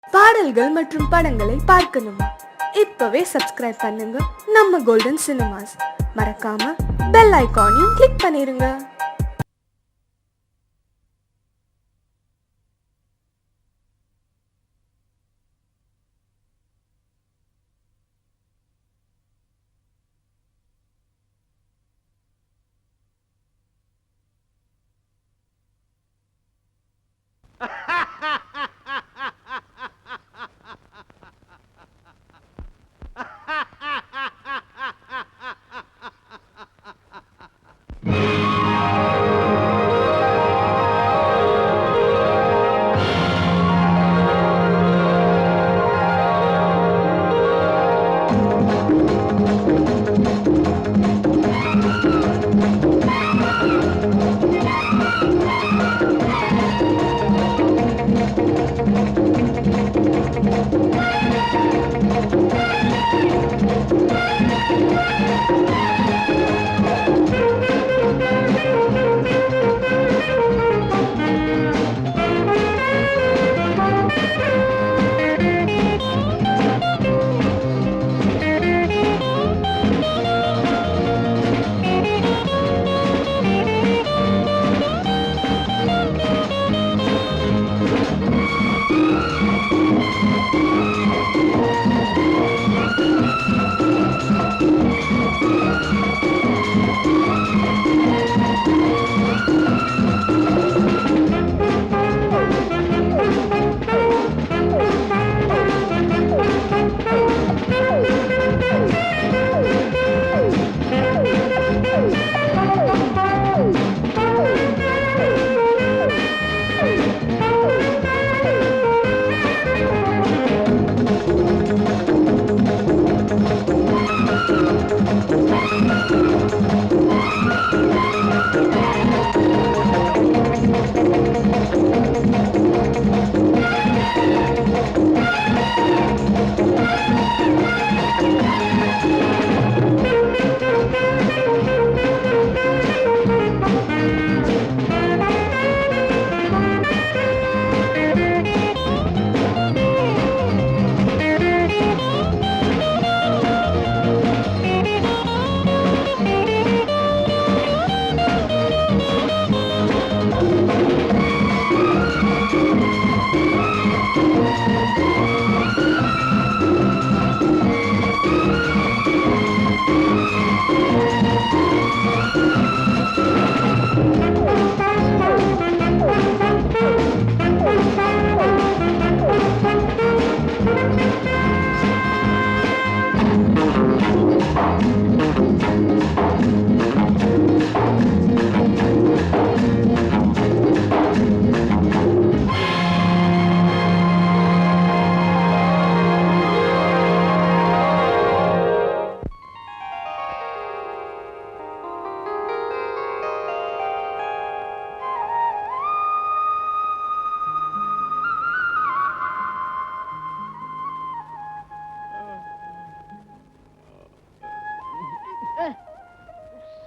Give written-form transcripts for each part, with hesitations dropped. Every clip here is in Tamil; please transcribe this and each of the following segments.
பாடல்கள் மற்றும் படங்களை பார்க்கணுமா? இப்பவே சப்ஸ்கிரைப் பண்ணுங்க நம்ம கோல்டன் சினிமாஸ். மறக்காம பெல் ஐகானையும் கிளிக் பண்ணிருங்க.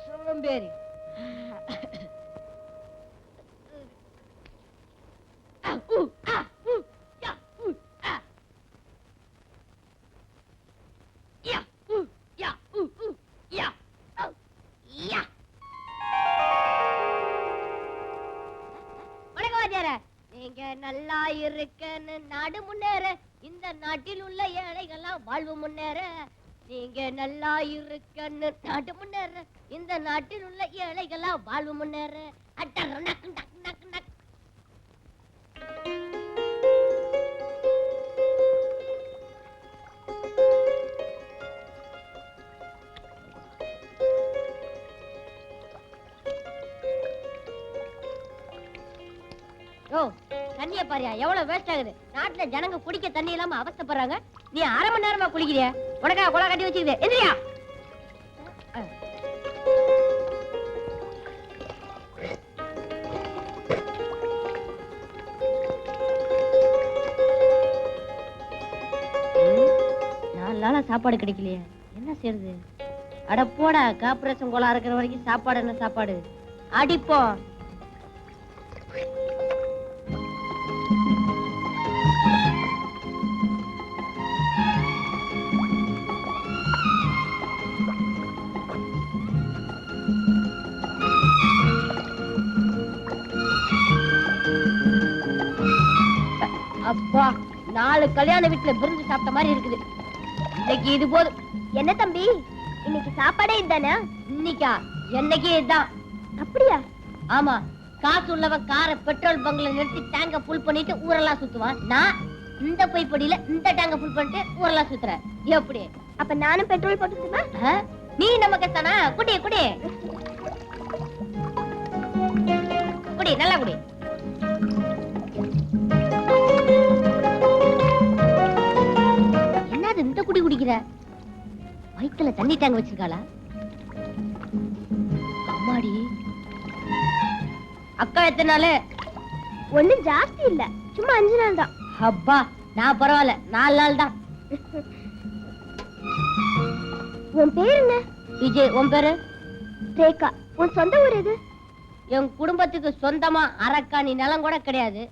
சோம்பேறி. நீங்க நல்லா இருக்கன்னு நாடு முன்னேற, இந்த நாட்டில் உள்ள ஏழைகள்லாம் வாழ்வு முன்னேற. நீங்க நல்லா இருக்கன்னு நாடு முன்னேற, இந்த நாட்டில் உள்ள ஏழைகள்லாம் வாழ்வு முன்னேற. அட்டர் நக் நக் நக் நக். ஓ, தண்ணிய பாரியா எவ்வளவு வேஸ்ட் ஆகுது. நாட்டுல ஜனங்க குடிக்க தண்ணி இல்லாம அவஸ்தைப்படுறாங்க. நீ அரை மணி நேரமா குளிக்கிறிய. உனக்கா குளம் கட்டி வச்சுக்குது. எந்திரியா. நாலு சாப்பாடு கிடைக்கலையே, என்ன செய்யறது? அட போடா, கார்பரேஷன் கோலா இருக்கிற வரைக்கும் சாப்பாடு என்ன சாப்பாடு? அடிப்போம். 4 கல்யாண வீட்டுல விருந்து சாப்பிட்ட மாதிரி இருக்குது. இன்னைக்கு இது போதும். என்ன தம்பி, இன்னைக்கு சாப்பாடே இதுதானா? இன்னைக்கா? என்னைக்கு இதுதான். அப்படியா? ஆமா. காசு உள்ளவன் காரை பெட்ரோல் பங்க்ல நிறுத்தி டேங்க ஃபுல் பண்ணிட்டு ஊரெல்லாம் சுத்துவான். நான் இந்த பைப்படியில இந்த டேங்க ஃபுல் பண்ணிட்டு ஊரெல்லாம் சுத்துறேன். எப்படி? அப்ப நானும் பெட்ரோல் போட்டுட்டுமா? நீ நம்ம கத்தானா? குடி குடி குடி, நல்லா குடி. என்னது இந்த குடி குடிக்கிற? வயித்துல தண்ணி டேங்க் வச்சிருக்காளா? அம்மாடி. அக்கா எத்தனை நாள்? ஒண்ணும் ஜாஸ்தி இல்ல, சும்மா 5 நாள் தான். அப்பா, நான் பரவாயில்ல, 4 நாள் தான். உன் பேர் என்ன? விஜய். உன் பேரு? ரேகா. உன் சொந்த ஊர் எது? என் குடும்பத்துக்கு சொந்தமா அரக்காணி நிலம் கூட கிடையாது.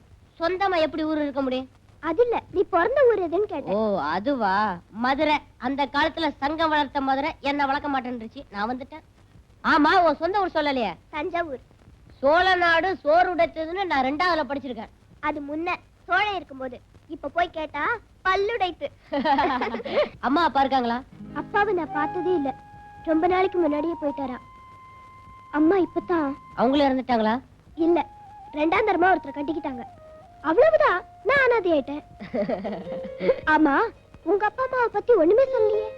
சொந்தமா எப்படி ஊர் இருக்க முடியும்? அது இல்ல, நீ பிறந்த ஊர் எதுன்னு கேட்டேன். ஓ, அதுவா? மதுரை. அந்த காலத்துல சங்கம் வளர்த்த மதுரை என்ன வளர்க்க மாட்டேன்னுச்சு, நான் வந்துட்டேன். ஆமா, உன் சொந்த ஊர் சொல்லலையே? தஞ்சாவூர். சோழ நாடு சோறு உடைத்ததுன்னு நான் 2ஆவதுல படிச்சிருக்கேன். அது முன்ன சோழன் இருக்கும்போது. இப்ப போய் கேட்டா பல்லுடைத்து. அம்மா அப்பா இருக்காங்களா? அப்பாவை நான் பார்த்ததே இல்ல, ரொம்ப நாளைக்கு முன்னாடியே போயிட்டாரா. அம்மா இப்பதான். அவங்களும் இறந்துட்டாங்களா? இல்ல, 2ஆம் தரமா ஒருத்தரை கட்டிக்கிட்டாங்க, அவ்வளவுதான். நான் அனாதை ஆயிட்டேன். ஆமா, உங்க அப்பா அம்மாவை பத்தி ஒண்ணுமே சொல்லலையே.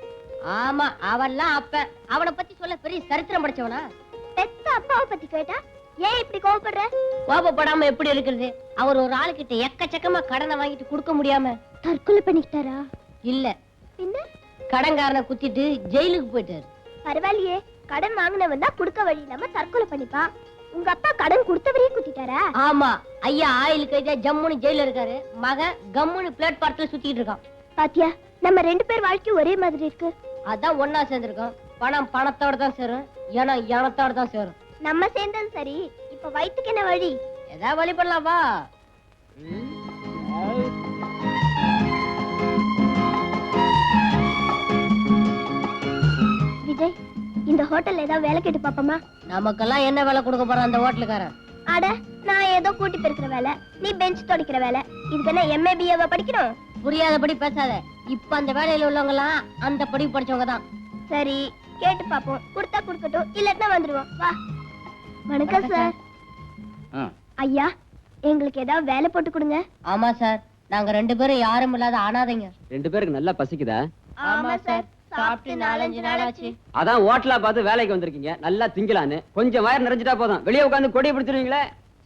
ஆமா, அவெல்லாம் அப்ப அவனை பத்தி சொல்ல பெரிய சரித்திரம் படிச்சவனா? பெத்த அப்பாவை பத்தி கேட்டா ஏன் இப்படி கோவப்படுற? கோபப்படாம எப்படி இருக்கிறது? அவர் ஒரு ஆளுகிட்ட எக்கச்சக்கமா கடனை வாங்கிட்டு கொடுக்க முடியாம தற்கொலை பண்ணிக்கிட்டாரா? இல்ல, பின்ன கடன்காரனை குத்திட்டு ஜெயிலுக்கு போயிட்டாரு. பரவாயில்லையே, கடன் வாங்கினவன் தான் குடுக்க வழி இல்லாம தற்கொலை பண்ணிப்பான். உங்க அப்பா கடன் கொடுத்தவரையே குத்திட்டாரா? ஆமா, ஐயா ஆயில் கைதியா ஜம்முன்னு ஜெயில இருக்காரு. மகன் கம்முன்னு பிளாட்பாரத்துல சுத்திட்டு இருக்கான். பாத்தியா, நம்ம 2 பேர் வாழ்க்கை ஒரே மாதிரி இருக்கு. அதான் ஒன்னா சேர்ந்திருக்கோம். பணம் பணத்தோட தான் சேரும், ஏனம் ஏனத்தோட தான் சேரும். நம்ம சேர்ந்தது சரி, இப்ப வயிற்றுக்கு என்ன வழி? ஏதாவது வழி பண்ணலாம் வா. விஜய், இந்த ஹோட்டல்ல ஏதாவது வேலை கேட்டு பாப்போமா? நமக்கெல்லாம் என்ன வேலை கொடுக்க போறான் அந்த ஹோட்டலுக்காரன்? அட, நான் ஏதோ கூட்டி பெருக்கிற வேலை, நீ பெஞ்ச் துடைக்கிற வேலை. இதுக்கு என்ன MA BA படிக்கணும்? புரியாதபடி பேசாத. இப்ப அந்த வேலையில உள்ளவங்க எல்லாம் அந்த படி படிச்சவங்க தான். சரி, கேட்டு பாப்போம். கொடுத்தா கொடுக்கட்டும், இல்லன்னா வந்துருவோம். வா. வணக்கம் சார். ஐயா, எங்களுக்கு ஏதாவது வேலை போட்டு கொடுங்க. ஆமா சார், நாங்க 2 பேரும் யாரும் இல்லாத அனாதைங்க. 2 பேருக்கு நல்லா பசிக்குதா? ஆமா சார், சாப்பிட்டு 4-5 நாள் ஆச்சு. அதான் ஹோட்டலா பார்த்து வேலைக்கு வந்திருக்கீங்க, நல்லா திங்கலான்னு. கொஞ்சம் வயிறு நிறைஞ்சிட்டா போதும், வெளியே உட்காந்து கொடியை பிடிச்சிருவீங்களே.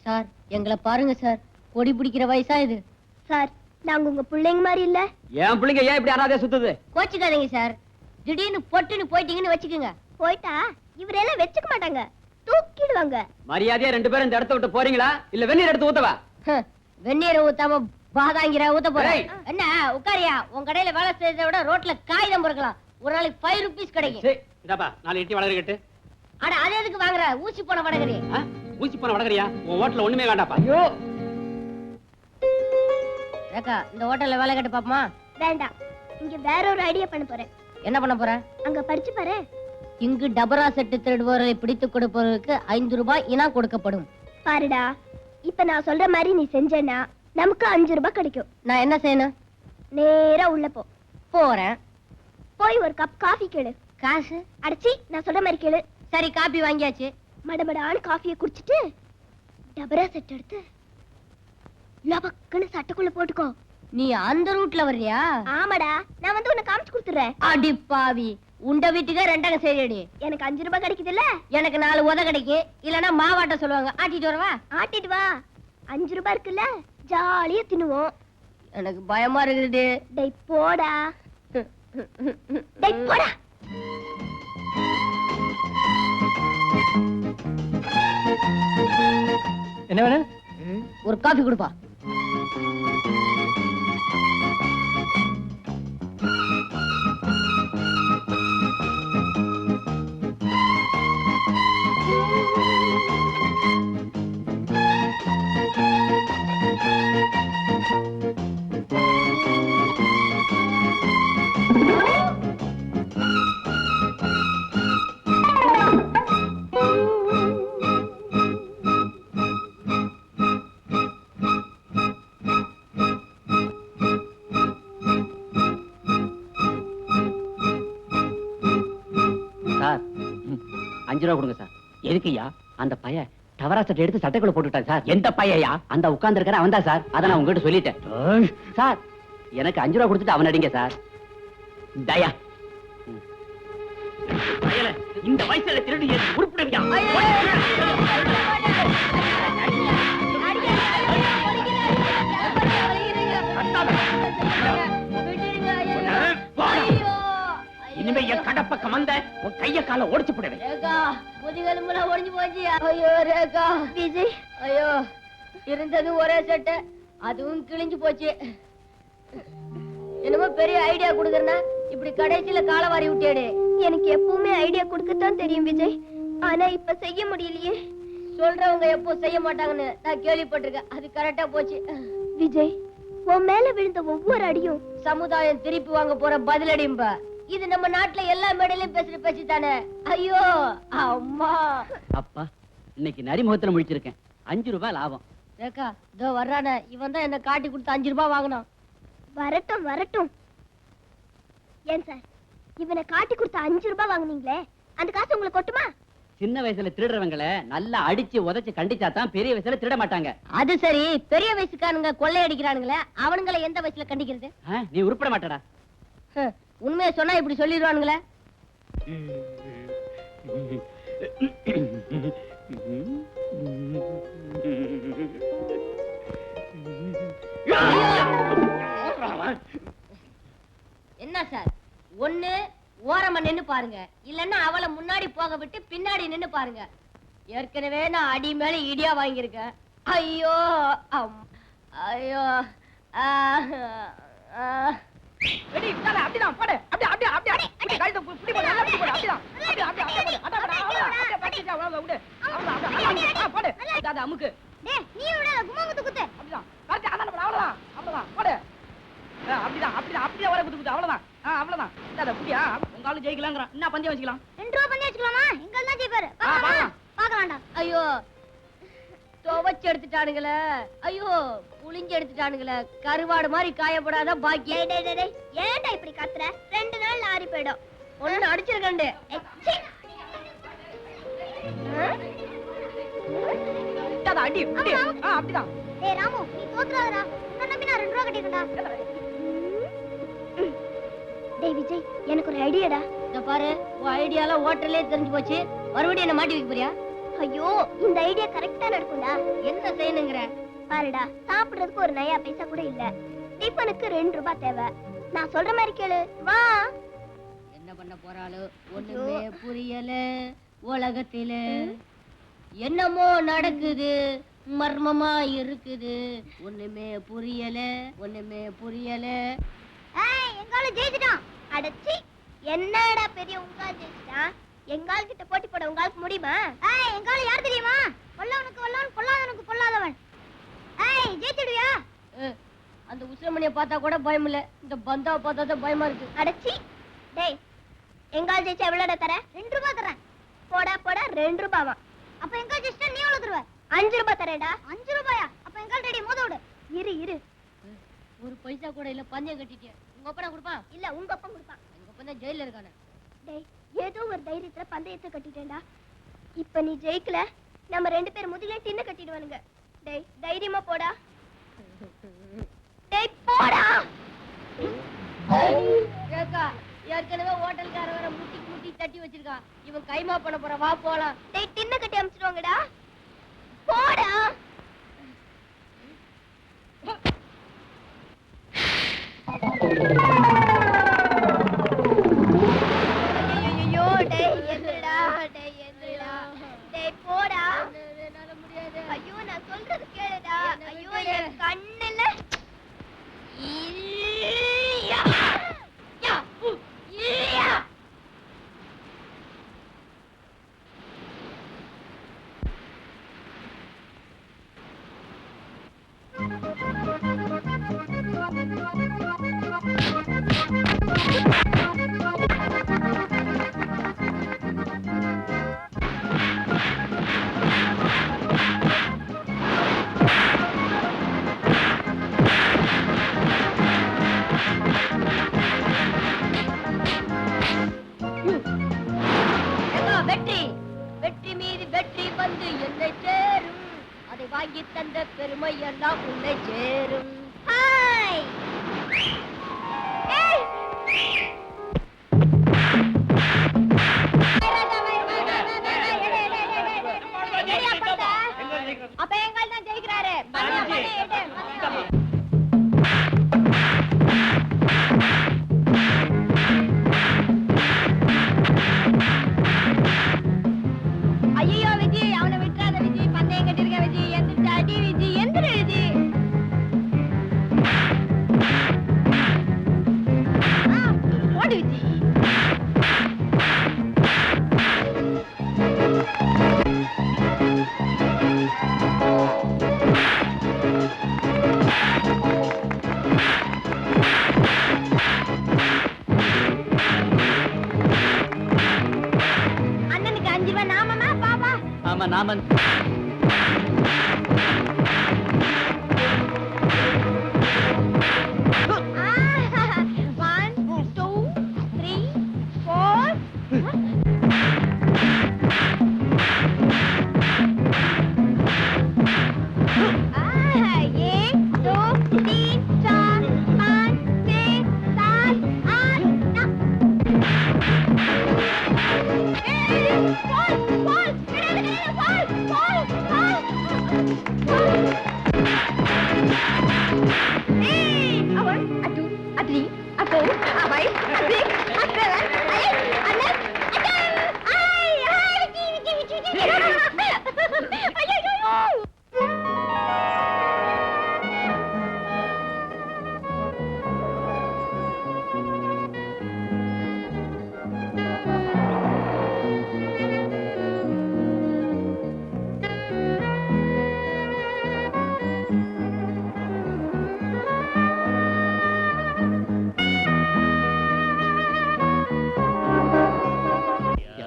சார், எங்களை பாருங்க சார், கொடி பிடிக்கிற வயசா இது. சார், நாங்க உங்க பிள்ளைங்க மாதிரி இல்ல. என் பிள்ளைங்க ஏன் இப்படி அனாதையா சுத்துது? கோச்சுக்காதீங்க சார், திடீர்னு பொட்டுன்னு போயிட்டீங்கன்னு வச்சுக்கோங்க. போயிட்டா இவரெல்லாம் வச்சுக்க மாட்டாங்க, தூக்கிடுவாங்க. மரியாதையா 2 பேரும் இந்த இடத்த விட்டு போறீங்களா, இல்ல வெந்நீர் எடுத்து ஊத்தவா? வெந்நீரை ஊத்தாம பாதாங்கிற ஊத்த போறேன். என்ன உட்காரியா, உன் கடையில வேலை செய்யறத விட ரோட்ல காகிதம் பொறுக்கலாம். ஒரு நாளைக்கு 5 rupees கிடைக்கும். இதப்பா 4 இட்லி வடகரி கட்டு. அட, அது எதுக்கு வாங்குற? ஊசி போன வடகரி. ஊசி போன வடகரியா? உன் ஹோட்டல்ல ஒண்ணுமே வேண்டாப்பா. ஐயோ ரேகா, இந்த ஹோட்டல்ல வேலை கேட்டு பாப்போமா? வேண்டாம், இங்க வேற ஒரு ஐடியா பண்ண போறேன். என்ன பண்ண போற? அங்க படிச்சு பாரு. இங்கு டபரா செட்டு திருடுவோரை பிடித்து கொடுப்பவருக்கு 5 ரூபாய் இனாம் கொடுக்கப்படும். பாருடா, இப்ப நான் சொல்ற மாதிரி நீ செஞ்சேன்னா நமக்கு 5 ரூபாய் கிடைக்கும். நான் என்ன செய்யணும்? நேரா உள்ள போ. போறேன். போய் ஒரு கப் காஃபி கேளு. காசு? அடச்சி, நான் சொல்ற மாதிரி கேளு. சரி, காபி வாங்கியாச்சு. மடமடான்னு காஃபியை குடிச்சிட்டு டபரா செட் எடுத்து லபக்குன்னு சட்டுக்குள்ள போட்டுக்கோ. நீ அந்த ரூட்ல வர்றியா? ஆமாடா, நான் வந்து உன்னை காமிச்சு கொடுத்துறேன். அடி பாவி, உண்ட வீட்டுக்கு 2 சரிடி. எனக்கு 5 ரூபாய் கிடைக்குது இல்ல? எனக்கு 4 உத கிடைக்கும். இல்லன்னா மாவாட்ட சொல்லுவாங்க. ஆட்டிட்டு வரவா? ஆட்டிட்டு வா. 5 ரூபாய் இருக்குல்ல, ஜாலியா தின்னுவோம். எனக்கு பயமா இருக்குது. டேய் போடா. டேய் போடா. என்ன வேணும்? ஒரு காபி கொடுப்பா. 5 ரூபா கொடுங்க சார். எதுக்குயா? அந்த பைய டவரா சட்டை எடுத்து சட்டைக்குள்ள போட்டுட்டான் சார். எந்த பையயா? அந்த உட்கார்ந்து இருக்கிற அவன் தான் சார். அதை நான் உங்ககிட்ட சொல்லிட்டேன் சார். எனக்கு 5 ரூபா கொடுத்துட்டு அவன் அடிங்க சார். தயா இந்த வயசுல திருடி உருப்பிடுவியா? இனிமே என் கடப்பக்கம் வந்த உன் கைய கால ஒடிச்சு போடுவேன். ரேகா முதுகெலும்புலாம் ஒடிஞ்சு போச்சு. ஐயோ ரேகா. விஜய் ஐயோ இருந்தது ஒரே சட்டை, அதுவும் கிழிஞ்சு போச்சு. என்னமோ பெரிய ஐடியா கொடுக்கறனா இப்படி கடைசியில காலவாரி விட்டியாடு. எனக்கு எப்பவுமே ஐடியா கொடுக்கத்தான் தெரியும் விஜய், ஆனா இப்ப செய்ய முடியலையே. சொல்றவங்க எப்போ செய்ய மாட்டாங்கன்னு நான் கேள்விப்பட்டிருக்கேன். அது கரெக்டா போச்சு. விஜய், உன் மேல விழுந்த ஒவ்வொரு அடியும் சமுதாயம் திருப்பி வாங்க போற பதிலடிம்பா. இது நம்ம நாட்டுல எல்லா மேடையிலயும் பேசுற பேச்சு தானே. ஐயோ அம்மா. அப்பா இன்னைக்கு நரிமுகத்துல முடிச்சிருக்கேன். 5 ரூபாய் லாபம். ரேகா இதோ வர்றானே, இவன் தான் என்ன காட்டி கொடுத்து 5 ரூபாய் வாங்கினான். வரட்டும் வரட்டும். ஏன் சார், இவனை காட்டி கொடுத்த 5 ரூபாய் வாங்குனீங்களே, அந்த காசு உங்களுக்கு கொட்டுமா? சின்ன வயசுல திருடுறவங்களை நல்லா அடிச்சு உதைச்சு கண்டிச்சா தான் பெரிய வயசுல திருட மாட்டாங்க. அது சரி, பெரிய வயசுக்கானுங்க கொள்ளை அடிக்கிறானுங்களே, அவனுங்களை எந்த வயசுல கண்டிக்கிறது? நீ உருப்பட மாட்டடா. உண்மையை சொன்னா இப்படி சொல்லிடுவானுங்களே. என்ன சார், ஒண்ணு ஓரமா நின்னு பாருங்க, இல்லன்னா அவளை முன்னாடி போக விட்டு பின்னாடி நின்னு பாருங்க. ஏற்கனவே நான் அடி மேல இடியா வாங்கியிருக்கேன். ஐயோ ஐயோ அப்படிதான் போடு. அப்படியே கழுத்தை புடி போடு. நல்லா புடி போடு. அப்படிதான். போடு. அத அமுக்கு. டேய், நீ விட குமாங்குத்து குத்து. அப்படிதான். கரெக்ட். அவ்வளவுதான். போடு. அப்படியே வர குத்து. அவ்வளவுதான். அவ்வளவுதான். அத புடியா? உங்க ஆளு ஜெயிக்கலாம்ங்கறான். என்ன பந்தயம் வச்சுக்கலாம்? 2 ரூபாய் பண்ணி வச்சுக்கலாமா? எங்க தான் ஜெயிப்பாரு. பார்க்கலாம்டா. ஐயோ துவச்சு எடுத்துட்டானுங்களே. ஐயோ புளிஞ்சு எடுத்துட்டானுங்களே. கருவாடு மாதிரி காயப்படாத பாக்கி. டேய், ஏன்டா இப்படி கத்துற? 2 நாள்ல ஆறி போய்டும். ஒண்ணு அடிச்சிருக்கேன். அடி. அப்படிதான். டேய் ராமு, நீ தோத்துறாதடா. நான் நம்பி 2 ரூபாய் கட்டிட்டேன்டா. டேய் விஜய், எனக்கு ஒரு ஐடியாடா. இத பாரு, உன் ஐடியால ஹோட்டல்லே தெரிஞ்சு போச்சு. மறுபடியும் என்ன மாட்டி வைக்க போறியா? ஐயோ, இந்த ஐடியா கரெக்ட்டா நடக்கும்டா. என்ன செய்யணுங்கற? பாருடா, சாப்பிடுறதுக்கு ஒரு நயா பைசா கூட இல்ல. டிஃபனுக்கு 2 ரூபாய் தேவை. நான் சொல்ற மாதிரி கேளு. வா. என்ன பண்ண போறாளோ ஒண்ணுமே புரியல. உலகத்தில என்னமோ நடக்குது, மர்மமா இருக்குது. ஒண்ணுமே புரியல. ஏய், எங்கால ஜெயிச்சிட்டான். அடச்சி, என்னடா பெரிய உங்கால் ஜெயிச்சிட்டான். எங்கால் கிட்ட போட்டி போட உங்களுக்கு முடியுமா? ஏய், எங்கால யார் தெரியுமா? வல்லவனுக்கு வல்லவன், பொல்லாதவனுக்கு பொல்லாதவன். ஏய், ஜெயிச்சிடுவியா? அந்த உசிரமணியை பார்த்தா கூட பயம் இல்ல, இந்த பந்தாவை பார்த்தா தான் பயமா இருக்கு. அடச்சி. டேய், எங்கால் ஜெயிச்சா எவ்வளோடா தர? 2 ரூபாய் தரேன். போடா 2 ரூபாவா? அப்ப எங்கால் ஜெயிச்சா நீ எவ்வளவு தருவ? 5 ரூபாய் தரேன்டா. 5 ரூபாயா? அப்ப எங்கால் ரெடி மோத விடு. இரு. ஒரு பைசா கூட இல்ல, பந்தயம் கட்டிட்டே. உங்க அப்பா கொடுப்பான்? இல்ல, உங்க அப்பா கொடுப்பான். எங்க அப்பா தான் ஜெயில இருக்கானே. டேய், ஏதோ ஒரு தைரியத்துல பந்தயத்தை கட்டிட்டேன்டா. இப்ப நீ ஜெயிக்கல, நம்ம 2 பேர் முதுகுல டின்ன கட்டிடுவானுங்க. டேய், தைரியமா போடா. டேய் போடா. ஏக்கா, ஏற்கனவே ஹோட்டல்கார வர முட்டி தட்டி வச்சிருக்கான். இவன் கைமா பண்ண போற, வா போலாம். டேய், டின்ன கட்டி அமிச்சிடுவாங்கடா. போடா. ஐயோ, டேய் எந்திரடா. டேய் போடா. என்னால முடியாது. ஐயோ, நான் சொல்றது கேளுடா. ஐயோ, என் கண்ணுல ஈயா! யா! ஈயா! ஏக்கா, வெற்றி. எல்லாம் உன்னை சேரும். ஹாய் ஏய் அப்ப எங்கால் தான் ஜெயிக்கிறாரு. ஐயோ விஜய், அவனை விட்டுறாத விஜய். பந்தயம் கட்டிருக்க விஜய். எந்திரிச்சு அடி விஜய், எந்திரி விஜய். ஓடு விஜய். அண்ணனுக்கு 5 ரூபாய் நாமமா பாபா. ஆமா நாமன். One, two, three, four. एक दो तीन चार पाँच छः सात आठ नौ. Fall, fall, fall, fall, fall. A one, a two, a three, a four, a five, a six, a seven, a eight, a nine, a 10. Ay, Vicky. Ay.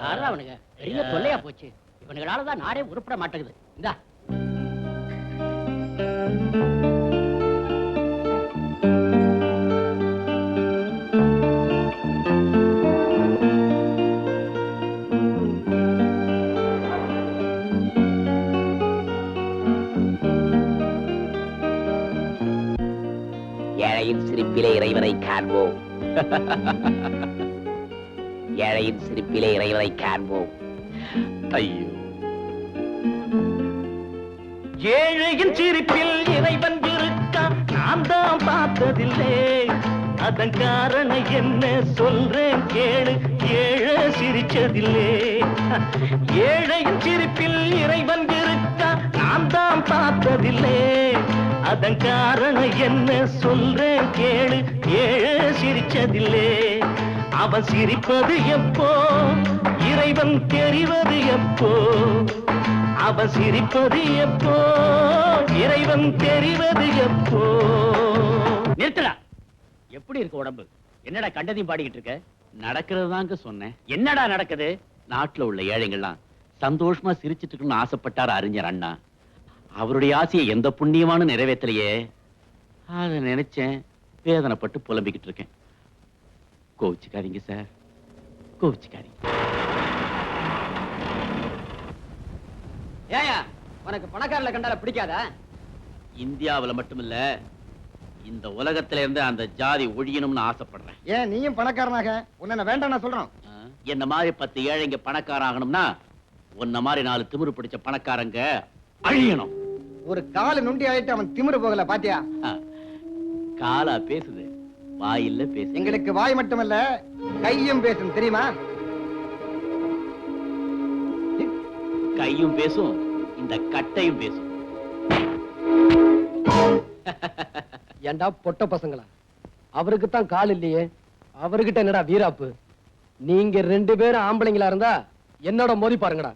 யாரா அவனுங்க? பெரிய தொல்லையா போச்சு. இவனுங்களால தான் நாடே உருப்பட மாட்டேங்குது. இந்தா ஏழையின் சிரிப்பிலே இறைவனை காண்போம். ஏழையின் சிரிப்பிலே இறைவனை காண்போம். ஐயோ, ஏழையின் சிரிப்பில் இறைவன் இருக்கா, நான் தான் பார்த்ததில்லை. அதன் காரணம் என்ன சொல்றேன் கேளு, ஏழை சிரிச்சதில்லை. ஏழையின் சிரிப்பில் இறைவன் இருக்கா, நான் தான் பார்த்ததில்லை. அதன் காரணம் என்ன சொல்றேன் கேளு, ஏழை சிரிச்சதில்லை. அவன் சிரிப்பது எப்போ, இறைவன் தெரிவது எப்போ. அவன் சிரிப்பது எப்போ, இறைவன் தெரிவது எப்போ. நிறுத்தடா. எப்படி இருக்கு உடம்பு? என்னடா கண்டதையும் பாடிக்கிட்டு இருக்க? நடக்கிறது தாங்க சொன்னேன். என்னடா நடக்குது? நாட்டுல உள்ள ஏழைங்கள்லாம் சந்தோஷமா சிரிச்சிட்டு இருக்கணும்னு ஆசைப்பட்டார் அறிஞர் அண்ணா. அவருடைய ஆசையை எந்த புண்ணியமான நிறைவேற்றலையே. அதை நினைச்சேன், வேதனைப்பட்டு புலம்பிக்கிட்டு இருக்கேன். கோவிச்சுக்காதீங்க சார், கோவிச்சுக்காதீங்க. ஏயா உனக்கு பணக்காரல கண்டால பிடிக்காதா? இந்தியாவுல மட்டுமில்ல, இந்த உலகத்துல இருந்து அந்த ஜாதி ஒழியணும்னு ஆசைப்படுறேன். ஏன் நீயும் பணக்காரனாக உன்னை வேண்டாம் நான் சொல்றோம். என்ன மாதிரி 10 ஏழைங்க பணக்கார ஆகணும்னா உன்ன மாதிரி 4 திமிரு பிடிச்ச பணக்காரங்க அழியணும். ஒரு கால நுண்டி ஆயிட்டு அவன் திமிரு போகல பாத்தியா? காலா பேசுது, வாயில்ல பேசு. எங்களுக்கு வாய் மட்டுமல்ல கையும் பேசும் தெரியுமா? கையும் பேசும், இந்த கட்டையும் பேசும். ஏண்டா பொட்ட பசங்களா, அவருக்கு தான் கால் இல்லையே, அவர்கிட்ட என்னடா வீராப்பு? நீங்க 2 பேரும் ஆம்பளைங்களா இருந்தா என்னோட மோதி பாருங்கடா.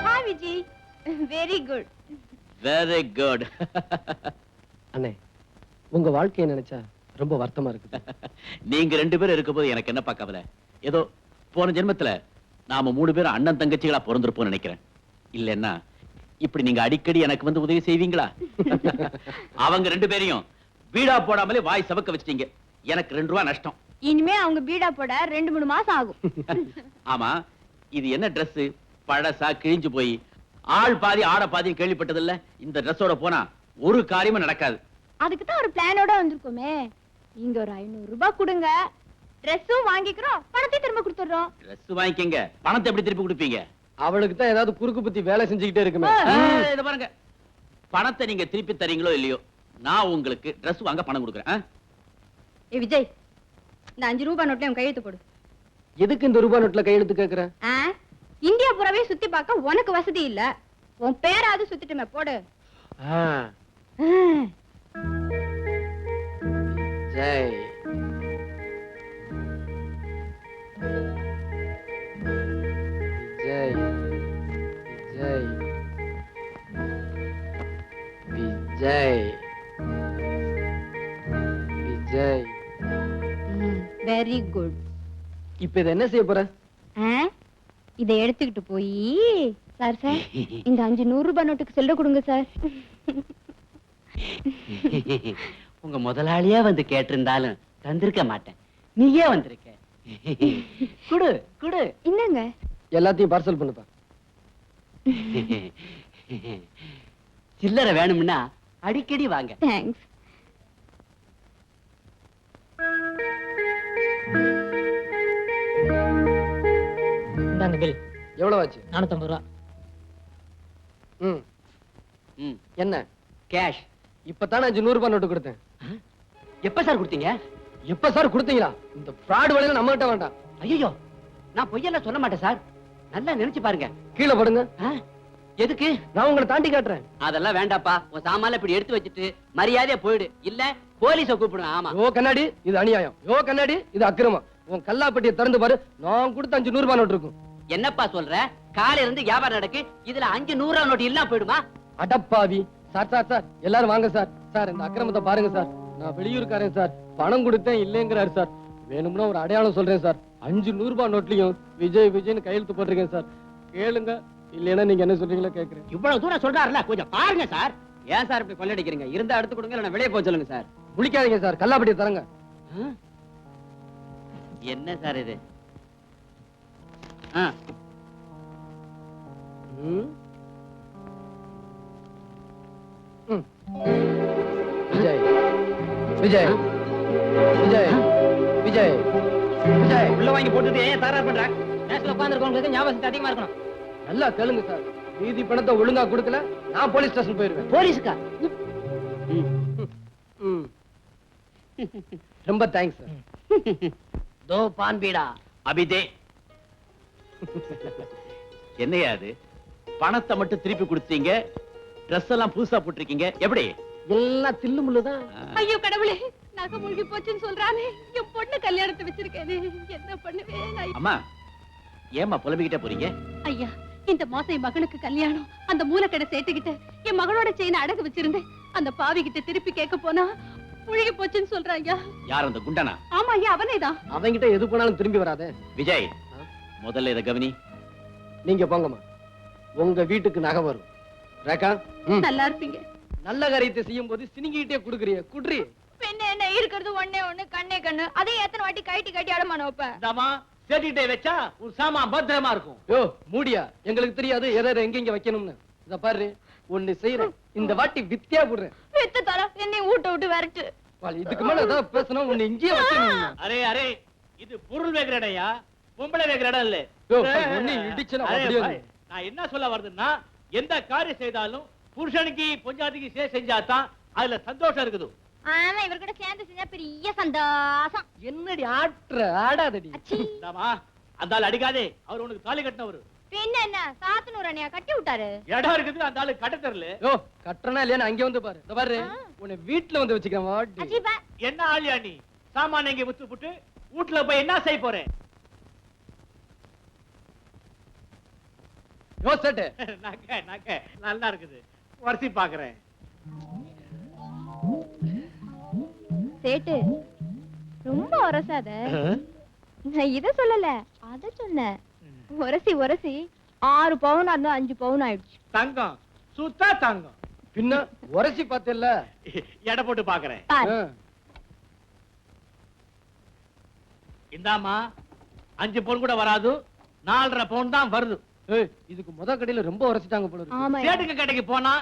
Hi Vijay, very good. Very good. அண்ணே, உங்க வாழ்க்கையை நினைச்சா ரொம்ப வருத்தமா இருக்குது. நீங்க 2 பேரும் இருக்கும்போது எனக்கு என்னப்பா கவலை? ஏதோ போன ஜென்மத்துல நாம 3 பேரும் அண்ணன் தங்கச்சிகளா பிறந்திருப்போம் நினைக்கிறேன். இல்லன்னா இப்படி நீங்க அடிக்கடி எனக்கு வந்து உதவி செய்வீங்களா? அவங்க 2 பேரையும் வீடா போடாமலே வாய் சவக்க வச்சிட்டீங்க. எனக்கு 2 ரூபாய் நஷ்டம். இனிமே அவங்க பீடா போட 2-3 மாசம் ஆகும். ஆமா, இது என்ன Dress? பழசா கிழிஞ்சு போய் ஆள் பாதி ஆட பாதி கேள்விப்பட்டதில்ல. இந்த ட்ரெஸ்ஸோட போனா ஒரு காரியமும் நடக்காது. அதுக்கு தான் ஒரு பிளானோட வந்திருக்கோமே. நீங்க ஒரு 500 ரூபாய் கொடுங்க, ட்ரெஸ்ஸும் வாங்கிக்கிறோம், பணத்தையும் திரும்ப கொடுத்துடுறோம். ட்ரெஸ் வாங்கிக்கங்க, பணத்தை எப்படி திருப்பி கொடுப்பீங்க? அவளுக்கு தான் ஏதாவது குறுக்கு புத்தி வேலை செஞ்சுக்கிட்டே இருக்குமே. இத பாருங்க, பணத்தை நீங்க திருப்பி தரீங்களோ இல்லையோ, நான் உங்களுக்கு ட்ரெஸ் வாங்க பணம் கொடுக்குறேன். ஏ விஜய், இந்த 5 ரூபாய் நோட்ல என் கையெழுத்து போடு. எதுக்கு இந்த ரூபாய் நோட்ல கையெழுத்து கேக்குற? இந்தியா பூராவே சுத்தி பார்க்க உனக்கு வசதி இல்ல, உன் பேராவது சுத்திட்டுமே, போடு. ஜெய் விஜய் விஜய் விஜய் விஜய். Very good. இப்ப இத என்ன செய்ய போற? இதை எடுத்துக்கிட்டு போய் சார் இந்த 500 ரூபாய் நோட்டுக்கு செல்ல கொடுங்க சார். உங்க முதலாளியா வந்து கேட்டிருந்தாலும் தந்திருக்க மாட்டேன், நீயே வந்திருக்க. குடு குடு. என்னங்க? எல்லாத்தையும் பார்சல் பண்ணுப்பா. சில்லறை வேணும்னா அடிக்கடி வாங்க. தேங்க்ஸ். இந்தாங்க பில். எவ்வளவு ஆச்சு? 450 ரூபா. என்ன கேஷ். இப்பதானே 500 ரூபாய் நோட்டு கொடுத்தேன். எப்ப சார் கொடுத்தீங்க? எப்ப சார் கொடுத்தீங்களா? இந்த ஃப்ராட் வழியில நம்ம கிட்ட வேண்டாம். ஐயோ, நான் பொய்யெல்லாம் சொல்ல மாட்டேன் சார், நல்லா நினைச்சு பாருங்க. கீழே படுங்க. எதுக்கு? நான் உங்களை தாண்டி காட்டுறேன். அதெல்லாம் வேண்டாப்பா, உன் சாமான்ல இப்படி எடுத்து வச்சுட்டு மரியாதையா போயிடு, இல்ல போலீஸ கூப்பிடுவேன். ஆமா. யோ கண்ணாடி, இது அநியாயம். யோ கண்ணாடி, இது அக்கிரமம். உன் கல்லாப்பட்டியை திறந்து பாரு, நான் கொடுத்த 500 ரூபாய் நோட்டு இருக்கும். என்னப்பா சொல்ற? காலையில இருந்து வியாபாரம் நடக்கு, இதுல 500 ரூபா நோட்டு இல்லாம போயிடுமா? அடப்பாவி. சார் சார் சார், எல்லாரும் வாங்க சார். சார் இந்த அக்கிரமத்தை பாருங்க சார். நான் வெளியூருக்காரன் சார், பணம் கொடுத்தேன் இல்லைங்கிறாரு சார். வேணும்னா ஒரு அடையாளம் சொல்றேன் சார். 500 ரூபாய் நோட்லயும் விஜய் விஜய்னு கையெழுத்து போட்டிருக்கேன் சார். கேளுங்க, இல்லைன்னா நீங்க என்ன சொல்றீங்களோ கேக்குறேன். இவ்வளவு தூரம் சொல்றாருல, கொஞ்சம் பாருங்க சார். ஏன் சார் இப்படி கொள்ளடிக்கிறீங்க? இருந்தா எடுத்து கொடுங்க, இல்ல வெளியே போக சொல்லுங்க சார். முழிக்காதீங்க சார், கல்லாப்பட்டியை தரங்க. என்ன சார் இது? விஜய் விஜய் விஜய் விஜய் விஜய். உள்ள வாங்கி போட்டுட்டு ஏன் தாரார் பண்ற? நேரத்துல உட்கார்ந்திருக்கவங்களுக்கு ஞாபகம் அதிகமா இருக்கணும். நல்லா கேளுங்க சார். மீதி பணத்தை ஒழுங்கா கொடுக்கல, நான் போலீஸ் ஸ்டேஷன் போயிருவேன். போலீஸுக்கா? ரொம்ப தேங்க்ஸ் சார். தோ பான்பீடா. அபிதே, என்னையா அது? பணத்தை மட்டும் திருப்பி கொடுத்தீங்க, ட்ரெஸ் எல்லாம் புதுசா போட்டிருக்கீங்க, எப்படி? எல்லாம் தில்லு முள்ளுதான். ஐயோ கடவுளே, நகை மூழ்கி போச்சுன்னு சொல்றானே. என் பொண்ணு கல்யாணத்தை வச்சிருக்கேனே, என்ன பண்ணுவேன்? அம்மா, ஏம்மா புலம்பிக்கிட்டே போறீங்க? ஐயா, இந்த மாசம் என் மகனுக்கு கல்யாணம். அந்த மூலக்கடை சேர்த்துக்கிட்டு என் மகளோட செயினை அடகு வச்சிருந்தேன். அந்த பாவி கிட்ட திருப்பி கேட்க போனா முழுகி போச்சுன்னு சொல்றாங்க. யார் அந்த குண்டனா? ஆமா ஐயா, அவனேதான். அவங்கிட்ட எது போனாலும் திரும்பி வராதே. விஜய், முதல்ல இத கவனி. நீங்க போங்கம்மா, உங்க வீட்டுக்கு நகை வரும். ரேகா, நல்லா இருப்பீங்க. நல்ல காரியத்தை செய்யும் போது சினிங்கிட்டே குடுக்குறிய குட்ரி. பெண்ணு என்ன இருக்கிறது ஒண்ணே ஒண்ணு, கண்ணே கண்ணு. அதே எத்தனை வாட்டி கட்டி அடமான வைப்ப. இந்தாமா, சேட்டிட்டே வச்சா உன் சாமான் பத்திரமா இருக்கும். யோ மூடியா, எங்களுக்கு தெரியாது எதை எங்க வைக்கணும்னு. இத பாரு, ஒண்ணு செய்யறேன், இந்த வாட்டி வித்தியா போடுறேன். வித்து தர என்னை ஊட்ட விட்டு வரட்டு. இதுக்கு மேல ஏதாவது பேசணும், ஒண்ணு இங்கேயே வைக்கணும். அரே அரே, இது பொருள் வைக்கிற இடம்யா, பொம்பளை வைக்கிற இடம் இல்ல. யோ, ஒண்ணு இடிச்சனா அரே, அப்படியே. பாய், நான் என்ன சொல்ல வருதுன்னா, எந்த காரியம் செய்தாலும் புருஷனுக்கு பொஞ்சாதிக்கு செஞ்சாதான் அதுல சந்தோஷம் இருக்குது. ஆமா, இவர் கூட சேர்ந்து செஞ்சா பெரிய சந்தோஷம். என்னடி ஆட்ற, ஆடாதடி. இந்தாமா, அந்த ஆள் அடிக்காதே, அவர் உனக்கு தாலி கட்டினவரு. பின்ன என்ன, சாத்தனூர் அண்ணியா கட்டி விட்டாரு. இடம் இருக்குது, அந்த ஆளு கட்ட தெரியல. யோ கட்டணா இல்லையா, அங்க வந்து பாரு. இந்த பாரு, உன்னை வீட்டுல வந்து வச்சுக்கிறேன். வாடி. அஜீபா, என்ன ஆளியா நீ? சாமான இங்க வித்து புட்டு வீட்டுல போய் என்ன செய்ய போறேன்? யோ சேட்டு, நக்க நக்க நல்லா இருக்குது, வரிசை பாக்குறேன். சேட்டு ரொம்ப உரசாத. நான் இத சொல்லல, அத சொன்னேன். உரசி உரசி 6 பவுன் அந்த 5 பவுன் ஆயிடுச்சு. தங்கம் சுத்தா தங்கம். பின்ன உரசி பார்த்தல, எடை போட்டு பாக்குறேன். இந்தாமா, 5 பவுன் கூட வராது, 4.5 பவுன் தான் வருது. இதுக்கு முத கடையில ரொம்ப உரைச்சிட்டாங்க போல இருக்கு. ஆமா சேட்டுக்கு கடைக்கு போனா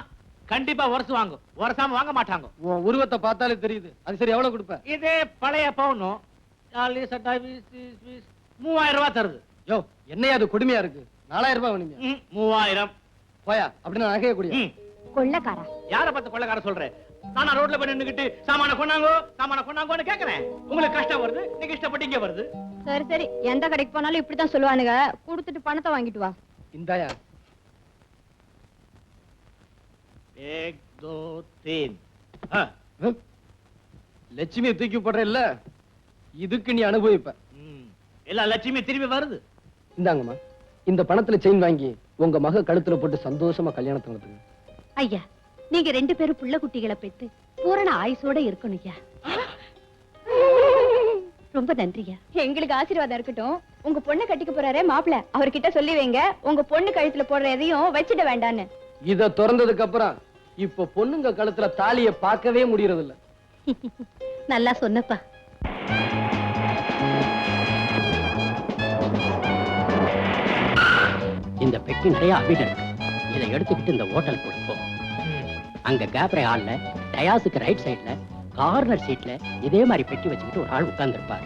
கண்டிப்பா உரசு வாங்கும், உரசாம வாங்க மாட்டாங்க. உன் உருவத்தை பார்த்தாலே தெரியுது. அது சரி, எவ்வளவு கொடுப்ப? இதே பழைய பவுனும் 3000 ரூபாய் தருது. யோ, என்னையா அது கொடுமையா இருக்கு? 4000 ரூபாய் வேணுமே. 3000. போயா, அப்படின்னா நகைய கூடிய. கொள்ளக்காரா. யார பார்த்து கொள்ளக்கார சொல்றேன்? நானா ரோட்ல போய் நின்னுக்கிட்டு சாமான கொண்டாங்கோன்னு கேக்குறேன். உங்களுக்கு கஷ்டம் வருது, நீங்க இஷ்டப்பட்டு இங்க வருது. சரி சரி, எந்த கடைக்கு போனாலும் இப்படித்தான் சொல்லுவானுங்க. கொடுத்துட்டு பணத்தை வாங்கிட்டு வா. இந்தாயா. 1 2 3. லட்சுமியை தூக்கி போடுற இல்ல, இதுக்கு நீ அனுபவிப்ப. எல்லா லட்சுமி திரும்பி வருது. இந்தாங்கம்மா, இந்த பணத்துல செயின் வாங்கி உங்க மக கழுத்துல போட்டு சந்தோஷமா கல்யாணத்தை நடத்துங்க. ஐயா, நீங்க 2 பேரும் புள்ள குட்டிகளை பெற்று பூரண ஆயுசோட இருக்கணும் ஐயா. ரொம்ப நன்றியா. எங்களுக்கு ஆசீர்வாதம் இருக்கட்டும். உங்க பொண்ணு கட்டிக்க போறாரே மாப்பிள்ள, அவர்கிட்ட சொல்லி வைங்க, உங்க பொண்ணு கழுத்துல போடுற எதையும் வச்சிட வேண்டான்னு. இத திறந்ததுக்கு அப்புறம் இப்ப பொண்ணுங்க கழுத்துல தாலிய பார்க்கவே முடியறது இல்ல. நல்லா சொன்னப்பா. இந்த பெட்டி நிறைய அபிட் இருக்கு. இதை எடுத்துக்கிட்டு இந்த ஹோட்டல் கொடுப்போம். அங்க கேப்ரே ஹால்ல டயாஸுக்கு ரைட் சைடுல கார்னர் சீட்ல இதே மாதிரி பெட்டி வச்சுக்கிட்டு ஒரு ஆள் உட்கார்ந்து இருப்பாரு.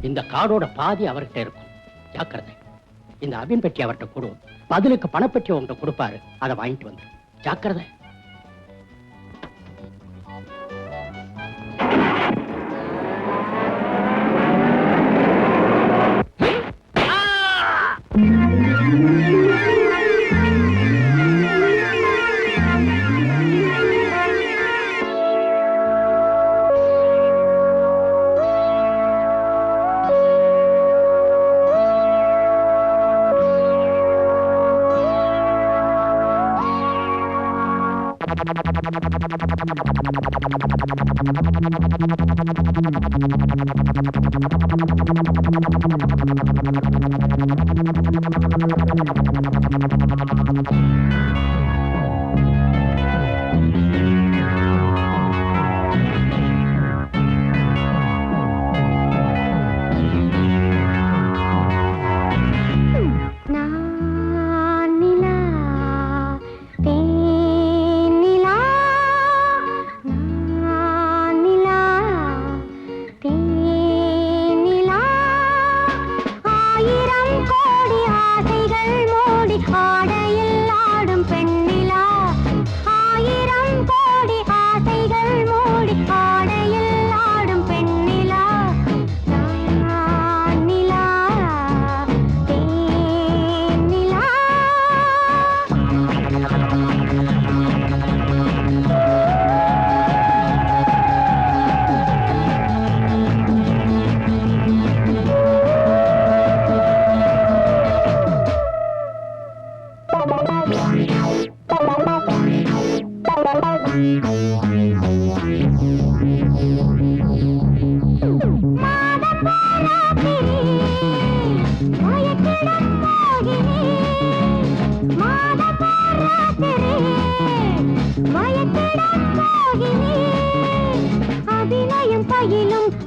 இந்த கார்டோட பாதி அவர்கிட்ட இருக்கும். ஜாக்கிரதை. இந்த அபின் பெட்டி அவர்கிட்ட கொடு, பதிலுக்கு பணப்பெட்டி அவன்கிட்ட கொடுப்பாரு. அதை வாங்கிட்டு வந்து ஜாக்கிரதை.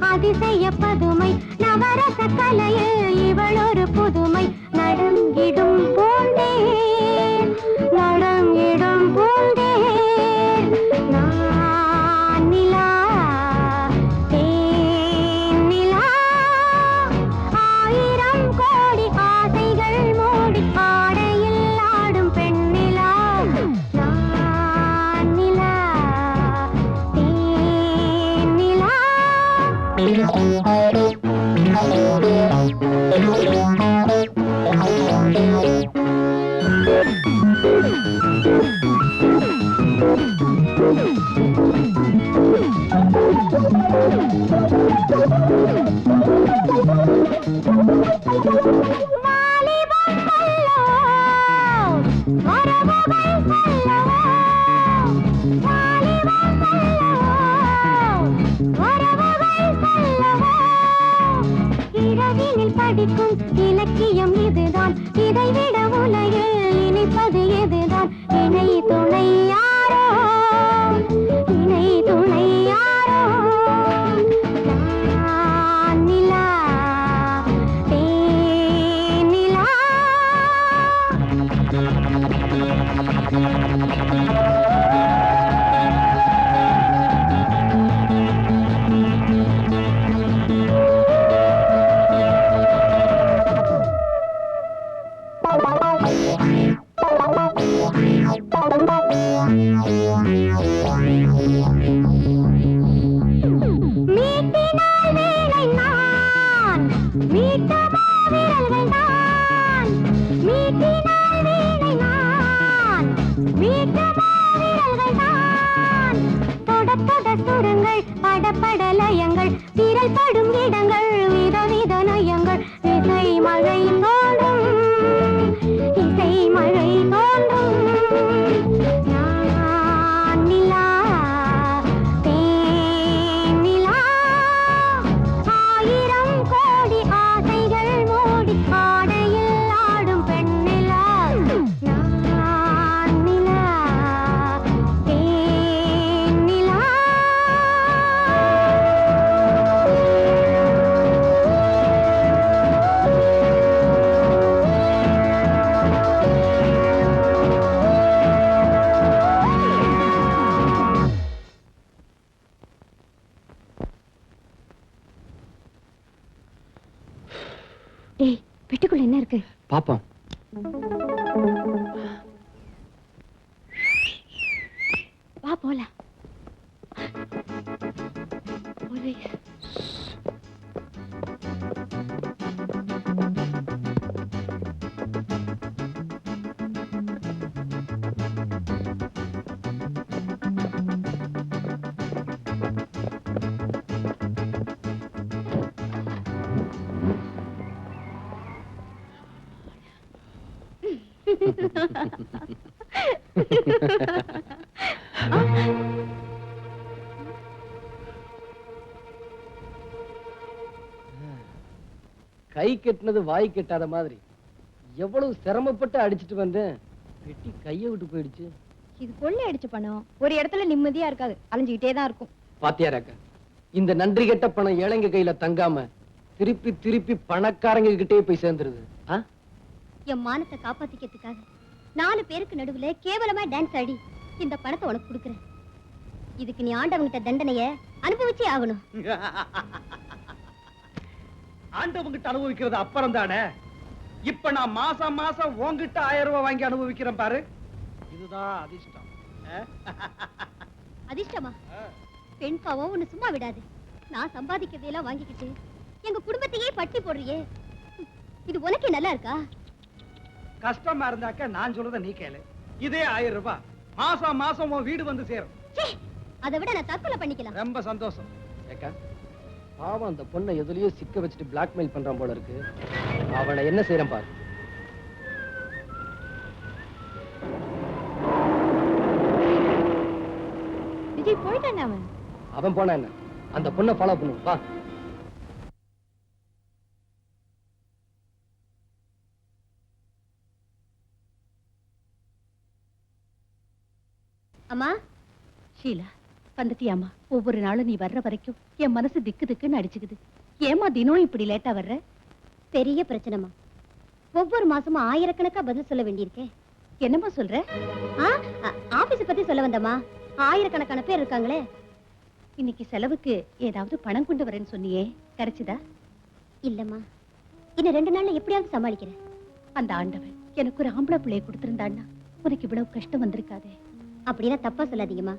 அதிசய பதுமை நவரச கலையில் இவள் ஒரு புதுமை. நடங்கிடும் பூந்தேன், நடங்கிடும் பூந்தேன், நான் நிலா தேன் நிலா. ஆயிரம் கோடி ஆசைகள் மூடி ஆடையில் ஆடும் பெண்ணிலா. நான் நிலா தேன் நிலா. படிக்கும் இலக்கியம் இதுதான், இதைவிட உலகில் இனிப்பது எதுதான்? இணை துணை யாரோ, இணை துணை யாரோ. நான் நிலா தேன் நிலா. மீட்டமா விரல்கள் தான் மீட்டினால் வீணை நான் மீட்டமா விரல்கள் தான் தொட தொட சுரங்கள் படபட லயங்கள் விரல் படும் இடங்கள் விதவித நயங்கள் இசை மழை தோன்றும் இசை மழை தோன்றும் நான் நிலா தேன் நிலா ஆயிரம் கோடி ஆசைகள் மூடி ஆடையில் ஆடும் பெண்ணிலா நான் நிலா தேன் நிலா டேய் பெட்டிக்குள்ள என்ன இருக்கு பாப்போம். வா போலாம் போலீஸ் கை கெட்டினது வாய் கெட்டாத மாதிரி எவ்வளவு சிரமப்பட்டு அடிச்சிட்டு வந்தேன். பெட்டி கையை விட்டு போயிடுச்சு. இது கொள்ளை அடிச்ச பணம் ஒரு இடத்துல நிம்மதியா இருக்காது அலைஞ்சுக்கிட்டே தான் இருக்கும் பாத்தியாராக்கா, இந்த நன்றி கெட்ட பணம் ஏழைங்க கையில தங்காம திருப்பி திருப்பி பணக்காரங்க கிட்டே போய் சேர்ந்துருது. என் மானத்தை காப்பாத்திக்கிறதுக்காக 4 பேருக்கு நடுவுல கேவலமா டான்ஸ் ஆடி இந்த பணத்தை உனக்கு கொடுக்குறேன். இதுக்கு நீ ஆண்டவங்கிட்ட தண்டனைய அனுபவிச்சே ஆகணும். ஆண்டவங்கிட்ட அனுபவிக்கிறது அப்புறம் தானே. இப்ப நான் மாசம் மாசம் உன்கிட்ட 1000 ரூபாய் வாங்கி அனுபவிக்கிறேன் பாரு. இதுதான் அதிர்ஷ்டம். அதிர்ஷ்டமா? பெண் பாவம் ஒண்ணு சும்மா விடாது. நான் சம்பாதிக்கிறதையெல்லாம் வாங்கிக்கிட்டு எங்க குடும்பத்தையே பட்டி போடுறியே, இது உனக்கே நல்லா இருக்கா? கஷ்டமா இருந்தாக்க நான் சொல்றத நீ கேளு. இதே 1000 ரூபாய் மாசம் மாசம் உன் வீடு வந்து சேரும். அதை விட நான் தற்கொலை பண்ணிக்கலாம். ரொம்ப சந்தோஷம். ஏக்கா, பாவம் அந்த பொண்ணை எதுலயோ சிக்க வச்சுட்டு பிளாக்மெயில் பண்றான் போல இருக்கு. அவனை என்ன செய்யறேன் பாரு. விஜய் போயிட்டானே அவன். அவன் போனா என்ன, அந்த பொண்ணை ஃபாலோ பண்ணுவோம் வா. அம்மா, ஷீலா வந்துட்டியாமா? ஒவ்வொரு நாளும் நீ வர்ற வரைக்கும் என் மனசு திக்கு திக்குன்னு அடிச்சுக்குது. ஏமா தினம் இப்படி லேட்டா வர்ற? பெரிய பிரச்சனைமா. ஒவ்வொரு மாசமும் ஆயிரக்கணக்கா பதில் சொல்ல வேண்டியிருக்கே. என்னம்மா சொல்ற? ஆபீஸ் பத்தி சொல்ல வந்தம்மா. ஆயிரக்கணக்கான பேர் இருக்காங்களே. இன்னைக்கு செலவுக்கு ஏதாவது பணம் கொண்டு வரேன்னு சொன்னியே, கிடைச்சுதா? இல்லம்மா, இன்னும் 2 நாள்ல எப்படியாவது சமாளிக்கிறேன். அந்த ஆண்டவன் எனக்கு ஒரு ஆம்பளை பிள்ளைய கொடுத்திருந்தான்னா உனக்கு இவ்வளவு கஷ்டம் வந்திருக்காதே. அப்படின்னா தப்பா சொல்லாதீங்கம்மா.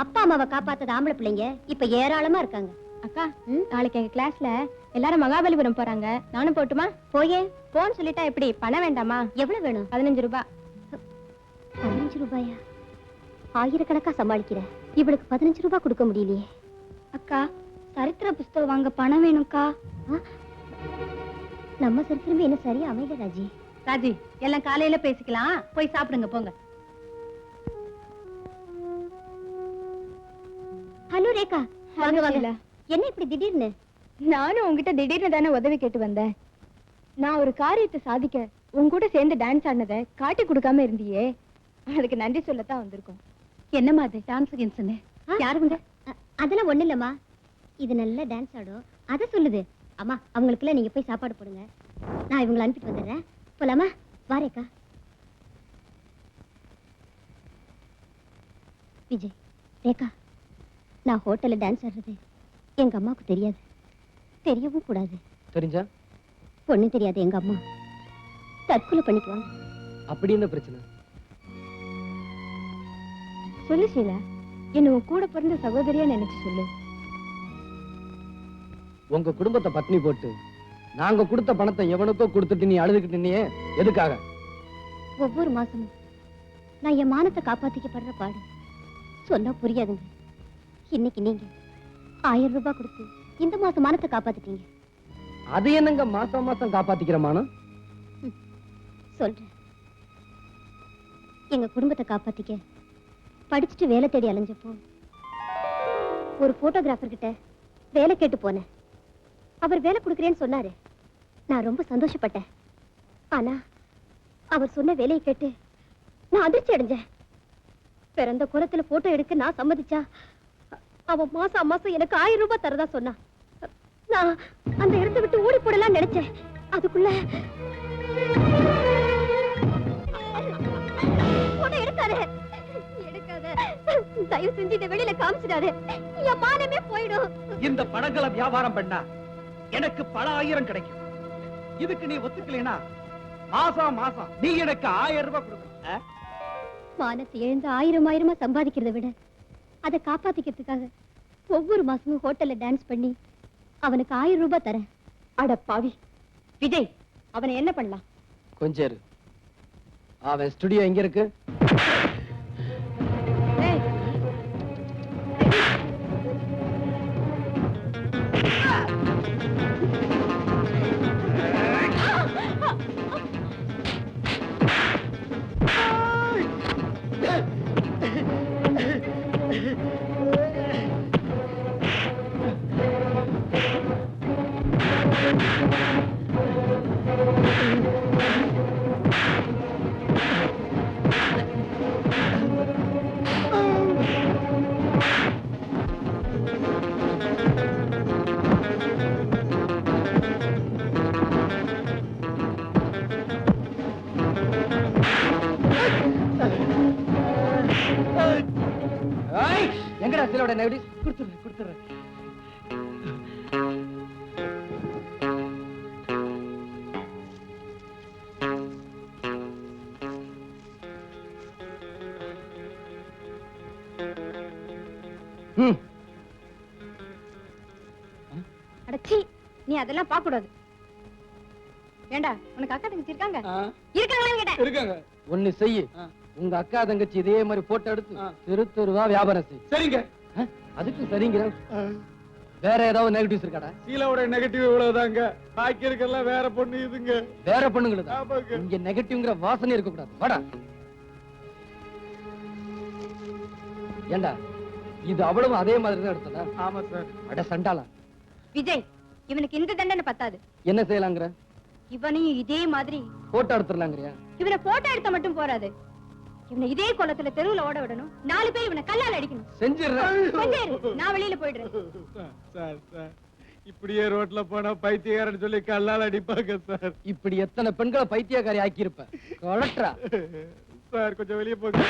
அப்பா அம்மாவை காப்பாத்தது ஆம்பளை பிள்ளைங்க இப்ப ஏராளமா இருக்காங்க. அக்கா, நாளைக்கு எங்க கிளாஸ்ல எல்லாரும் மகாபலிபுரம் போறாங்க. நானும் போட்டுமா? போயே. போன்னு சொல்லிட்டா எப்படி? பணம் வேண்டாமா? எவ்வளவு வேணும்? 15 ரூபாய். 15 ரூபாயா? ஆயிரக்கணக்கா சமாளிக்கிறேன். இவளுக்கு 15 ரூபாய் கொடுக்க முடியலையே. அக்கா, சரித்திர புஸ்தகம் வாங்க பணம் வேணும்க்கா. நம்ம சரித்திரமே என்ன சரியா அமைக ராஜி. ராஜி, எல்லாம் காலையில பேசிக்கலாம். போய் சாப்பிடுங்க போங்க. ஹலோ ரேகா, வாங்க வாங்க. என்ன இப்படி திடீர்னு? நானும் உங்ககிட்ட திடீர்னு தானே உதவி கேட்டு வந்தேன். நான் ஒரு காரியத்தை சாதிக்க உன் கூட சேர்ந்து டான்ஸ் ஆடினதை காட்டி கொடுக்காம இருந்தியே, அதுக்கு நன்றி சொல்லத்தான் வந்திருக்கோம். என்னம்மா அது டான்ஸ் கின்ஸ்னு? யாருங்க? அதெல்லாம் ஒண்ணு இல்லம்மா. இது நல்ல டான்ஸ் ஆடும், அத சொல்லுது. அம்மா, அவங்களுக்குள்ள நீங்க போய் சாப்பாடு போடுங்க. நான் இவங்களை அனுப்பிட்டு வந்துடுறேன். போலாமா? வாரேக்கா. விஜய், ரேகா, நான் ஹோட்டல்ல டான்ஸ் ஆடுறது எங்க அம்மாவுக்கு தெரியாது, தெரியவும் கூடாது. தெரிஞ்சா? பொண்ணு தெரியாது எங்க அம்மா தற்கொலை பண்ணிக்குவாங்க. அப்படி என்ன பிரச்சனை? சொல்லு ஷீலா, என்ன உன் கூட பிறந்த சகோதரியா நினைச்சு சொல்லு. உங்க குடும்பத்தை பத்னி போட்டு நாங்க கொடுத்த பணத்தை எவனுக்கோ கொடுத்துட்டு நீ அழுதுகிட்டு நின்னியே எதுக்காக? ஒவ்வொரு மாசமும் நான் என் மானத்தை காப்பாத்திக்கப்படுற பாடு சொன்னா புரியாதுங்க. இன்னைக்கு நீங்க 1000 ரூபாய் கொடுத்து இந்த மாசம் மானத்தை காப்பாத்திட்டீங்க. அது என்னங்க மாசம் மாசம் காப்பாத்திக்கிற மானம்? சொல்றேன். எங்க குடும்பத்தை காப்பாத்திக்க படிச்சுட்டு வேலை தேடி அலைஞ்சப்போ ஒரு போட்டோகிராஃபர் கிட்ட வேலை கேட்டு போனேன். அவர் வேலை கொடுக்குறேன்னு சொன்னாரு. நான் ரொம்ப சந்தோஷப்பட்டேன். ஆனா அவர் சொன்ன வேலையை கேட்டு நான் அதிர்ச்சி அடைஞ்சேன். பிறந்த குலத்துல போட்டோ எடுக்க நான் சம்மதிச்சா அவன் மாசம் மாசம் எனக்கு 1000 ரூபாய் தரதா சொன்னா. நான் அந்த இடத்தை விட்டு ஓடி போடலாம் நினைச்சேன். அதுக்குள்ள போட்டோ எடுக்காத எடுக்காத, தயவு செஞ்சு இதை வெளியில காமிச்சிடாரு. என் மானமே போயிடும். இந்த படங்களை வியாபாரம் பண்ணா எனக்கு பல 1000 கிடைக்கும். இதுக்கு நீ ஒத்துக்கலைனா மாசம் மாசம் நீ எனக்கு 1000 ரூபாய் கொடுக்கணும். மானத்தை எழுந்து 1000 சம்பாதிக்கிறத விட அதை காப்பாத்திக்கிறதுக்காக ஒவ்வொரு மாசமும் ஹோட்டல்ல டான்ஸ் பண்ணி அவனுக்கு 1000 ரூபாய் தரேன். அட பாவி விஜய், அவனை என்ன பண்ணலாம்? கொஞ்சம் இரு. அவன் ஸ்டுடியோ எங்க இருக்கு? எங்கடா சிலோட நெகடி? கொடுத்துறேன். அடச்சி, நீ அதெல்லாம் பார்க்க கூடாது. ஏண்டா உனக்கு அக்கா தங்கச்சி இருக்காங்க? இருக்காங்களான்னு கேட்டேன். இருக்காங்க. ஒண்ணு செய்யு. உங்க அக்கா தங்கச்சி இதே மாதிரி போட்டோ எடுத்து தெரு தெருவா வியாபாரம் செய். சரிங்க. அதுக்கு சரிங்க. வேற ஏதாவது நெகட்டிவ்ஸ் இருக்காடா? சீலாவோட நெகட்டிவ் இவ்வளவுதாங்க. பாக்கி இருக்கெல்லாம் வேற பொண்ணு இதுங்க. வேற பொண்ணுங்களா? இங்க நெகட்டிவ்ங்கிற வாசனை இருக்க கூடாது. வாடா. ஏண்டா இது அவ்வளவு அதே மாதிரி தான் எடுத்ததா? ஆமா சார். அட சண்டாளா. விஜய், இவனுக்கு இந்த தண்டனை பத்தாது. என்ன செய்யலாங்கிற? இவனையும் இதே மாதிரி போட்டோ எடுத்துடலாங்கிறியா? இவனை போட்டோ எடுத்த மட்டும் போறாது. இவனை இதே கோலத்துல தெருவுல ஓட விடணும். 4 பேர் இவனை கல்லால் அடிக்கணும். செஞ்சிடுறேன். நான் வெளியில போயிடுறேன். சார் இப்படியே ரோட்ல போனா பைத்தியக்காரன்னு சொல்லி கல்லால் அடிப்பாங்க சார். இப்படி எத்தனை பெண்களை பைத்தியக்காரி ஆக்கி இருப்ப. கொலட்ரா சார், கொஞ்சம் வெளியே போங்க.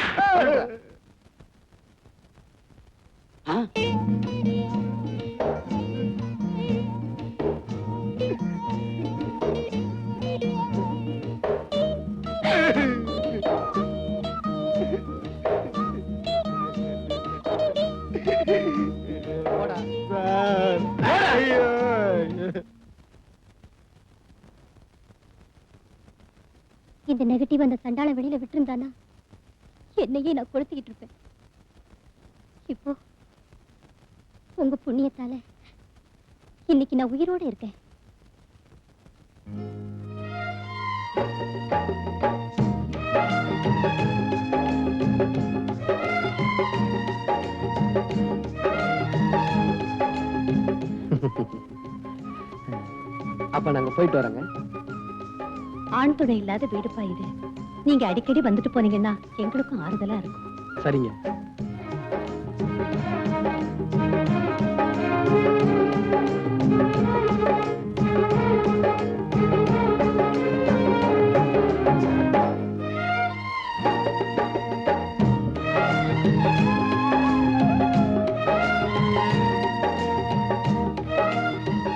இந்த நெகட்டிவ் அந்த சண்டாள வெளியில விட்டுருந்தானா என்னையே நான் கொளுத்திக்கிட்டு இருப்பேன். இப்போ உங்க புண்ணியத்தால இன்னைக்கு நான் உயிரோட இருக்கேன். அப்ப நாங்க போயிட்டு வரோங்க. ஆண் துணை இல்லாத வீடுப்பா இது. நீங்க அடிக்கடி வந்துட்டு போனீங்கன்னா எங்களுக்கும் ஆறுதலா இருக்கும். சரிங்க.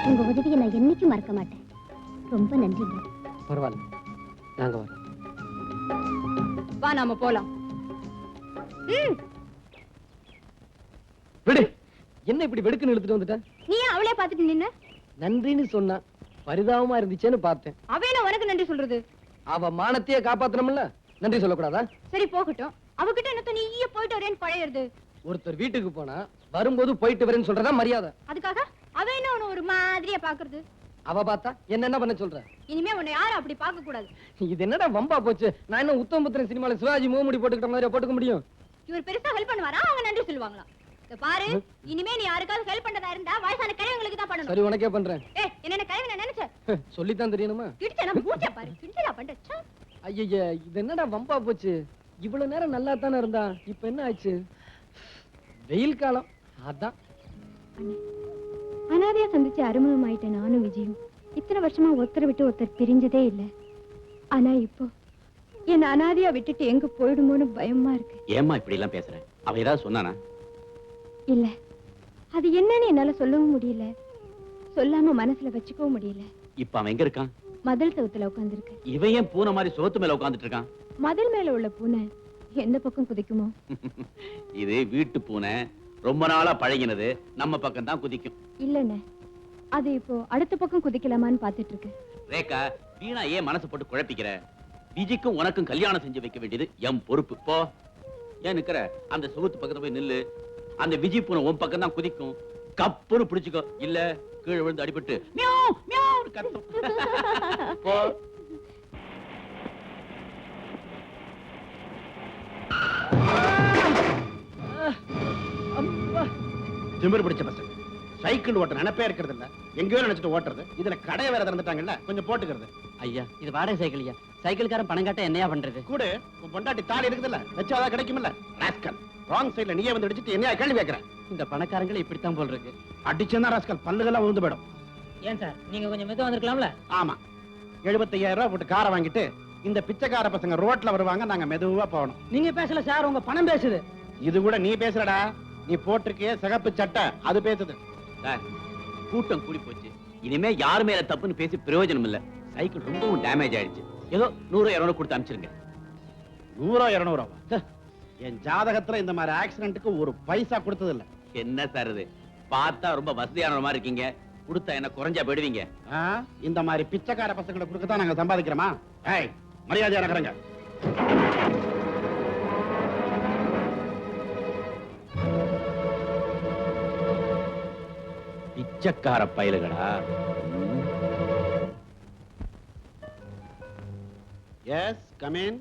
உங்க உதவியை நான் என்னைக்கும் மறக்க மாட்டேன். ரொம்ப நன்றிங்க. பரவாயில்ல, நாங்க வரோம். வா, நாம போலாம். விடு. என்ன இப்படி வெடுக்குன்னு இழுத்துட்டு வந்துட்ட? நீ அவளே பாத்துட்டு நின்னு? நன்றின்னு சொன்னா பரிதாபமா இருந்துச்சேன்னு பார்த்தேன். அவ என்ன உனக்கு நன்றி சொல்றது? அவ மானத்தையே காப்பாத்தணும்ல, நன்றி சொல்லக்கூடாதா? சரி போகட்டும். அவகிட்ட என்ன நீயே போயிட்டு வரேன்னு பழையிறது. ஒருத்தர் வீட்டுக்கு போனா வரும்போது போயிட்டு வரேன்னு சொல்றதா மரியாதை. அதுக்காக அவ என்ன உன்னை ஒரு மாதிரியா பாக்குறது? அவ பார்த்தா என்ன பண்ண சொல்ற? இனிமே உன்னை யாரும் அப்படி பார்க்க கூடாது. இது என்னடா வம்பா போச்சு? நான் என்ன உத்தமபுத்திரன் சினிமால சிவாஜி முகமுடி போட்டுக்கிட்ட மாதிரி போட்டுக்க முடியும்? இவர் பெருசா ஹெல்ப் பண்ணுவாரா? அவங்க நன்றி சொல்லுவாங்களா? இத பாரு, இனிமே நீ யாருக்காவது ஹெல்ப் பண்றதா இருந்தா வயசான கிழவங்களுக்கு தான் பண்ணணும். சரி, உனக்கே பண்றேன். என்ன கிழவி நான் நினைச்ச சொல்லித்தான் தெரியணுமா? கிடிச்ச நம்ம மூச்ச பாரு, கிடிச்சா பண்ற. ஐய, இது என்னடா வம்பா போச்சு? இவ்வளவு நேரம் நல்லா தானே இருந்தா, இப்ப என்ன ஆச்சு? வெயில் காலம் அதான். அனாதையா சந்திச்சு அறிமுகமாயிட்டேன் நானும் விஜயும். இத்தனை வருஷமா ஒருத்தரை விட்டு ஒருத்தர் பிரிஞ்சதே இல்ல. ஆனா இப்போ என்ன அனாதையா விட்டுட்டு எங்க போயிடுமோன்னு பயமா இருக்கு. ஏம்மா இப்படி எல்லாம் பேசுற? அவ ஏதாவது சொன்னானா? இல்ல, அது என்னன்னு என்னால சொல்லவும் முடியல, சொல்லாம மனசுல வச்சுக்கவும் முடியல. இப்ப அவன் எங்க இருக்கான்? மதில் சவுத்துல உட்கார்ந்துருக்கு. இவன் ஏன் பூனை மாதிரி சோத்து மேல உட்கார்ந்துட்டு இருக்கான்? மதில் மேல உள்ள பூனை எந்த பக்கம் குதிக்குமோ? இது வீட்டு பூனை, ரொம்ப நாளா பழகினது, நம்ம பக்கம் தான் குதிக்கும். இல்லன்னு, அது இப்போ அடுத்த பக்கம் குதிக்கலாமான்னு பாத்துட்டு இருக்கு. ரேகா, வீணா ஏன் மனசு போட்டு குழப்பிக்கிற? விஜிக்கும் உனக்கும் கல்யாணம் செஞ்சு வைக்க வேண்டியது என் பொறுப்பு. போ. ஏன் நிக்கிற? அந்த சுகத்து பக்கத்துல போய் நில்லு. அந்த விஜி பூனை உன் பக்கம் தான் குதிக்கும். கப்புன்னு பிடிச்சுக்கோ, இல்ல கீழே விழுந்து அடிபட்டு மியாவ் மியாவ் கத்தும். போ. திமிரு பிடிச்ச பசங்க சைக்கிள் ஓட்ட நினைப்பே இருக்கிறது இல்ல, எங்கேயோ நினைச்சிட்டு ஓட்டுறது. இதுல கடையை வேற திறந்துட்டாங்கல்ல, கொஞ்சம் போட்டுக்கிறது. ஐயா, இது வாடகை சைக்கிள்யா. சைக்கிள்காரன் பணம் காட்ட என்னையா பண்றது? கூட உன் பொண்டாட்டி தாலி இருக்குதுல்ல, வச்சாதான் கிடைக்கும்ல. ராஸ்கல், ராங் சைடுல நீயே வந்து அடிச்சிட்டு என்னையா கேள்வி கேட்கற? இந்த பணக்காரங்களை இப்படித்தான் போல் இருக்கு. அடிச்சேன்னா ராஸ்கல் பல்லுகள்லாம் விழுந்து போயிடும். ஏன் சார், நீங்க கொஞ்சம் மெதுவா வந்திருக்கலாம்ல? ஆமா, 75,000 ரூபாய் போட்டு காரை வாங்கிட்டு இந்த பிச்சைக்கார பசங்க ரோட்ல வருவாங்க, நாங்க மெதுவா போகணும். நீங்க பேசல சார், உங்க பணம் பேசுது. இது கூட நீ பேசுறடா, நீ போட்டிருக்கே சிகப்பு சட்டை அது பேசுது. கூட்டம் கூடி போச்சு, இனிமே யாரு மேல தப்புன்னு பேசி பிரயோஜனம் இல்ல. சைக்கிள் ரொம்பவும் டேமேஜ் ஆயிடுச்சு. ஏதோ 100-200 கொடுத்து அனுப்பிச்சிருங்க. 100-200 என் ஜாதகத்துல இந்த மாதிரி ஆக்சிடென்ட்க்கு ஒரு பைசா கொடுத்தது இல்ல. என்ன சார் இது? பார்த்தா ரொம்ப வசதியான மாதிரி இருக்கீங்க, கொடுத்தா என்ன குறைஞ்சா போயிடுவீங்க? இந்த மாதிரி பிச்சைக்கார பசங்களை கொடுக்கத்தான் நாங்க சம்பாதிக்கிறோமா? ஏய், மரியாதையா நகருங்க. பிச்சைக்கார பயலுகளா? S, come in.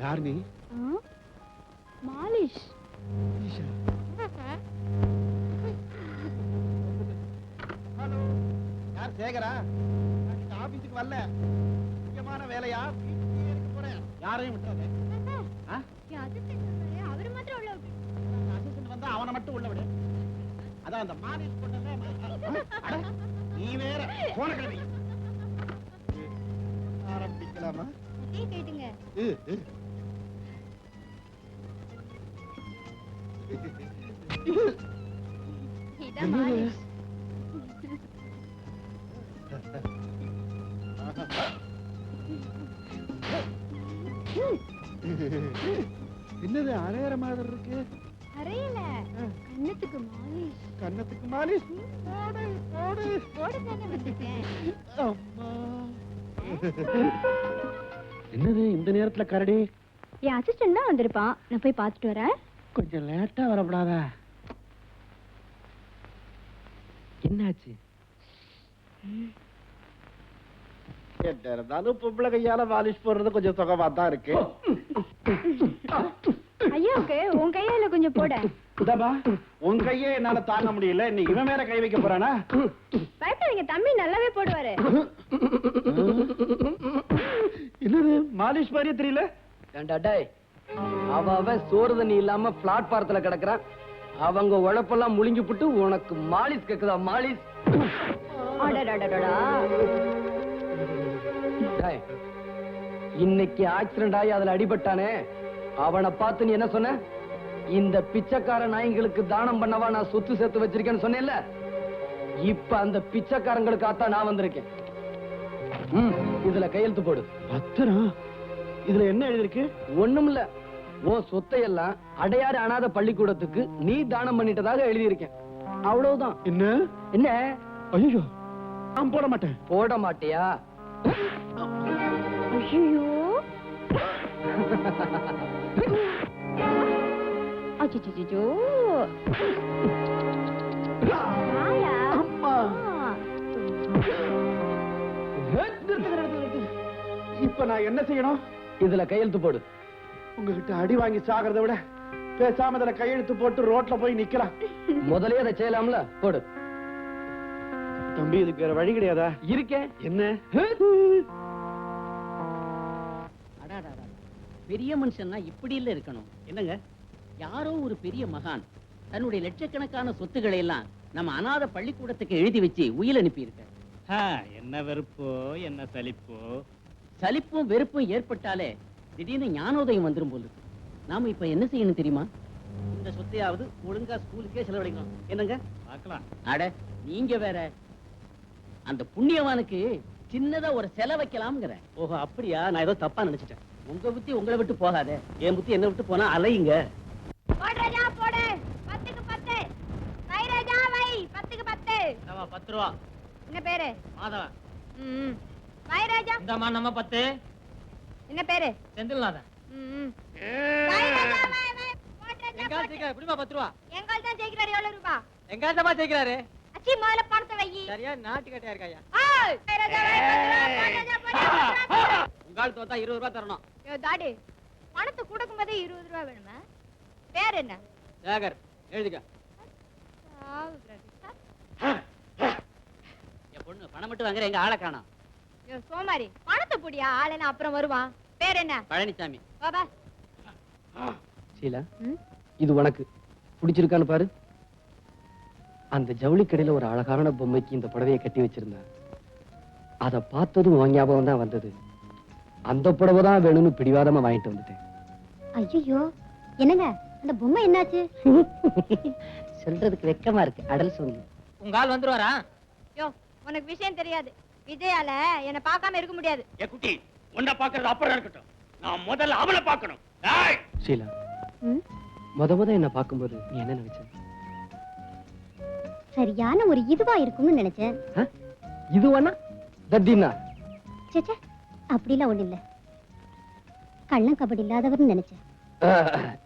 யார் நீ? மாலிஷ். ஹலோ, யார்? சேகரா? ஆபீஸுக்கு வரல, முக்கியமான வேலையா, வீட்டுக்கே இருக்க போறேன். யாரையும் விட்டாதே. அவரு மாத்திரம் உள்ள அசிஸ்டன்ட் வந்தா அவனை மட்டும் உள்ள விடு. அதான் அந்த மாலிஷ் பண்ணல. நீ வேற போன கிளம்பி ஆரம்பிக்கலாமா? கேட்டுங்க. இதான் மாலிஷ். என்னது அரையற மாதிரி இருக்கு? அறையல, கண்ணத்துக்கு மாலிஷ். கண்ணத்துக்கு மாலிஷ்? போடு போடு போடுதானே வந்துட்டேன். அம்மா, என்னது இந்த நேரத்துல கரடி? என் அசிஸ்டன்ட் தான் வந்திருப்பான், நான் போய் பார்த்துட்டு வரேன். கொஞ்சம் லேட்டா வரப்படாதா? என்னாச்சு? இருந்தாலும் பொம்பளை கையால வாலிஷ் போடுறது கொஞ்சம் சுகமா தான் இருக்கு. ஐயாவுக்கு உன் கையால கொஞ்சம் போட. இதாபா, உன் கையே என்னால தாங்க முடியல, நீ இவன் மேல கை வைக்க போறானா? பயப்படாதீங்க, தம்பி நல்லாவே போடுவாரு. என்னது மாலிஷ் மாதிரியே தெரியல? ஏண்டா டேய், அவன் சோறு தண்ணி இல்லாம பிளாட்பாரத்துல கிடக்குறான். அவங்க உழைப்பெல்லாம் முழுங்கி புட்டு உனக்கு மாலிஷ் கேக்குதா? மாலிஷ்? அடடடடடா. டேய், இன்னைக்கு ஆக்சிடென்ட் ஆகி அதுல அடிபட்டானே, அவனை பார்த்து நீ என்ன சொன்ன? இந்த பிச்சைக்கார நாய்களுக்கு தானம் பண்ணவா நான் சொத்து சேர்த்து வச்சிருக்கேன்னு சொன்னேன்ல, இப்ப அந்த பிச்சைக்காரங்களுக்காகத்தான் நான் வந்திருக்கேன். இதுல கையெழுத்து போடு. பத்திரம்? இதுல என்ன எழுதிருக்கு? ஒண்ணுமில்ல, உன் சொத்தையெல்லாம் அடையாறு அனாதை பள்ளிக்கூடத்துக்கு நீ தானம் பண்ணிட்டதாக எழுதியிருக்கேன். அவ்வளவுதான். என்ன? என்ன? ஐயோ, நான் போட மாட்டேன். போட மாட்டியா? ஐயோ அச்சச்சோ அம்மா. இப்ப நான் என்ன செய்யணும்? இதுல கையெழுத்து போடு. உங்ககிட்ட அடி வாங்கி சாகிறத விட பேசாம இதுல கையெழுத்து போட்டு ரோட்ல போய் நிக்கலாம். முதலே அதை செய்யலாம்ல, போடு. தம்பி, இதுக்கு வேற வழி கிடையாதா? இருக்கேன். என்ன? அடாடாடா, பெரிய மனுஷன்னா இப்படி இல்ல இருக்கணும். என்னங்க? யாரோ ஒரு பெரிய மகான் தன்னுடைய லட்சக்கணக்கான சொத்துக்களை எல்லாம் நம்ம அனாதை பள்ளிக்கூடத்துக்கு எழுதி வச்சு உயில் அனுப்பி இருக்க. என்ன வெறுப்போ என்ன சலிப்போ. சலிப்பும் வெறுப்பும் ஏற்பட்டாலே திடீர்னு ஞானோதயம் வந்துரும் போல இருக்கு. நாம இப்ப என்ன செய்யணும் தெரியுமா? இந்த சொத்தையாவது ஒழுங்கா ஸ்கூலுக்கே செலவழிக்கணும். என்னங்க? பார்க்கலாம். அட, நீங்க வேற. அந்த புண்ணியவானுக்கு சின்னதா ஒரு செலை வைக்கலாம்ங்கிற. ஓஹோ, அப்படியா? நான் ஏதோ தப்பா நினைச்சிட்டேன். உங்க புத்தி உங்களை விட்டு போகாதே. என் புத்தி என்ன விட்டு போனா அலையுங்க. போடுறதா போடு 10க்கு 10. வை ராஜா வை 10க்கு 10. 10 ரூபா. என்ன பேரு? மாதவன். ம். வை ராஜா. இந்தாமா நம்ம 10. என்ன பேரு? செந்தில்நாதன். ம். வை ராஜா வை வை. போடுறதா எங்கால் போடு. ஜெயிக்கிறாரு, எப்படிமா 10 ரூபா? எங்கால் தான் ஜெயிக்கிறாரு. எவ்வளவு ரூபாய்? எங்கால் தான் ஜெயிக்கிறாரு. அச்சி முதல்ல பணத்தை வை. சரியா நாட்டு கட்டையா இருக்காயா? ஏய் வை ராஜா வை 10 ரூபாய். போடுறதா போடு. உங்கால் தோத்தா 20 ரூபாய் தரணும். யோ தாடி, பணத்தை கொடுக்கும்போதே 20 ரூபாய் வேணுமா? பேர் என்ன? சேகர், எழுதிக்க. என் பொண்ணு பணம் மட்டும் வாங்குற, எங்க ஆளை காணோம். யோ சோமாரி, பணத்தை புடியா, ஆளன அப்புறம் வருவான். பேர் என்ன? பழனிசாமி. வா வா. சீலா, இது உனக்கு பிடிச்சிருக்கான்னு பாரு. அந்த ஜவுளி கடையில ஒரு அழகான பொம்மைக்கு இந்த புடவையை கட்டி வச்சிருந்தா. அத பார்த்ததும் உன் ஞாபகம் தான் வந்தது. அந்த புடவை தான் வேணும்னு பிடிவாதமா வாங்கிட்டு வந்துட்டேன். ஐயோ, என்னங்க அந்த பொம்மை என்னாச்சு? சொல்றதுக்கு வெக்கமா இருக்கு. அடல் சொல்லு. உங்க ஆள் வந்துருவாரா? யோ, உனக்கு விஷயம் தெரியாது. விஜயால என்ன பார்க்காம இருக்க முடியாது. ஏ குட்டி, உன்னை பாக்குறது அப்புறம் இருக்கட்டும். நான் முதல்ல அவளை பார்க்கணும். டேய், ஷீலா, முத என்ன பார்க்கும்போது நீ என்ன நினைச்ச? சரியான ஒரு இதுவா இருக்கும்னு நினைச்சேன். இதுவானா தத்தினா? சேச்சே, அப்படிலாம் ஒண்ணு இல்ல. கள்ளம் கபடி இல்லாதவர்னு நினைச்சேன்.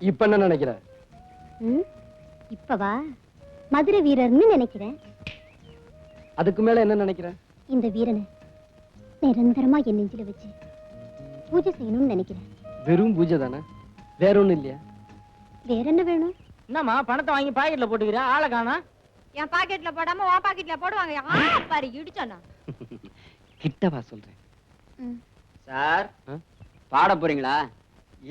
இப்ப என்ன நினைக்கிற? இப்பவா மதுரை வீரர்னு நினைக்கிறேன். அதுக்கு மேல என்ன நினைக்கிற? இந்த வீரனை நிரந்தரமா என் நெஞ்சில வச்சு பூஜை செய்யணும்னு நினைக்கிறேன். வெறும் பூஜை தானே, வேற ஒண்ணும் இல்லையா? வேற என்ன வேணும்? என்னம்மா பணத்தை வாங்கி பாக்கெட்ல போட்டுக்கிறியா? ஆளை காணா. என் பாக்கெட்ல போடாம உன் பாக்கெட்ல போடுவாங்க. பாரு இடிச்சானா. கிட்டவா சொல்றேன். சார், பாட போறீங்களா?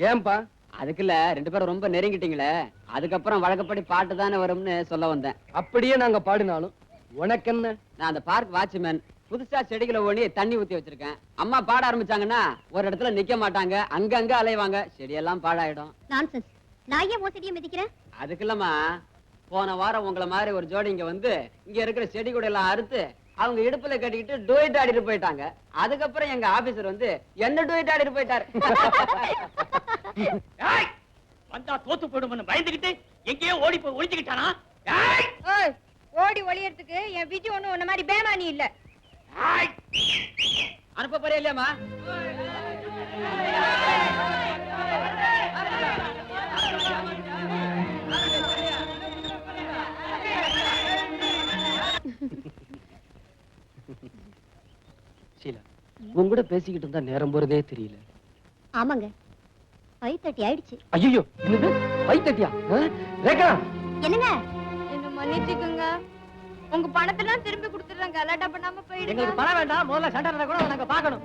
ஏன்பா? அதுக்குல்ல, 2 பேரும் ரொம்ப நெருங்கிட்டீங்களே, அதுக்கப்புறம் வழக்கப்படி பாட்டு தானே வரும்னு சொல்ல வந்தேன். அப்படியே நாங்க பாடினாலும் உனக்கு என்ன? நான் அந்த பார்க் வாட்ச்மேன். புதுசா செடிகளை ஓணி தண்ணி ஊத்தி வச்சிருக்கேன். அம்மா பாட ஆரம்பிச்சாங்கன்னா ஒரு இடத்துல நிக்க மாட்டாங்க, அங்கங்க அலைவாங்க, செடியெல்லாம் பாழாயிடும். நான்சென்ஸ். நான் ஏன் உன் செடியை மிதிக்கிறேன்? அதுக்குல்லம்மா, போன வாரம் உங்களை மாதிரி ஒரு ஜோடி இங்க வந்து இங்க இருக்கிற செடி கூட எல்லாம் அறுத்து அவங்க இடுப்புல கட்டிக்கிட்டு டூயிட் ஆடிட்டு போயிட்டாங்க. அதுக்கப்புறம் எங்க ஆபீசர் வந்து என்ன டூயிட் ஆடிட்டு போயிட்டாரு. டேய், வந்தா தோத்து போயிடும்னு பயந்துகிட்டு எங்கேயோ ஓடி போய் ஒளிஞ்சுக்கிட்டானா? ஓய், ஓடி ஒளியறதுக்கு என் விஜி ஒண்ணு உன்ன மாதிரி பேமானி இல்ல. அனுப்ப போறியா இல்லையாமா? ஷீலா, உன் கூட பேசிக்கிட்டு இருந்தா நேரம் போறதே தெரியல. ஆமாங்க, 5:30 ஆயிடுச்சு. ஐயோ, என்னது 5:30? ரேகா, என்னங்க? என்ன மன்னிச்சுக்குங்க. உங்க பணத்தெல்லாம் திருப்பி கொடுத்துறேன். கலாட்டா பண்ணாம போயிடுங்க. எங்களுக்கு பணம் வேண்டாம். முதல்ல சண்டை நடந்தா கூட நாங்க பார்க்கணும்.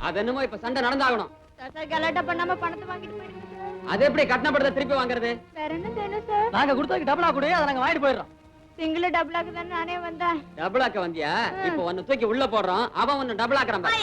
அது என்னமோ இப்ப சண்டை நடந்தாகணும். சார் கலாட்டா பண்ணாம பணத்தை வாங்கிட்டு போயிடுங்க. அது எப்படி கட்டணப்படுத்த திருப்பி வாங்குறது? வேற என்ன வேணும் சார்? நாங்க கொடுத்ததுக்கு டபுளா கூட அதை நாங்க வாங்கிட்டு போயிடுறோம். சிங்கிள் டபுளாக்கு தான் நானே வந்தேன். டபுளாக்க வந்தியா? இப்ப ஒன்னு தூக்கி உள்ள போடுறோம், அவன் ஒன்னு டபுள் ஆக்குறான் பாரு.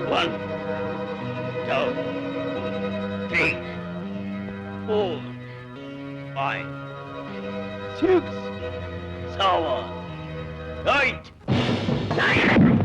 One, two, three, 4, 5, 6, 7, 8, 9.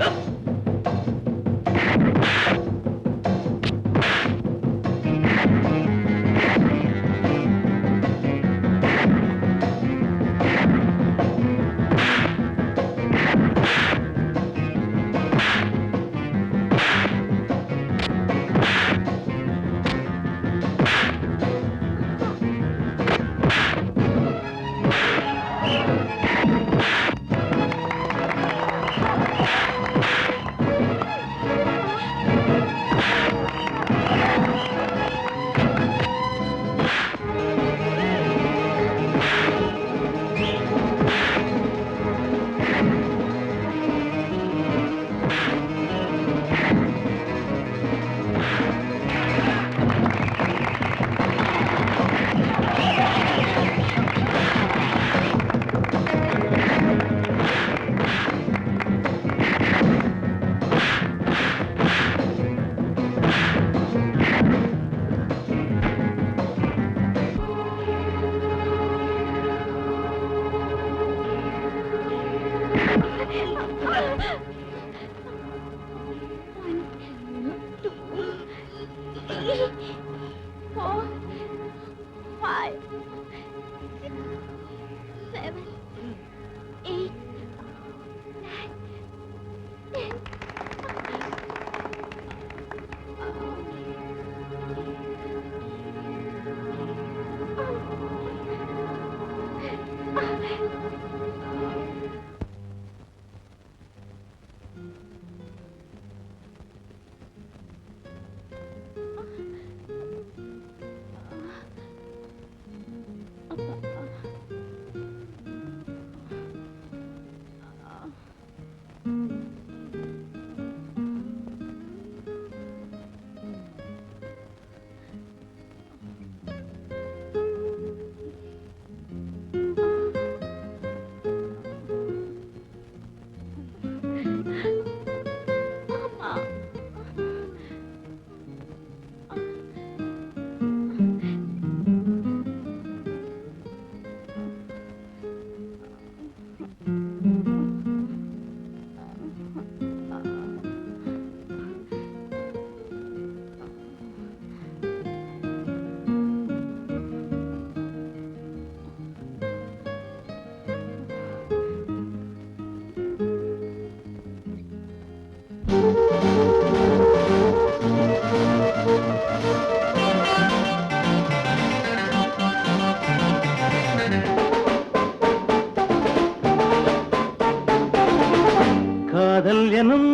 காதல் எனும்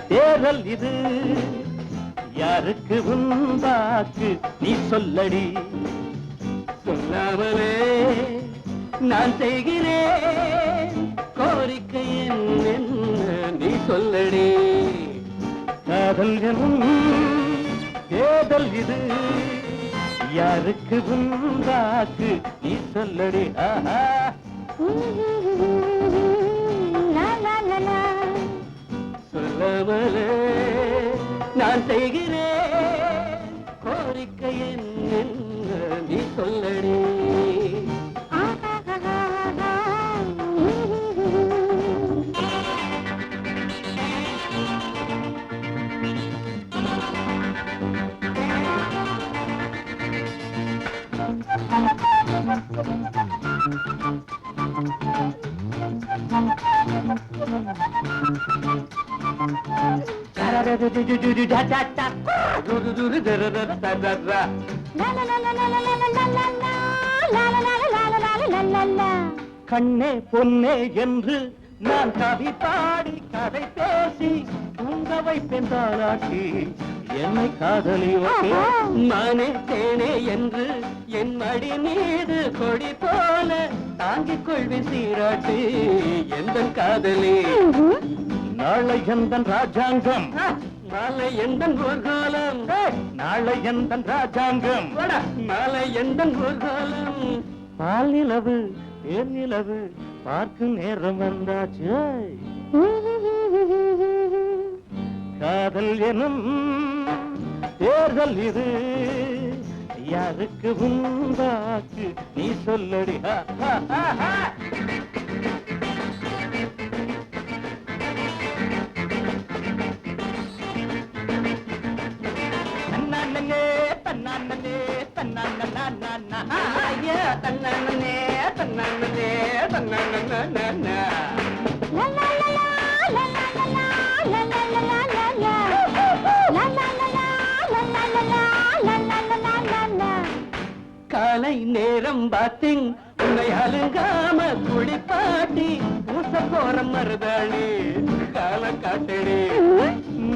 தேரல் இது யாருக்கு உண்டாக்கு நீ சொல்லடி சொல்லாமலே நான் செய்கிறேன் கோரிக்கை என்ன நீ சொல்லடி காதல் எனும் தேடல் இது யாருக்கு உண்டாக்கு நீ சொல்லடி ஆஹா சொல்லாமலே நான் செய்கிறேன் கோரிக்கை என்ன நீ சொல்லடி கண்ணே பொன்னே என்று நான் கவி பாடி கதை பேசி தூங்க வைப்பேன் தாராட்டி என்னை காதலி மானே தேனே என்று என் மடி மீது கொடி போல தாங்கிக் கொள்வேன் சீராட்டி எந்த காதலி நாளை எந்த ராஜாங்கம் நாளை எந்தன் ஊர்காலம் நாளை எந்தன் ராஜாங்கம் நாளை எந்தன் ஊர்காலம் பால் நிலவு தேர் நிலவு பார்க்கும் நேரம் வந்தாச்சு காதல் எனும் தேர்தல் இது யாருக்கு உண்டாக்கு நீ சொல்லடி தன்னானே தன்னானே தன்னானே தன்னானே தன்னானே தன்னானே காலை நேரம் பார்த்தேன் உன்னை அழுகாம குளிப்பாட்டி பூச போற மருதாளி கால காட்டடி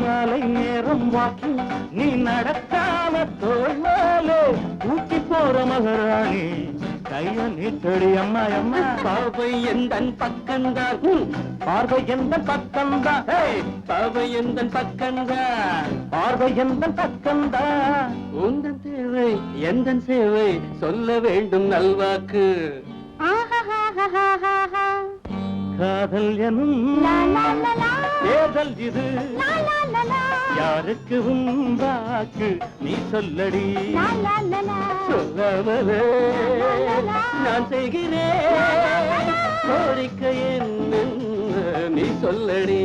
மாலை நேரம் வாக்கி நீ நடக்காம தோல் மேலே ஊட்டி போற மகராணி கைய நீட்டடி அம்மா அம்மா பாவை எந்தன் பக்கம்தான் பார்வை எந்த பக்கம்தான் பாவை எந்த பக்கம்தான் பார்வை எந்த பக்கம்தான் உந்தன் தேவை எந்தன் சேவை சொல்ல வேண்டும் நல்வாக்கு காதல் எனும் தேர்தல் இது யாருக்கு உண்டாக்கு நீ சொல்லடி சொல்லாமலே நான் செய்கிறேன் கோரிக்கை என்ன நீ சொல்லடி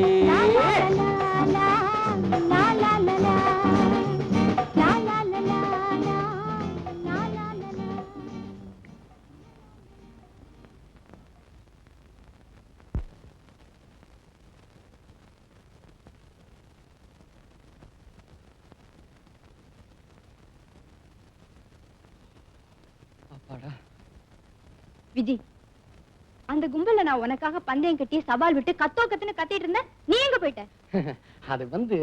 விஜி, அந்த கும்பல்ல நான் உனக்காக பந்தயம் கட்டி சவால் விட்டு கத்துன்னு கத்திட்டு இருந்தேன். நீ எங்க போயிட்ட? அது வந்து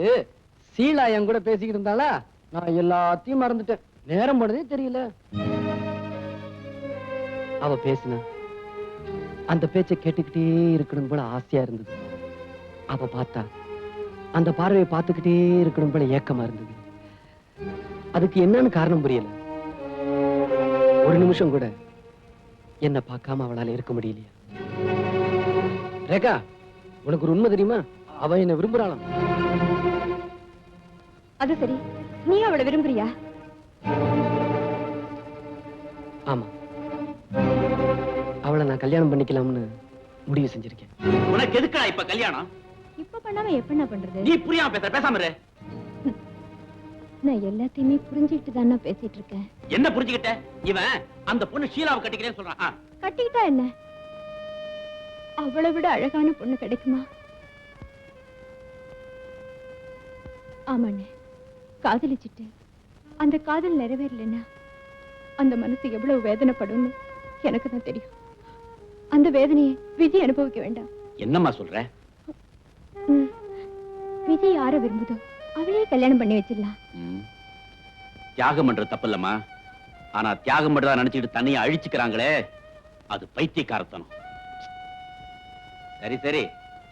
சீலா என் கூட பேசிக்கிட்டு இருந்தாளா, நான் எல்லாத்தையும் மறந்துட்டேன். நேரம் போனதே தெரியல. அவ பேசினா அந்த பேச்சை கேட்டுக்கிட்டே இருக்கணும் போல ஆசையா இருந்தது. அவ பார்த்தா அந்த பார்வையை பார்த்துக்கிட்டே இருக்கணும் போல ஏக்கமா இருந்தது. அதுக்கு என்னன்னு காரணம் புரியல. ஒரு நிமிஷம் கூட என்ன பார்க்காம அவளால இருக்க முடியலையா? ரேகா, உனக்கு ஒரு உண்மை தெரியுமா? அவ என்ன விரும்புறாளாம். அது சரி, நீ அவளை விரும்புறியா? ஆமா, அவளை நான் கல்யாணம் பண்ணிக்கலாம்னு முடிவு செஞ்சிருக்கேன். உனக்கு எதுக்குடா இப்ப கல்யாணம்? இப்ப பண்ணாம எப்ப பண்றது? நீ புரியாம பேசுற, பேசாம இரு. நான் எல்லாத்தையுமே புரிஞ்சுக்கிட்டு தானே பேசிட்டு இருக்கேன். என்ன புரிஞ்சுக்கிட்ட? இவன் அந்த பொண்ணு ஷீலாவை கட்டிக்கிறேன்னு சொல்றான். கட்டிக்கிட்டா என்ன? அவளை விட அழகான பொண்ணு கிடைக்குமா? ஆமாண்ணே, காதலிச்சுட்டு அந்த காதல் நிறைவேறலன்னா அந்த மனசு எவ்வளவு வேதனைப்படும்னு எனக்கு தான் தெரியும். அந்த வேதனையை விஜய் அனுபவிக்க வேண்டாம். என்னம்மா சொல்ற? விஜய் யார விரும்புதோ அவளையே கல்யாணம் பண்ணி வச்சிடலாம். தியாகம் பண்றது தப்பு இல்லம்மா. ஆனா தியாகம் பண்றதா நினைச்சுட்டு தண்ணியை அழிச்சுக்கிறாங்களே, அது பைத்தியக்காரத்தனம். சரி சரி,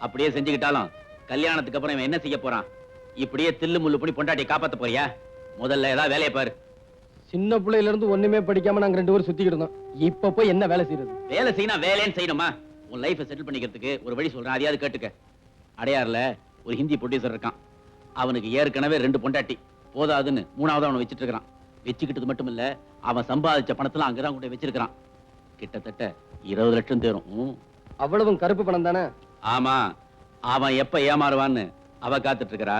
அப்படியே செஞ்சுக்கிட்டாலும் கல்யாணத்துக்கு அப்புறம் இவன் என்ன செய்ய போறான்? இப்படியே தில்லு முள்ளு பண்ணி பொண்டாட்டியை காப்பாத்த போறியா? முதல்ல ஏதாவது வேலையை பாரு. சின்ன பிள்ளையில இருந்து ஒண்ணுமே படிக்காம நாங்க 2 பேரும் சுத்திக்கிட்டு இருந்தோம். இப்ப போய் என்ன வேலை செய்யறது? வேலை செய்யணும், வேலைன்னு செய்யணுமா? உன் லைஃபை செட்டில் பண்ணிக்கிறதுக்கு ஒரு வழி சொல்றேன், அதையாவது கேட்டுக்க. அடையாறுல ஒரு ஹிந்தி ப்ரொடியூசர் இருக்கான். அவனுக்கு ஏற்கனவே 2 பொண்டாட்டி போதாதுன்னு 3வது அவனை வச்சிட்டு இருக்கிறான். வச்சுக்கிட்டது மட்டும் இல்ல, அவன் சம்பாதிச்ச பணத்துல அங்கதான் கொண்டு வச்சிருக்கான். கிட்டத்தட்ட 20 லட்சம் தேரும். அவ்வளவும் கருப்பு பணம் தானே? ஆமா, அவன் எப்ப ஏமாறுவான்னு அவ காத்துட்டு இருக்கிறா.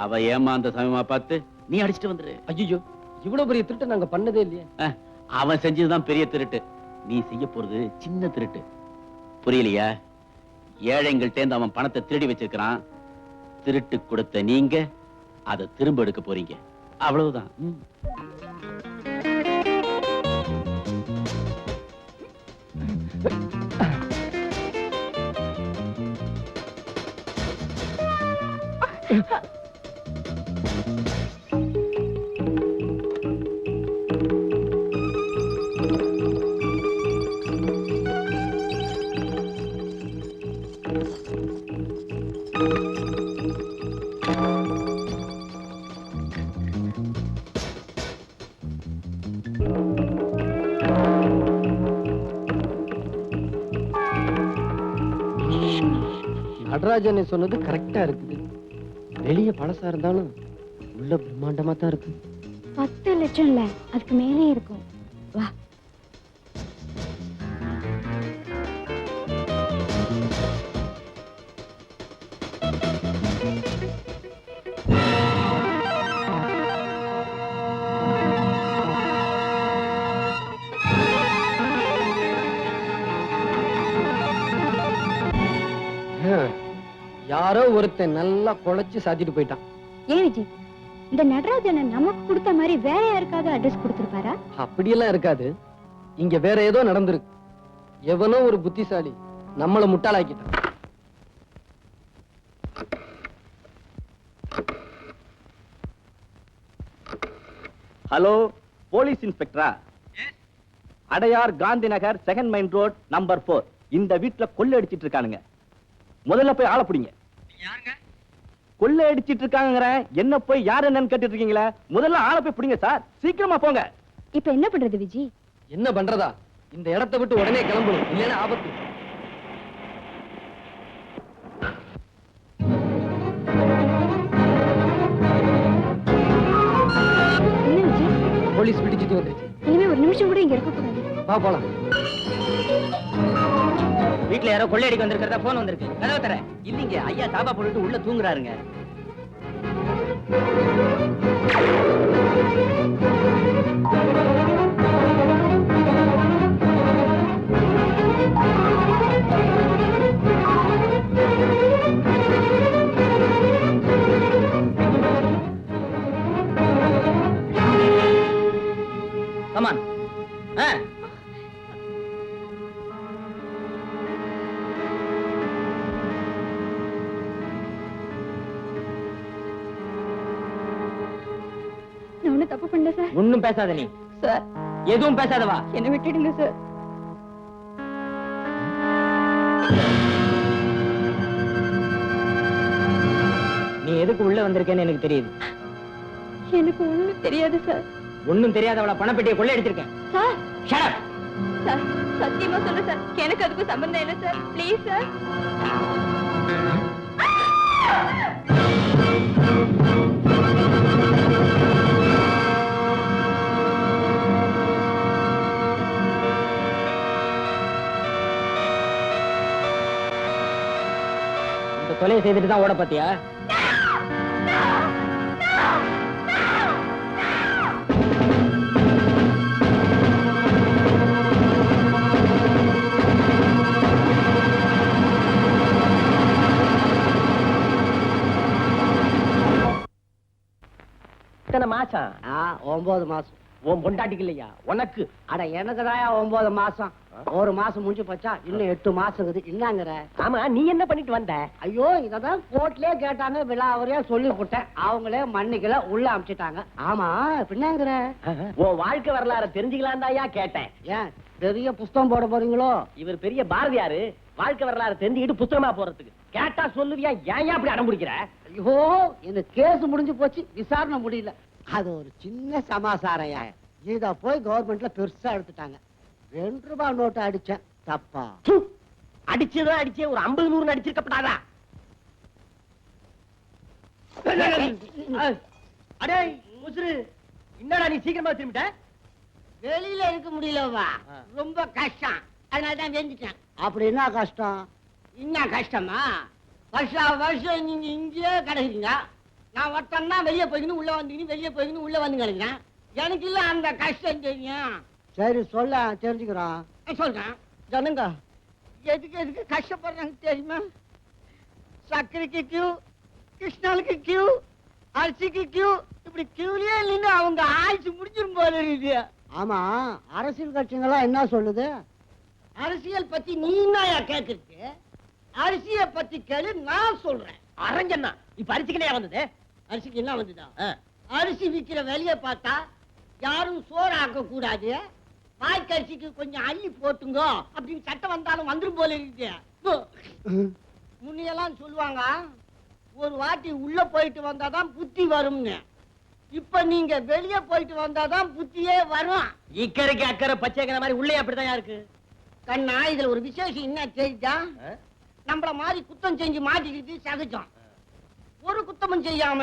அவ ஏமாந்த சமயமா பார்த்து நீ அடிச்சுட்டு வந்துரு. ஐயோ, இவ்வளவு பெரிய திருட்டு நாங்க பண்ணதே இல்லையே. அவன் செஞ்சதுதான் பெரிய திருட்டு, நீ செய்ய போறது சின்ன திருட்டு. புரியலையா? ஏழைங்கள்டேந்து அவன் பணத்தை திருடி வச்சிருக்கிறான். திருட்டு கொடுத்த நீங்க அதை திரும்ப எடுக்க போறீங்க, அவ்வளவுதான். நடராஜனை சொன்னது கரெக்டா இருக்குது. வெளிய பழசா இருந்தாலும் உள்ள பிரம்மாண்டமா தான் இருக்கு. 10 லட்சம் இல்ல, அதுக்கு மேலே இருக்கும். வா. யாரோ ஒருத்தன் நல்லா குழைச்சு சாத்திட்டு போயிட்டான். ஏன் விஜய், இந்த நடராஜனை நமக்கு கொடுத்த மாதிரி வேற யாருக்காவது அட்ரஸ் கொடுத்திருப்பாரா? அப்படியெல்லாம் இருக்காது. இங்க வேற ஏதோ நடந்திருக்கு. எவனோ ஒரு புத்திசாலி நம்மள முட்டாளாக்கிட்டான். ஹலோ, போலீஸ் இன்ஸ்பெக்டரா? Adyar Gandhi Nagar 2nd main road number 4. இந்த வீட்டுல கொள்ளை அடிச்சிட்டு இருக்கானுங்க. முதல்ல போய் ஆள பிடிங்க. கொள்ளை அடிச்சிட்டு இருக்காங்க. என்ன போய் யார் என்னன்னு கேட்டுட்டு இருக்கீங்களா? முதல்ல ஆள போய் பிடிங்க சார், சீக்கிரமா போங்க. இப்ப என்ன பண்றது விஜய்? என்ன பண்றதா? இந்த இடத்தை விட்டு உடனே கிளம்பணும், இல்லைன்னா ஆபத்து. என்ன விஜய்? போலீஸ் பிடிச்சிட்டு வந்துருச்சு. இனிமே ஒரு நிமிஷம் கூட இங்க இருக்க கூடாது. வா போலாம். வீட்டுல யாரோ கொள்ளையடிக்க வந்திருக்கிறதா போன் வந்திருக்கு. கதவை தர. இல்லீங்க, ஐயா தாபா போட்டுட்டு உள்ள தூங்குறாருங்க. கமான். நான் ஒண்ணும் தப்பு பண்ணல சார். ஒண்ணும் பேசாத நீ. சார், எதுவும் பேசாதவா. என்ன விட்டுடுங்க சார். நீ எதுக்கு உள்ள வந்திருக்கேன்னு எனக்கு தெரியுது. எனக்கு ஒண்ணும் தெரியாது சார். ஒண்ணும் தெரியாதவள பணப்பெட்டியை கொள்ளை அடிச்சிருக்கேன். Sir, shut up. சார், சத்தியமா சொல்ல சார், எனக்கு அதுக்கு சம்பந்தம் இல்லை சார். Please sir. இந்த கொலையை செய்துட்டு தான் ஓட பாத்தியா? எத்தனை மாசம்? 9 மாசம். உன் பொண்டாட்டிக்கு இல்லையா, உனக்கு? அட எனக்குதாயா 9 மாசம். ஒரு மாசம் முடிஞ்சு போச்சா, இன்னும் 8 மாசம் இருக்குது. என்னங்கிற? ஆமா, நீ என்ன பண்ணிட்டு வந்த? ஐயோ, இததான் கோர்ட்லயே கேட்டாங்க, விழாவறியா சொல்லி போட்டேன். அவங்களே மன்னிக்கல, உள்ள அமிச்சிட்டாங்க. ஆமா, பின்னாங்கிற? உன் வாழ்க்கை வரலாறு தெரிஞ்சுக்கலாம் தாயா கேட்டேன். ஏன் பெரிய புஸ்தகம் போட போறீங்களோ? இவர் பெரிய பாரதியாரு, வாழ்க்கை வரலாறு தெரிஞ்சுக்கிட்டு புத்தகமா போறதுக்கு. கேட்டா சொல்லுவியா, ஏன் அப்படி அடம் பிடிக்கிற? ஐயோ, எனக்கு கேஸ் முடிஞ்சு போச்சு, விசாரணை முடியல. அது ஒரு சின்ன சமாசாரையா. இத போய் கவர்மெண்ட்ல பெருசா எடுத்துட்டாங்க. 2 ரூபாய் நோட்டு அடிச்சேன், தப்பா? அடிச்சதும் அடிச்சே ஒரு 50-100 அடிச்சிருக்கப்படாதா? அடே முசுரு, என்னடா நீ சீக்கிரமா திரும்பிட்ட? வெளியில இருக்க முடியலவா, ரொம்ப கஷ்டம், அதனாலதான் வெந்துட்டேன். அப்படி என்ன கஷ்டம்? என்ன கஷ்டமா? வருஷம் நீங்க இங்கேயே கிடைக்கிறீங்க. நான் ஒருத்தன்னா வெளியே போய்க்கணும், உள்ள வந்துக்கணும், வெளியே போய்க்கணும், உள்ள வந்து கிடைக்கிறேன். எனக்கு இல்ல அந்த கஷ்டம் தெரியும். சரி சொல்ல, தெரிஞ்சுக்கிறோம். சொல்றேன். ஜனங்க எதுக்கு கஷ்டப்படுறாங்க தெரியுமா? சர்க்கரைக்கு கியூ, கிருஷ்ணாலுக்கு கியூ, அரிசிக்கு கியூ, இப்படி கியூலயே நின்று அவங்க ஆயுசு முடிச்சிரும் போல இருக்கு. ஆமா, அரசியல் கட்சிங்களா என்ன சொல்லுது? அரசியல் பத்தி நீ என்ன கேக்குறது? அரிசிய பத்தி கேளு, நான் சொல்றேன். அரஞ்சன்னா இப்ப அரிசிக்கலையா வந்தது? அரிசிக்கு என்ன வந்துதா? அரிசி விக்கிற வேலையை பார்த்தா யாரும் சோறு ஆக்க கூடாது, வாய்க்கரிசிக்கு கொஞ்சம் அள்ளி போட்டுங்க அப்படின்னு சட்டம் வந்தாலும் வந்துரும் போல இருக்கு. முன்னையெல்லாம் சொல்லுவாங்க, ஒரு வாட்டி உள்ள போயிட்டு வந்தாதான் புத்தி வரும்னு. இப்ப நீங்க வெளியே போயிட்டு வந்தாதான் புத்தியே வரும். இக்கரைக்கு அக்கறை பச்சைக்கிற மாதிரி உள்ளே அப்படிதான் இருக்கு. கண்ணா, இதுல ஒரு விசேஷம் என்ன தெரியுதா? நம்மள மாதிரி குத்தம் செஞ்சு மாட்டிக்கிட்டு சகஜம். ஒரு குத்தமும் செய்யாம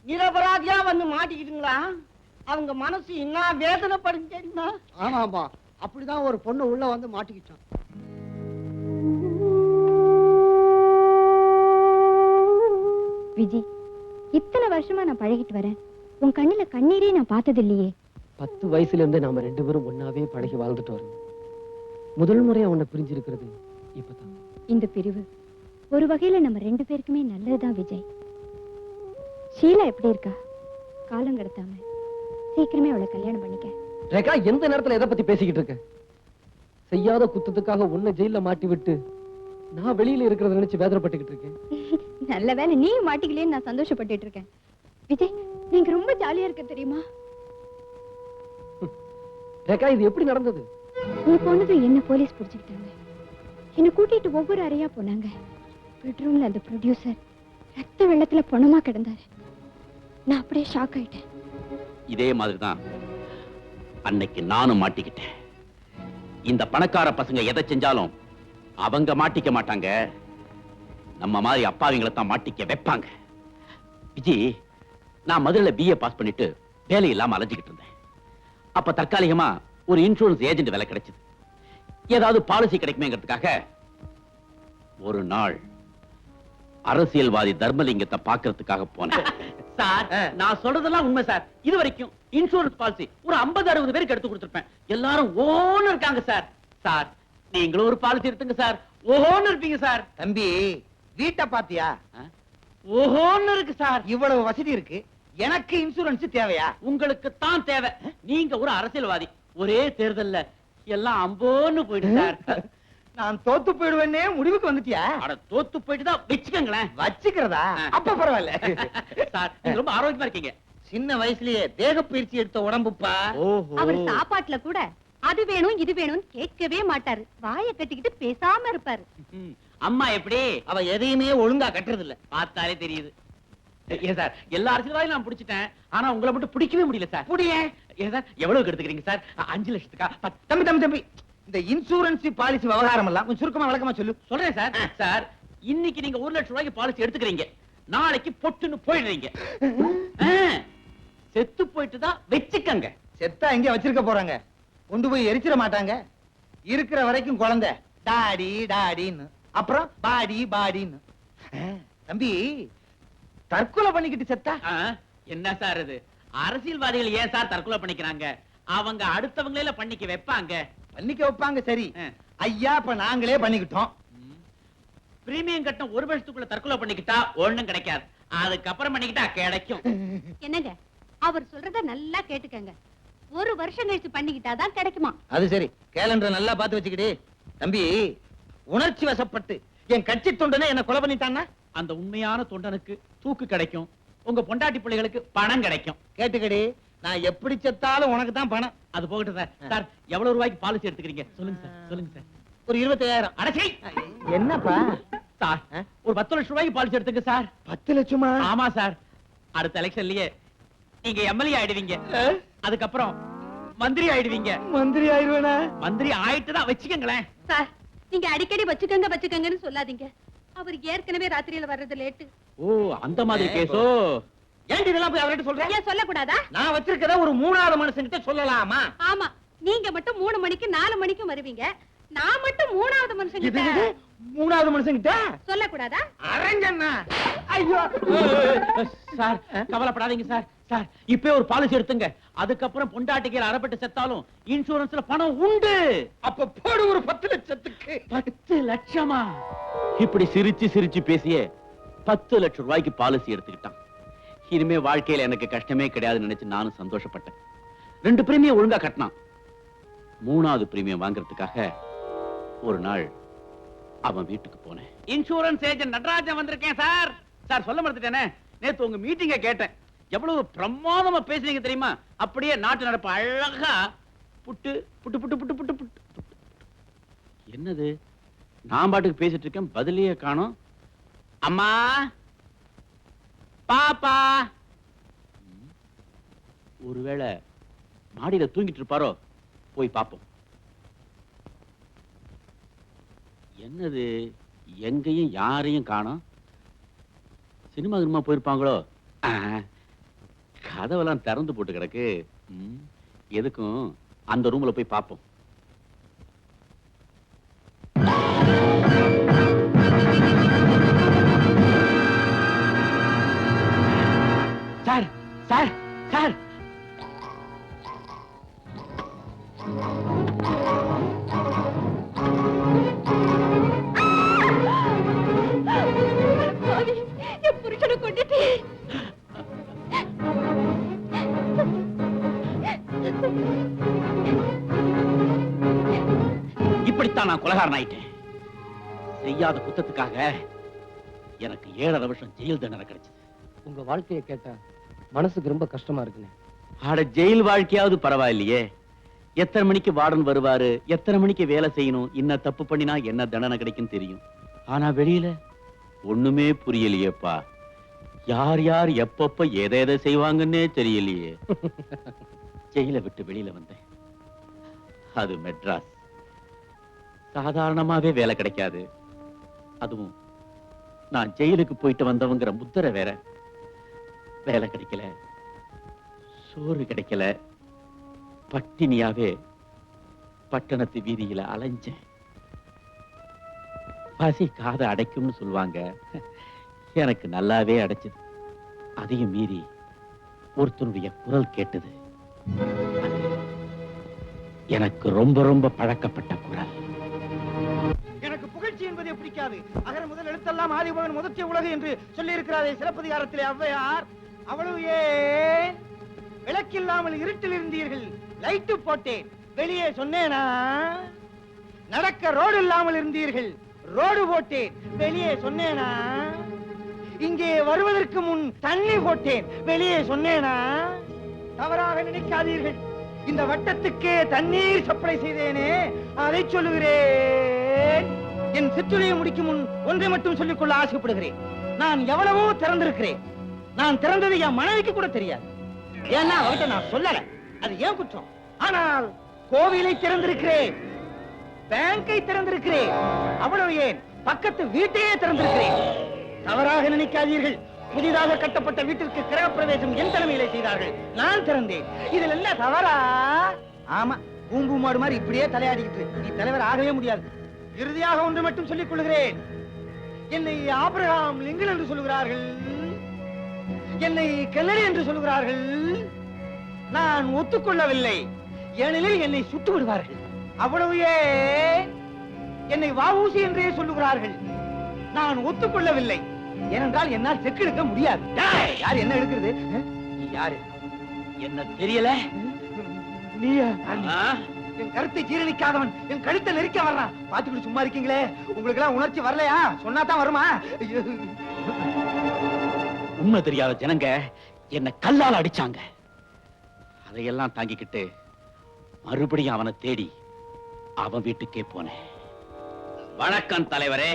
நிரபராதியா வந்து மாட்டிக்கிட்டுங்களா, அவங்க மனசு என்ன வேதனைப்படும் தெரியுமா? ஆமாமா, அப்படிதான் ஒரு பொண்ணு உள்ள வந்து மாட்டிக்கிச்சான். விஜய், இத்தனை வருஷமா நான் பழகிட்டு வரேன், உன் கண்ணுல கண்ணீரே நான் பார்த்தது இல்லையே. 10 வயசுல இருந்தே நாம 2 பேரும் ஒன்னாவே பழகி வாழ்ந்துட்டு வரோம். முதல் முறையா உன்னை பிரிஞ்சிருக்கிறது இப்பதான். இந்த பிரிவு ஒரு வகையில நம்ம 2 பேருக்குமே நல்லதுதான் விஜய். ஷீலா எப்படி இருக்கா? காலம் கடத்தாம சீக்கிரமே அவளை கல்யாணம் பண்ணிக்க. ரேகா, எந்த நேரத்துல எதை பத்தி பேசிக்கிட்டு இருக்க? செய்யாத குத்தத்துக்காக உன்னை ஜெயில மாட்டி விட்டு நான் வெளியில இருக்கிறத நினைச்சு வேதனைப்பட்டுக்கிட்டு இருக்கேன். நல்ல வேலை நீ மாட்டிக்கலேன்னு நான் சந்தோஷப்பட்டுட்டு இருக்கேன். விஜய், நீங்க ரொம்ப ஜாலியா இருக்க தெரியுமா? ரேகா, இது எப்படி நடந்தது? நீ போனது என்ன போலீஸ் பிடிச்சுக்கிட்டாங்க. என்ன கூட்டிட்டு ஒவ்வொரு அறையா போனாங்க. பெட்ரூம்ல அந்த ப்ரொடியூசர் ரத்த வெள்ளத்துல பணமா கிடந்தாரு. நான் அப்படியே ஷாக் ஆயிட்டேன். இதே மாதிரிதான் அன்னைக்கு நானும் மாட்டிக்கிட்டேன். இந்த பணக்கார பசங்க எதை செஞ்சாலும் அவங்க மாட்டிக்க மாட்டாங்க, நம்ம மாதிரி அப்பாவிங்களை தான் மாட்டிக்க வைப்பாங்க. விஜி, நான் மதுரையில BA பாஸ் பண்ணிட்டு வேலை இல்லாம அலைஞ்சுக்கிட்டு இருந்தேன். அப்ப தற்காலிகமா ஒரு இன்சூரன்ஸ் ஏஜென்ட் வேலை கிடைச்சது. ஏதாவது பாலிசி கிடைக்குமேங்கிறதுக்காக ஒரு நாள் அரசியல்வாதி தர்மலிங்கத்தை பாக்குறதுக்காக போனேன். சார், நான் சொல்றதெல்லாம் உண்மை சார். இது வரைக்கும் இன்சூரன்ஸ் பாலிசி ஒரு 50-60 பேருக்கு எடுத்து கொடுத்திருப்பேன். எல்லாரும் ஓன்னு இருக்காங்க சார். சார், நீங்களும் ஒரு பாலிசி எடுத்துங்க சார். ஓஹோன்னு இருப்பீங்க சார். தம்பி, வீட்டை பாத்தியா? ஓஹோன்னு இருக்கு சார். இவ்வளவு வசதி இருக்கு, எனக்கு இன்சூரன்ஸ் தேவையா? உங்களுக்கு தான் தேவை. நீங்க ஒரு அரசியல்வாதி. ஒரே தேர்தல்ல எல்லாம் அம்போன்னு போயிட்டு சார். நான் தோத்து போயிடுவேன்னே முடிவுக்கு வந்துட்டியா? அட, தோத்து போயிட்டு தான் வச்சுக்கங்களேன். வச்சுக்கிறதா? அப்ப பரவாயில்ல சார், நீங்க ரொம்ப ஆரோக்கியமா இருக்கீங்க. சின்ன வயசுலயே தேக பயிற்சி எடுத்த உடம்புப்பா. அவர் சாப்பாட்டுல கூட அது வேணும் இது வேணும்னு கேட்கவே மாட்டாரு. வாயை கட்டிக்கிட்டு பேசாம இருப்பாரு. அம்மா எப்படி? அவ எதையுமே ஒழுங்கா கட்டுறது இல்ல, பார்த்தாலே தெரியுது. ஏன் சார், எல்லா அரசியல்வாதியும் நான் பிடிச்சிட்டேன், ஆனா உங்களை மட்டும் பிடிக்கவே முடியல சார். புடியே. ஏன் சார், எவ்வளவுக்கு எடுத்துக்கிறீங்க சார்? 5 லட்சத்துக்கா? தம்பி தம்பி தம்பி, இந்த இன்சூரன்ஸ் பாலிசி விவகாரம் எல்லாம் கொஞ்சம் சுருக்கமா விளக்கமா சொல்லு. சொல்றேன் சார். சார், இன்னைக்கு நீங்க 1 லட்சம் ரூபாய்க்கு பாலிசி எடுத்துக்கிறீங்க, நாளைக்கு பொட்டுன்னு போயிடுறீங்க. செத்து போயிட்டு தான் வச்சுக்கங்க. செத்தா எங்க வச்சிருக்க போறாங்க? கொண்டு போய் எரிச்சிட மாட்டாங்க. இருக்கிற வரைக்கும் குழந்தை டாடி டாடின்னு, அப்புறம் பாடி பாடின்னு. தம்பி, தற்கொலை பண்ணிக்கிட்டு செத்தா என்ன சார் இது? அரசியல்வாதிகள் ஏன் சார் தற்கொலை பண்ணிக்கிறாங்க? அவங்க அடுத்தவங்களே பண்ணிக்க வைப்பாங்க. பண்ணிக்க வைப்பாங்க, சரி. ஐயா, இப்ப நாங்களே பண்ணிக்கிட்டோம். பிரீமியம் கட்டம் 1 வருஷத்துக்குள்ள தற்கொலை பண்ணிக்கிட்டா ஒண்ணும் கிடைக்காது, அதுக்கப்புறம் பண்ணிக்கிட்டா கிடைக்கும். என்னங்க, அவர் சொல்றத நல்லா கேட்டுக்கங்க. 1 வருஷம் கழிச்சு பண்ணிக்கிட்டாதான் கிடைக்குமா? அது சரி, கேலண்டர் நல்லா பார்த்து வச்சுக்கிட்டு. தம்பி, உணர்ச்சி வசப்பட்டு என் கட்சி தொண்டனை என்ன கொலை பண்ணிட்டான்னா அந்த உண்மையான தொண்டனுக்கு தூக்கு கிடைக்கும், உங்க பொண்டாட்டி பிள்ளைகளுக்கு பணம் கிடைக்கும். கேட்டுக்கடி, நான் எப்படி செத்தாலும் உனக்கு தான் பணம். அது போகட்டும் சார். சார், எவ்வளவு ரூபாய்க்கு பாலிசி எடுத்துக்கிறீங்க? சொல்லுங்க சார், சொல்லுங்க சார். ஒரு 25,000. அடச்சை, என்னப்பா சார், ஒரு 10 லட்சம் ரூபாய்க்கு பாலிசி எடுத்துங்க சார். 10 லட்சமா? ஆமா சார். அடுத்த எலெக்ஷன்லயே நீங்க MLA ஆயிடுவீங்க, அதுக்கப்புறம் மந்திரி ஆயிடுவீங்க. மந்திரி ஆயிடுவேனா? மந்திரி ஆயிட்டு தான் வச்சுக்கங்களேன். சார், நீங்க அடிக்கடி வச்சுக்கங்கன்னு சொல்லாதீங்க. அவர் ஏற்கனவே ராத்திரியில வர்றது லேட்டு. ஓ, அந்த மாதிரி கேஸோ? ஏன் இதெல்லாம் போய் அவர்கிட்ட சொல்றேன்? ஏன் சொல்லக்கூடாதா? நான் வச்சிருக்கத ஒரு 3வது மனுஷன்கிட்ட சொல்லலாமா? ஆமா, நீங்க மட்டும் 3 மணிக்கு 4 மணிக்கும் வருவீங்க. நான் மட்டும் 3வது மனுஷங்கிட்ட 3வது மனுஷன்கிட்ட சொல்லக்கூடாதா? அரங்கண்ணா, ஐயோ சார், கவலைப்படாதீங்க சார். சார், இப்பவே ஒரு பாலிசி எடுத்துங்க, அதுக்கப்புறம் பொண்டாட்டிக்கு அறப்பட்டு செத்தாலும் இன்சூரன்ஸ்ல பணம் உண்டு. அப்ப போடு ஒரு 10 லட்சத்துக்கு. 10 லட்சமா? இப்படி சிரிச்சு சிரிச்சு பேசியே 10 லட்சம் ரூபாய்க்கு பாலிசி எடுத்துக்கிட்டான். இனிமே வாழ்க்கையில எனக்கு கஷ்டமே கிடையாதுன்னு நினைச்சு நானும் சந்தோஷப்பட்டேன். 2 பிரீமியம் ஒழுங்கா கட்டினான். 3வது பிரீமியம் வாங்குறதுக்காக ஒரு நாள் அவன் வீட்டுக்கு போனேன். இன்சூரன்ஸ் ஏஜென்ட் நடராஜன் வந்திருக்கேன் சார். சார், சொல்ல மறந்துட்டேனே, நேத்து உங்க மீட்டிங்க கேட்டேன். எவ்வளவு பிரமாதமா பேசுறீங்க தெரியுமா? அப்படியே நாட்டு நடப்பு அழகா புட்டு புட்டு புட்டு புட்டு புட்டு புட்டு. என்னது, நான் பாட்டுக்கு பேசிட்டு இருக்கேன், பதிலையே காணோம். அம்மா, பாப்பா. ஒருவேளை மாடியில தூங்கிட்டு இருப்பாரோ? போய் பாப்போம். என்னது, எங்கேயும் யாரையும் காணோம். சினிமா கினிமா போயிருப்பாங்களோ? கதவெல்லாம் திறந்து போட்டு கிடக்கு. எதுக்கும் அந்த ரூம்ல போய் பார்ப்போம். சார் சார் சார், என் புருஷனை கொண்டுட்டு இப்படித்தான் நான் கொலைகாரன் ஆயிட்டேன். செய்யாத குத்தத்துக்காக எனக்கு 7.5 வருஷம் ஜெயில் தண்டனை கிடைச்சது. உங்க வாழ்க்கையை கேட்டா மனசுக்கு ரொம்ப கஷ்டமா இருக்குண்ணே. ஆட, ஜெயில் வாழ்க்கையாவது பரவாயில்லையே. எத்தனை மணிக்கு வார்டன் வருவாரு, எத்தனை மணிக்கு வேலை செய்யணும், என்ன தப்பு பண்ணினா என்ன தண்டனை கிடைக்கும் தெரியும். ஆனா வெளியில ஒண்ணுமே புரியலையேப்பா. யார் யார் எப்பப்ப எதை செய்வாங்கன்னே தெரியலையே. ஜெயில விட்டு வெளியில வந்தேன். அது மெட்ராஸ். சாதாரணமாவே வேலை கிடைக்காது. அதுவும் நான் ஜெயிலுக்கு போயிட்டு வந்தவங்கிற முத்திரை வேற. வேலை கிடைக்கல, சோறு கிடைக்கல, பட்டினியாவே பட்டணத்து வீதியில அலைஞ்சேன். பசி காதை அடைக்கும்னு சொல்லுவாங்க. எனக்கு நல்லாவே அடைச்சது. அதையும் மீறி ஒருத்தனுடைய குரல் கேட்டது. அது எனக்கு ரொம்ப ரொம்ப பழக்கப்பட்ட குரல். எனக்கு புகழ்ச்சி என்பதே பிடிக்காது. அகர முதல் எழுத்தெல்லாம் ஆதிபகன் முதற்சிய உலகு என்று சொல்லி இருக்கிறாரே சிலப்பதிகாரத்திலே ஔவையார். அவ்வளவு ஏன் விளக்கில்லாமல் இருட்டில் இருந்தீர்கள், லைட்டு போட்டேன், வெளியே சொன்னேனா? நடக்க ரோடு இல்லாமல் இருந்தீர்கள், ரோடு போட்டேன், வெளியே சொன்னேனா? இங்கே வருவதற்கு முன் தண்ணி போட்டேன், வெளியே சொன்னேனா? தவறாக நினைக்காதீர்கள், இந்த வட்டத்துக்கே தண்ணீர் சப்ளை செய்தேனே, அதை சொல்லுகிறேன். என் சிற்றுரையை முடிக்கும் முன் ஒன்றை மட்டும் சொல்லிக்கொள்ள ஆசைப்படுகிறேன். நான் எவ்வளவோ திறந்திருக்கிறேன். நான் திறந்தது என் மனைவிக்கு கூட தெரியாது. ஏன்னா அவர்கிட்ட நான் சொல்லல, அது ஏன் குற்றம். ஆனால் கோவிலை திறந்திருக்கிறேன், பேங்கை திறந்திருக்கிறேன், அவ்வளவு ஏன் பக்கத்து வீட்டையே திறந்திருக்கிறேன். தவறாக நினைக்காதீர்கள், புதிதாக கட்டப்பட்ட வீட்டிற்கு கிரகப்பிரவேசம் என் தலைமையிலே செய்தார்கள், நான் திறந்தேன். இதில் என்ன தவறா? ஆமா, பூம்பு மாடு மாதிரி இப்படியே தலையாடிக்கிட்டு நீ தலைவர் ஆகவே முடியாது. இறுதியாக ஒன்று மட்டும் சொல்லிக் கொள்கிறேன். என்னை ஆபிரகாம் லிங்கன் என்று சொல்லுகிறார்கள், என்னை கென்னடி என்று சொல்லுகிறார்கள். நான் ஒத்துக்கொள்ளவில்லை, ஏனெனில் என்னை சுட்டு விடுவார்கள். அவ்வளவு என்னை வஉசி என்றே சொல்லுகிறார்கள். நான் ஒத்துக்கொள்ளவில்லை, ஏனென்றால் என்னால் செக்கு எடுக்க முடியாது. யார் என்ன எடுக்கிறது? நீ யாரு? என்ன தெரியல? நீயா? என் கருத்தை ஜீரணிக்காதவன் என் கழுத்தை நெரிக்க வர்றான். பாத்துக்கிட்டு சும்மா இருக்கீங்களே, உங்களுக்கு எல்லாம் உணர்ச்சி வரலையா? சொன்னா தான் வருமா? உண்மை தெரியாத ஜனங்க என்ன கல்லால் அடிச்சாங்க. அதையெல்லாம் தாங்கிக்கிட்டு மறுபடியும் அவனை தேடி அவன் வீட்டுக்கே போனேன். வணக்கம் தலைவரே.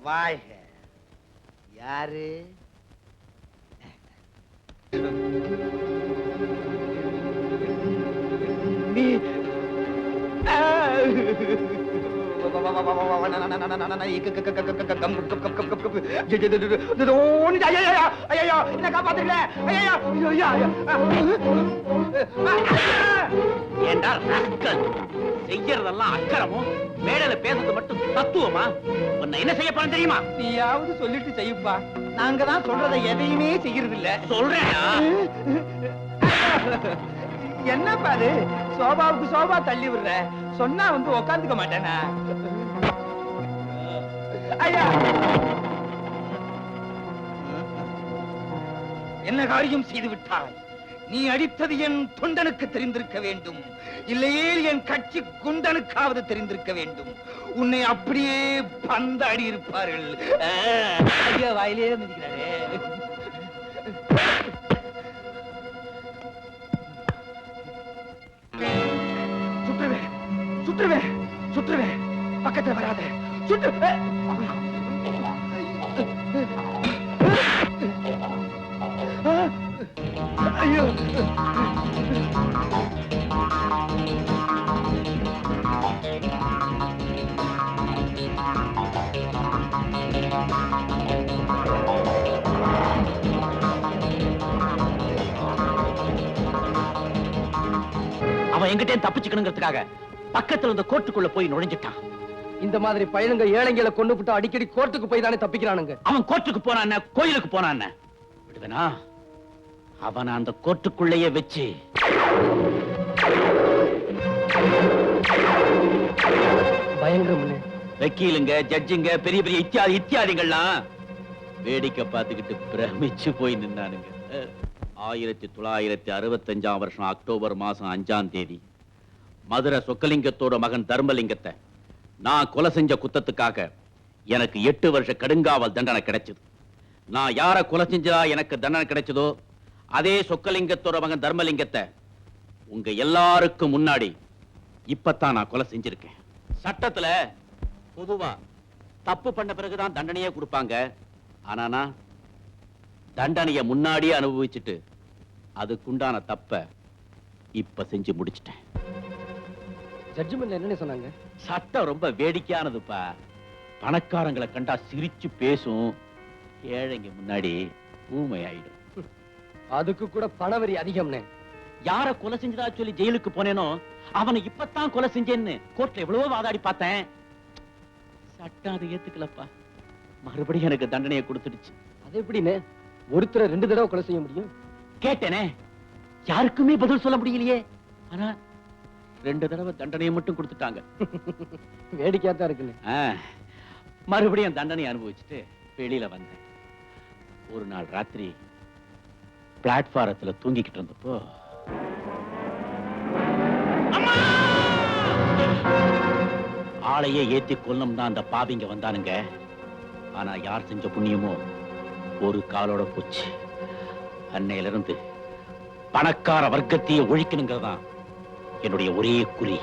வாழ்க. யாரு? நீ செய்யறதெல்லாம் அக்கறமும், மேடையில பேசுறது மட்டும் தத்துவமா? உன்னை என்ன செய்ய போறேன் தெரியுமா? நீயாவது சொல்லிட்டு செய்யுப்பா. நாங்க தான் சொல்றதை எதையுமே செய்யறது இல்ல. சொல்றேனா? என்னப்பா அது? சோபாவுக்கு சோபா தள்ளி விடுற, சொன்னா வந்து உக்காந்துக்க மாட்டேனா? ஐயா, என்ன காரியம் செய்து விட்டாய்? நீ அடித்தது என் தொண்டனுக்கு தெரிந்திருக்க வேண்டும், இல்லையே என் கட்சி குண்டனுக்காவது தெரிந்திருக்க வேண்டும். உன்னை அப்படியே பந்தாடி இருப்பார்கள். ஐயா, வாயிலே மிதிக்கிறாரே. சுற்றுவேன், சுற்றுவேன், சுற்றுவேன். பக்கத்துல வராத. சுற்றுவேன். ஐயோ, எங்கிட்டே தப்பிச்சுக்கணுங்கிறதுக்காக பக்கத்துல இருந்த கோர்ட்டுக்குள்ள போய் நுழைஞ்சிட்டான். இந்த மாதிரி பையனுங்க ஏழைங்களை கொண்டு விட்டு அடிக்கடி கோர்ட்டுக்கு போய் தானே தப்பிக்கிறானுங்க. அவன் கோர்ட்டுக்கு போனான், கோயிலுக்கு போனான். விடுவேனா? அவன் அந்த கோர்ட்டுக்குள்ளேயே வச்சு பயங்கரம். வக்கீலுங்க, ஜட்ஜுங்க, பெரிய பெரிய இத்தியாதிகள்லாம் வேடிக்கை பார்த்துக்கிட்டு பிரமிச்சு போய் நின்னானுங்க. 1965 வருஷம் அக்டோபர் மாசம் 5ஆம் தேதி மதுரை சொக்கலிங்கத்தோட மகன் தர்மலிங்கத்தை நான் கொலை செஞ்ச குத்தத்துக்காக எனக்கு 8 வருஷ கடுங்காவல் தண்டனை கிடைச்சது. நான் யார கொலை செஞ்சா எனக்கு தண்டனை கிடைச்சதோ அதே சொக்கலிங்கத்தோட மகன் தர்மலிங்கத்தை உங்க எல்லாருக்கும் முன்னாடி இப்பத்தான் நான் கொலை செஞ்சிருக்கேன். சட்டத்துல பொதுவா தப்பு பண்ண பிறகுதான் தண்டனையே கொடுப்பாங்க. ஆனா நான் தண்டனைய முன்னாடியே அனுபவிச்சுட்டு அதுக்குண்டான தப்ப இப்ப செஞ்சு முடிச்சிட்டேன். ஜட்ஜ்மெண்ட்ல என்ன சொன்னாங்க? சட்டம் ரொம்ப வேடிக்கையானதுப்பா. பணக்காரங்களை கண்டா சிரிச்சு பேசும், ஏழைங்க முன்னாடி ஊமை ஆயிடும். அதுக்கு கூட பணவரி அதிகம்னே. யார கொலை செஞ்சதா சொல்லி ஜெயிலுக்கு போனேனோ அவனை இப்பத்தான் கொலை செஞ்சேன்னு கோர்ட்ல எவ்வளவோ வாதாடி பார்த்தேன். சட்டம் அதை ஏத்துக்கலப்பா. மறுபடியும் எனக்கு தண்டனையை கொடுத்துடுச்சு. அது எப்படின்னு ஒருத்தரை 2 தடவை கொலை செய்ய முடியும்? கேட்டேனே, யாருக்குமே பதில் சொல்ல முடியலையே. ஆனா 2 தடவை தண்டனையை மட்டும் கொடுத்துட்டாங்க. வேடிக்கையா தான் இருக்குன்னு. மறுபடியும் தண்டனை அனுபவிச்சுட்டு வெளியில வந்தேன். ஒரு நாள் ராத்திரி பிளாட்பாரத்துல தூங்கிக்கிட்டு இருந்தப்போ ஆளையே ஏத்தி கொல்லும் தான் அந்த பாவிங்க வந்தானுங்க. ஆனா யார் செஞ்ச புண்ணியமோ ஒரு காலோட போச்சு. அன்னையில இருந்து பணக்கார வர்க்கத்தையே ஒழிக்கணுங்கிறதான் என்னுடைய ஒரே குறி.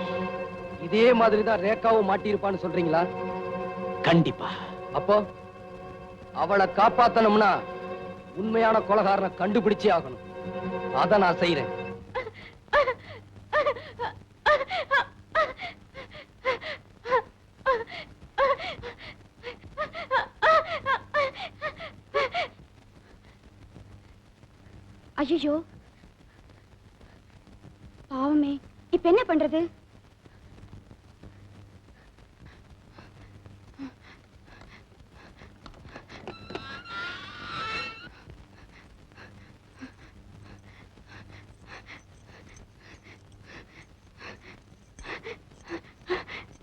இதே மாதிரிதான் ரேகாவும் மாட்டியிருப்பான்னு சொல்றீங்களா? கண்டிப்பா. அப்போ அவளை காப்பாத்தணும்னா உண்மையான கொலைகாரனை கண்டுபிடிச்சே ஆகணும். அத நான் செய்யறேன். ஐயோ, பாவமே, இப்ப என்ன பண்றது?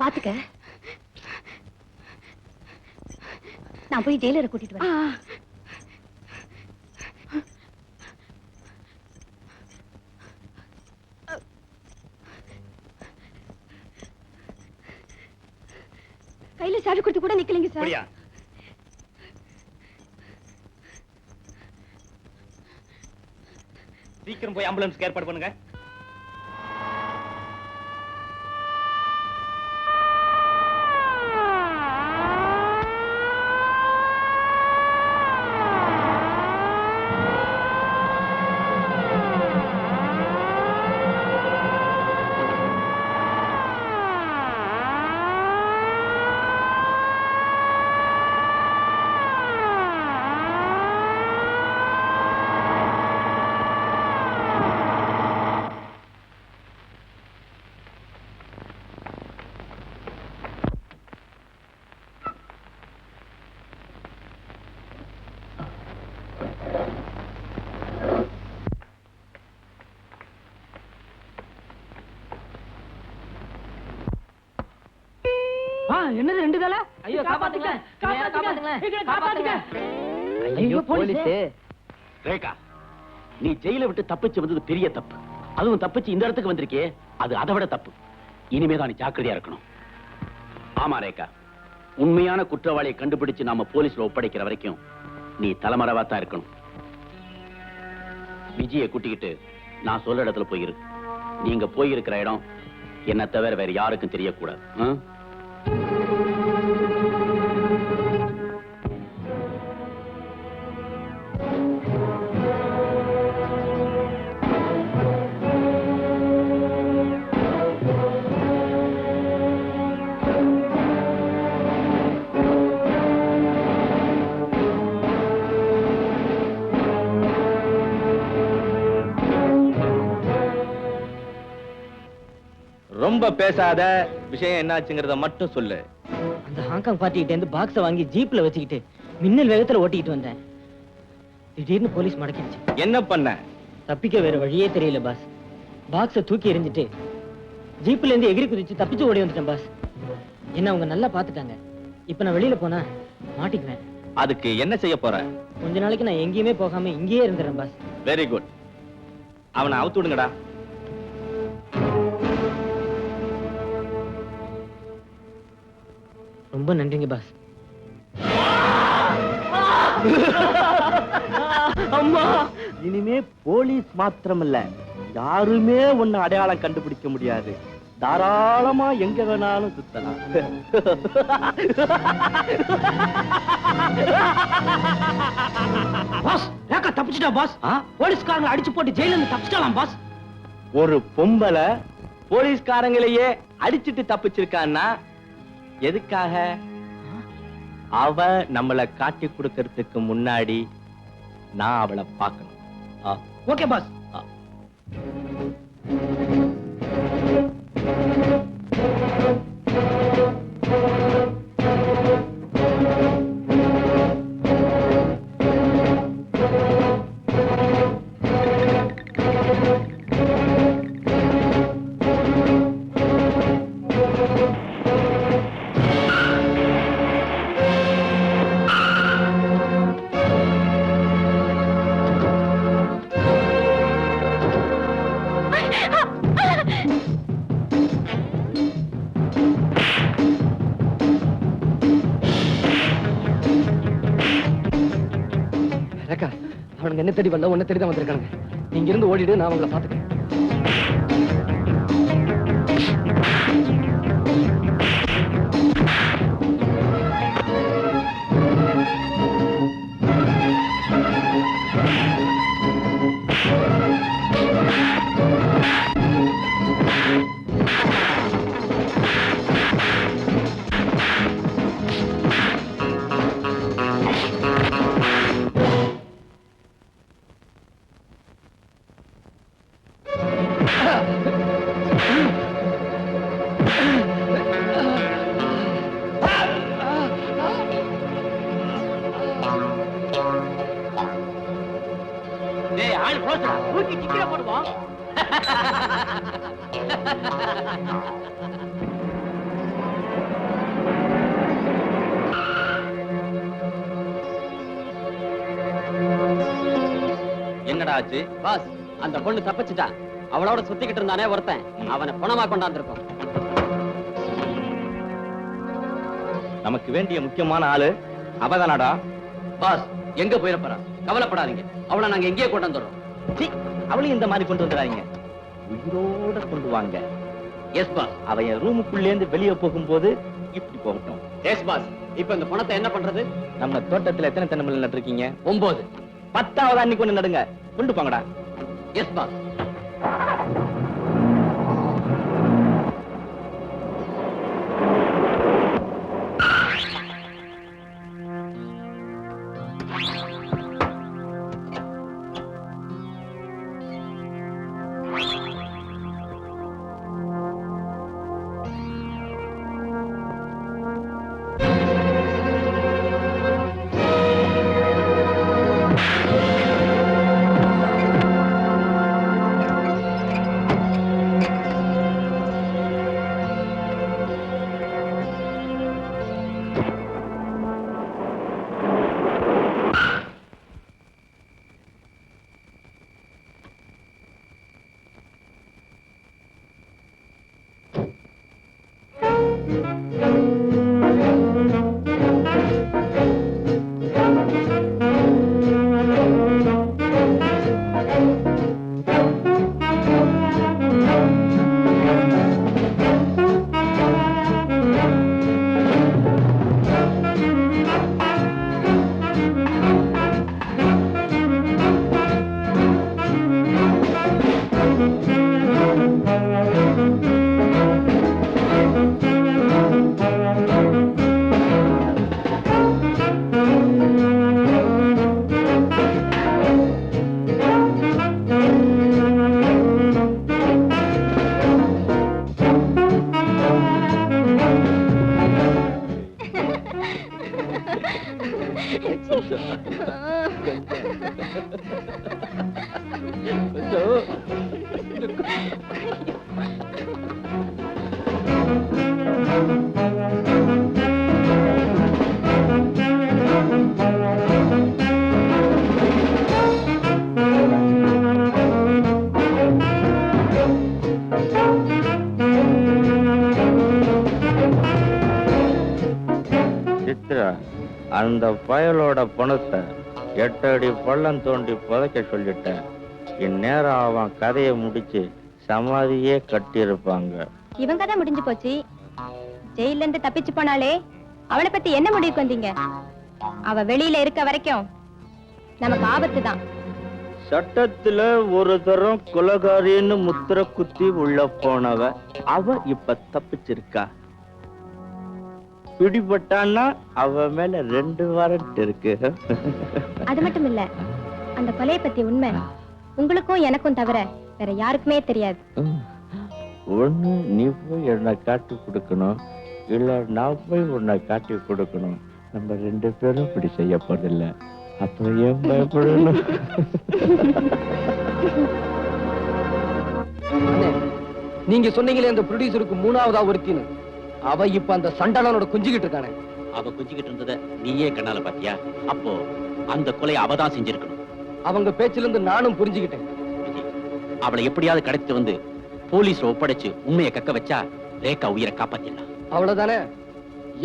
பாத்துக்க, நான் போய் ஜெயிலரை கூட்டிட்டு வரேன். கையில சாவி கொடுத்து கூட நிக்கலீங்க சார். சீக்கிரம் போய் ஆம்புலன்ஸ்க்கு ஏற்பாடு பண்ணுங்க. என்னது 2 தலை? ஐயோ, காப்பாத்துங்க, காப்பாத்துங்க, காப்பாத்துங்க. ஐயோ, போலீஸ். ரேகா, நீ ஜெயில விட்டு தப்பிச்சு வந்தது பெரிய தப்பு. அதுவும் தப்பிச்சு இந்த இடத்துக்கு வந்திருக்கே, அது அதை விட தப்பு. இனிமேதான் நீ ஜாக்கிரதையா இருக்கணும். ஆமா ரேகா, உண்மையான குற்றவாளியை கண்டுபிடிச்சு நாம போலீஸ்ல ஒப்படைக்கிற வரைக்கும் நீ தலைமறைவா தான் இருக்கணும். விஜயை கூட்டிக்கிட்டு நான் சொல்ற இடத்துல போயிரு. நீங்க போயிருக்கிற இடம் என்ன தவிர வேற யாருக்கும் தெரியக்கூடாது. ரொம்ப பேசாத, விஷயம் என்னாச்சுங்கிறத மட்டும் சொல்லு. அந்த ஹாங்காங் பார்ட்டிகிட்ட இருந்து பாக்ஸை வாங்கி ஜீப்ல வச்சுக்கிட்டு மின்னல் வேகத்துல ஓட்டிட்டு வந்தேன். திடீர்னு போலீஸ் மடக்கிடுச்சு. என்ன பண்ண? தப்பிக்க வேற வழியே தெரியல பாஸ். பாக்ஸை தூக்கி எறிஞ்சிட்டு ஜீப்ல இருந்து எகிரி குதிச்சு தப்பிச்சு ஓடி வந்துட்டேன் பாஸ். என்ன அவங்க நல்லா பாத்துட்டாங்க. இப்ப நான் வெளியில போனா மாட்டிக்குவேன். அதுக்கு என்ன செய்ய போற? கொஞ்ச நாளைக்கு நான் எங்கேயுமே போகாம இங்கேயே இருந்துறேன் பாஸ். Very good. அவனை அவுத்து விடுங்கடா. ரொம்ப நன்றிங்க பாஸ். அம்மா, இனிமே போலீஸ் மாத்திரமல்ல, யாருமே உன்னை அடையாளம் கண்டுபிடிக்க முடியாது. தாராளமா எங்க வேணாலும் சுத்தலாம். பாஸ், ரேகா தப்பிச்சிட்டா பாஸ். போலீஸ்காரங்க அடிச்சு போட்டு ஜெயில இருந்து தப்பிச்சிட்டாலாம் பாஸ். ஒரு பொம்பளை போலீஸ்காரங்களையே அடிச்சிட்டு தப்பிச்சிருக்கான்னா எதுக்காக? அவ நம்மளை காட்டி கொடுக்கறதுக்கு முன்னாடி நான் அவளை பார்க்கணும். Okay pass. ரேகா, அவனுங்க என்ன தேடி வரல, உன்னை தேடி தான் வந்திருக்காங்க. நீங்க இருந்து ஓடிடு, நான் அவங்கள பாத்துக்கிறேன். என்னடா ஆச்சு? பாஸ், அந்த பொண்ணு தப்பிச்சுட்டா. அவளோட சுத்திக்கிட்டு இருந்தானே ஒருத்தன், அவனை பணமா கொண்டாந்துருக்கோம். நமக்கு வேண்டிய முக்கியமான ஆளு அவதானடா. பாஸ், எங்க போயிடப்போறா? கவலைப்படாதீங்க, அவளை நாங்க எங்கேயே கொண்டு வந்துடுறோம். அவளையும் இந்த மாதிரி கொண்டு வந்துடாதீங்க, உயிரோட கொண்டு வாங்க. Yes boss. அவ என் ரூமுக்குள்ளே இருந்து வெளியே போகும்போது இப்படி போகட்டும். Yes boss. இப்ப இந்த பணத்தை என்ன பண்றது? நம்ம தோட்டத்துல எத்தனை தென்னமரம் நட்டுருக்கீங்க? 9. 10வது அன்னைக்கு ஒண்ணு நடுங்க. கொண்டு போங்கடா. S pass. சித்ரா, அந்த பயலோட பணத்தை 8 அடி பள்ளம் தோண்டி புதைக்க சொல்லிட்டேன். இந்நேரம் அவன் கதையை முடிச்சு சமாதியே கட்டியிருப்பாங்க. இவங்க தான் முடிஞ்சு போச்சு. ஜெயில இருந்து தப்பிச்சு போனாலே அவளை பத்தி என்ன முடிவுக்கு வந்தீங்க? அவ வெளியில இருக்க வரைக்கும் நமக்கு ஆபத்து தான். சட்டத்துல ஒரு தரம் கொலகாரின்னு முத்திர குத்தி உள்ள போனவ அவ இப்ப தப்பிச்சிருக்கா. பிடிபட்டான்னா அவ மேல 2 வாரண்ட் இருக்கு. அது மட்டும் இல்ல, அந்த கொலையை பத்தி உண்மை உங்களுக்கும் எனக்கும் தவிர வேற யாருக்குமே தெரியாது. ஒண்ணு நீ போய் என்னை காட்டி கொடுக்கணும், இல்ல நான் போய் உன்னை காட்டி கொடுக்கணும். நம்ம 2 பேரும் இப்படி செய்ய போறதில்ல. அப்புறம் ஏன் பயப்படணும்? நீங்க சொன்னீங்களே அந்த ப்ரொடியூசருக்கு 3ஆவதா ஒருத்தின்னு, அவ இப்ப அந்த சண்டாளனோட குஞ்சிக்கிட்டு இருக்கானே. அவ குஞ்சிக்கிட்டு இருந்தத நீயே கண்ணால பாத்தியா? அப்போ அந்த கொலையை அவதான் செஞ்சிருக்கணும். அவங்க பேச்சில இருந்து நானும் புரிஞ்சுக்கிட்டேன். அவளை எப்படியாவது கடத்திட்டு வந்து போலீஸ்ல ஒப்படைச்சு உண்மையை கக்க வச்சா ரேகா உயிரை காப்பாத்திடலாம். அவ்வளவுதானே?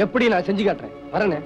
எப்படி நான் செஞ்சு காட்டுறேன். வரனே.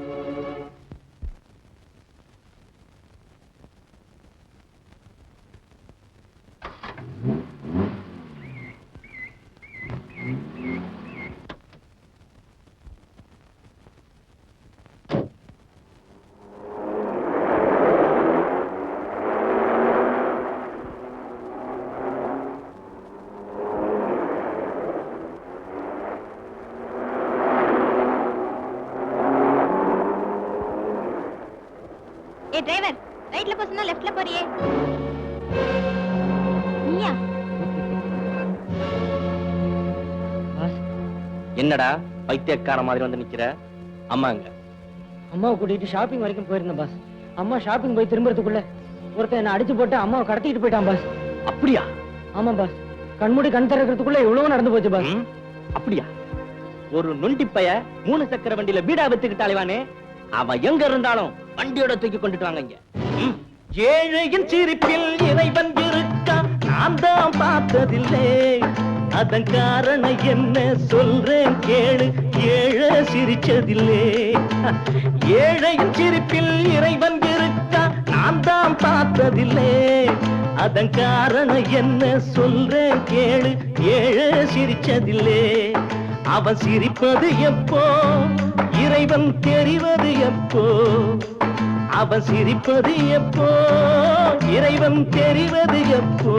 ஏ டிரைவர், ரைட்ல போறதுனா லெஃப்ட்ல போறியே. நீயா? என்னடா பைத்தியக்கார மாதிரி வந்து நிக்கிற? அம்மாங்க அம்மாவை கூட்டிட்டு ஷாப்பிங் வரைக்கும் போயிருந்தேன் பாஸ். அம்மா ஷாப்பிங் போய் திரும்புறதுக்குள்ள ஒருத்தன் என்ன அடிச்சு போட்டு அம்மாவை கடத்திட்டு போயிட்டான் பாஸ். அப்படியா? ஆமா பாஸ். கண்மூடி கண் திறக்கிறதுக்குள்ள எவ்வளவு நடந்து போச்சு பாஸ். அப்படியா? ஒரு நொண்டி பைய 3 சக்கர வண்டியில வீடா வித்துக்கிட்டு அலைவானே, அவன் எங்க இருந்தாலும் வண்டியோட தூக்கி கொண்டுட்டு வாங்க இங்க. ஏழையின் சிரிப்பில் இறைவன் இருக்கா, நான் தான் பார்த்ததில்லை. அதன் காரணம் என்ன சொல்றேன் கேளு, ஏழை சிரிச்சதில்லை. ஏழையின் சிரிப்பில் இறைவன் இருக்கா, நான் தான் பார்த்ததில்லை. அதன் காரணம் என்ன சொல்றேன் கேளு, ஏழை சிரிச்சதில்லை. அவன் சிரிப்பது எப்போ, இறைவன் தெரிவது எப்போ. அவன் சிரிப்பது எப்போ, இறைவன் தெரிவது எப்போ.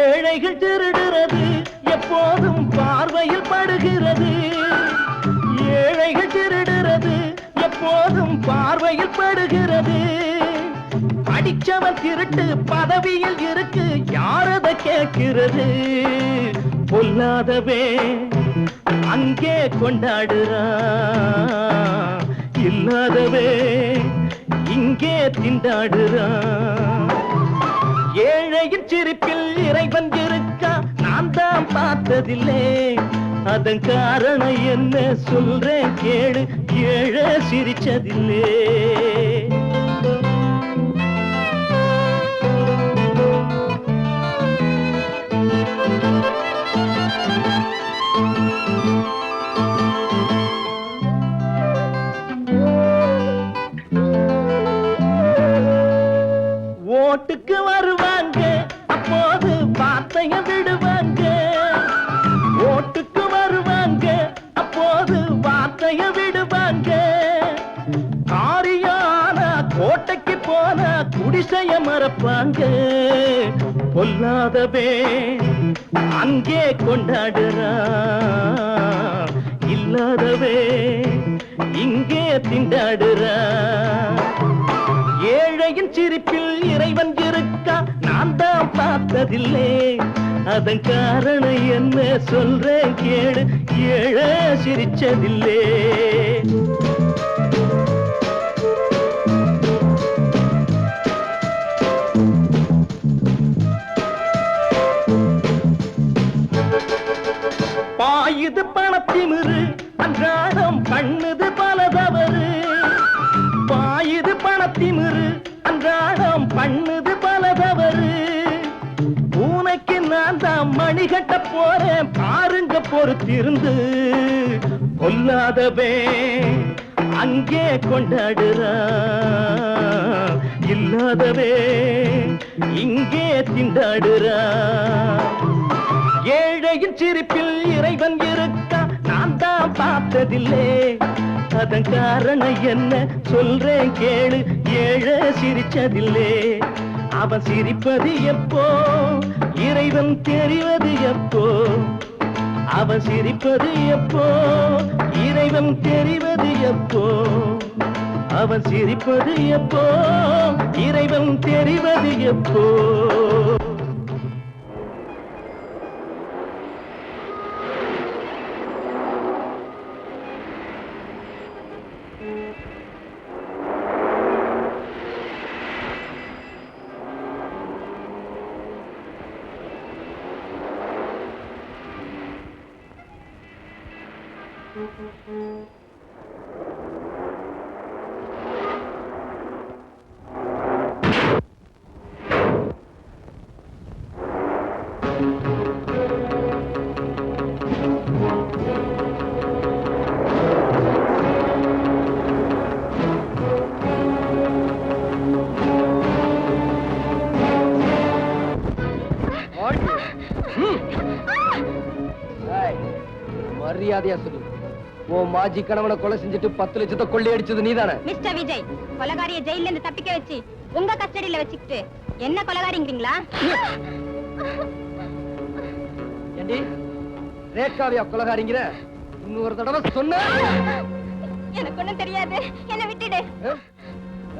ஏழைகள் திருடுறது எப்போதும் பார்வையில் படுகிறது. ஏழைகள் திருடுறது எப்போதும் பார்வையில் படுகிறது. படிச்சவன் திருட்டு பதவியில் இருக்கு, யாரத கேட்கிறது. பொல்லாதவே அங்கே கொண்டாடுறான், இல்லாதவே இங்கே திண்டாடுறான். ஏழையின் சிரிப்பில் இறைவன் இருக்கா, நான் தான் பார்த்ததில்லை. அதன் காரணம் என்ன சொல்றேன் கேளு, ஏழை சிரிச்சதில்லை. ஓட்டுக்கு வருவாங்க, அப்போது வார்த்தைய விடுவாங்க. ஓட்டுக்கு வருவாங்க, அப்போது வார்த்தைய விடுவாங்க. இருக்க பொல்லாதவே அங்கே கொண்டாடுறா இல்லாதவே இங்கே திண்டாடுறா ஏழையின் சிரிப்பில் இறைவன் இருக்கா நான் தான் பார்த்ததில்லை அதன் காரணம் என்ன சொல்றேன் கேளு ஏழை சிரிச்சதில்லை பாயுது பணத்திமிரு அன்றாடம் பண்ணுது பல தவறு பாயுது பணத்திமிரு அன்றாடம் பண்ணுது பல தவறு பூனைக்கு நான் தான் மணி கட்ட போறேன் பாருங்க பொறுத்திருந்து கொல்லாதவே அங்கே கொண்டாடுறா இல்லாதவே இங்கே திண்டாடுறா ஏழையின் சிரிப்பில் இறைவன் இருக்கா நான் தான் பார்த்ததில்லை அதன் காரணம் என்ன சொல்றேன் கேளு ஏழை சிரிச்சதில்லை அவன் சிரிப்பது எப்போ இறைவன் தெரிவது எப்போ அவன் சிரிப்பது எப்போ இறைவன் தெரிவது எப்போ அவன் சிரிப்பது எப்போ இறைவன் தெரிவது எப்போ மரியாதையா சொல்லு உன் மாஜி கணவனை கொலை செஞ்சுட்டு 10 லட்சத்தை கொள்ளையடிச்சது நீதானே? மிஸ்டர் விஜய், கொலகாரிய ஜெயில இருந்து தப்பிக்க வச்சு உங்க கஸ்டடியில வச்சுக்கிட்டு என்ன கொலகாரிங்கிறீங்களா? ஏண்டி ரேகாவியா கொலகாரிங்கிற? இன்னொரு தடவை சொன்ன எனக்கு ஒண்ணும் தெரியாது, என்ன விட்டுடு.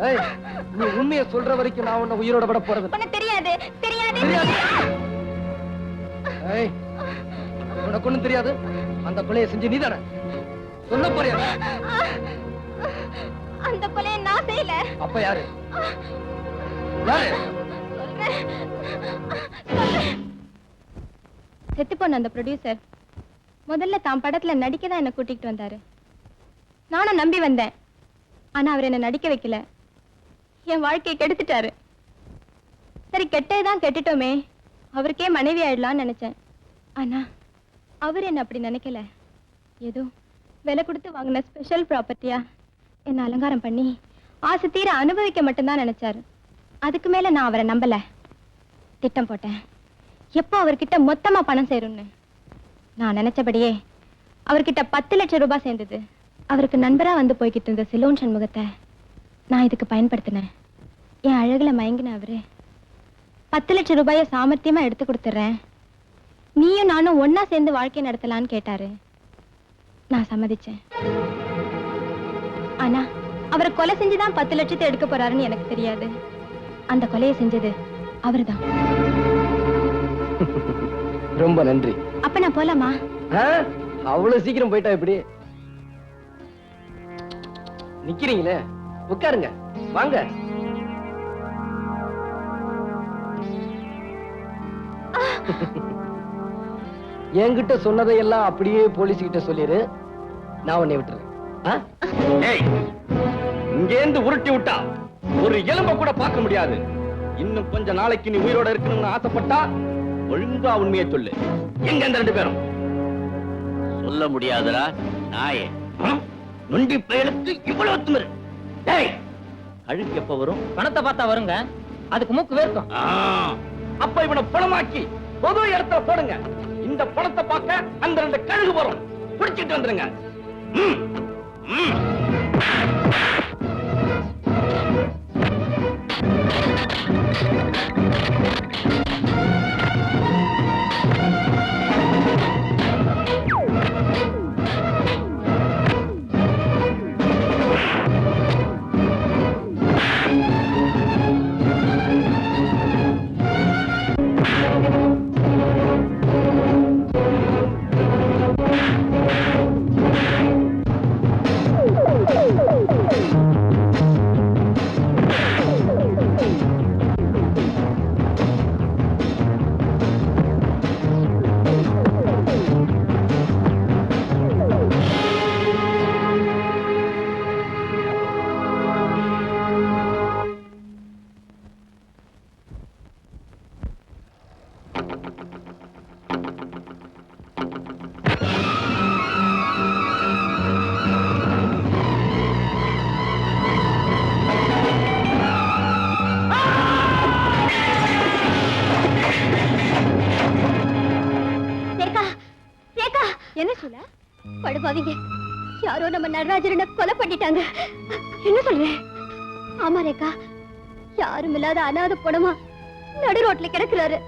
ஏய், நீ உண்மையை சொல்ற வரைக்கும் நான் உன்னை உயிரோட விட போறது ஒண்ணும் தெரியாது தெரியாது. ஏய், உனக்கு ஒண்ணும் தெரியாது. அந்த கொலையை செஞ்சு நீதானே? சொல்ல போறியா? அந்த கொலையை நான் செய்யல. அப்ப யாரு? யாரு? செத்து போன அந்த ப்ரொடியூசர் முதல்ல தான் படத்துல நடிக்க தான் என்ன கூட்டிட்டு வந்தாரு. நானும் நம்பி வந்தேன். ஆனா அவர் என்ன நடிக்க வைக்கல, என் வாழ்க்கையை கெடுத்துட்டாரு. சரி, கெட்டதான் கெட்டுட்டோமே, அவருக்கே மனைவி ஆயிடலாம்னு நினைச்சேன். ஆனா அவர் என்ன அப்படி நினைக்கல. ஏதோ விலை கொடுத்து வாங்கின ஸ்பெஷல் ப்ராப்பர்ட்டியா என்ன அலங்காரம் பண்ணி ஆசை தீர அனுபவிக்க மட்டும்தான் நினைச்சாரு. அதுக்கு மேல நான் அவரை நம்பல. திட்டம் போட்டேன், எப்போ அவர்கிட்ட மொத்தமா பணம் சேரும்னு. நான் நினைச்சபடியே அவர்கிட்ட 10 லட்சம் ரூபாய் சேர்ந்தது. அவருக்கு நண்பரா வந்து போய்கிட்டு இருந்த சிலோன் சண்முகத்தை நான் இதுக்கு பயன்படுத்தினேன். என் அழகுல மயங்கின அவரு 10 லட்சம் ரூபாயை சாமர்த்தியமா எடுத்து கொடுத்துறேன், நீயும் நானும் ஒன்னா சேர்ந்து வாழ்க்கை நடத்தலான்னு கேட்டாரு. நான் சம்மதிச்சேன். ஆனா அவரை கொலை செஞ்சுதான் 10 லட்சத்தை எடுக்க போறாருன்னு எனக்கு தெரியாது. அந்த கொலையை செஞ்சது அவர்தான். ரொம்ப நன்றி. அப்ப நான் போலாமா? அவ்வளவு சீக்கிரம் போயிட்டா எப்படி? நிக்கிறீங்களே, உட்காருங்க, வாங்க. என்கிட்ட சொன்னதையெல்லாம் அப்படியே போலீஸ் கிட்ட சொல்லிரு, நான் உன்னை விட்டுறேன். இங்கேந்து உருட்டி விட்டா ஒரு எலும்ப கூட பார்க்க முடியாது. இன்னும் கொஞ்ச நாளைக்கு நீ உயிரோட இருக்கணும்னு ஆசைப்பட்டா ஒழுங்கா உண்மையை சொல்லு. எங்க அந்த 2 பேரும்? சொல்ல முடியாதடா நாயே. நொண்டி பயலுக்கு இவ்வளவு திமிரு. டேய், அழுக்கு எப்ப வரும்? பணத்தை பார்த்தா வருங்க, அதுக்கு மூக்கு வேர்க்கும். அப்ப இவனை பணமாக்கி பொது இடத்துல போடுங்க. இந்த பணத்தை பார்க்க அந்த 2 கழுகு வரும், பிடிச்சிட்டு வந்துருங்க. என்ன சொல்ல? படுபாவிங்க, யாரோ நம்ம நடராஜரனை கொலை பண்ணிட்டாங்க. என்ன சொல்றேன்? ஆமா ரேகா, யாரும் இல்லாத அனாதை பணமா நடு ரோட்ல கிடக்குறாரு.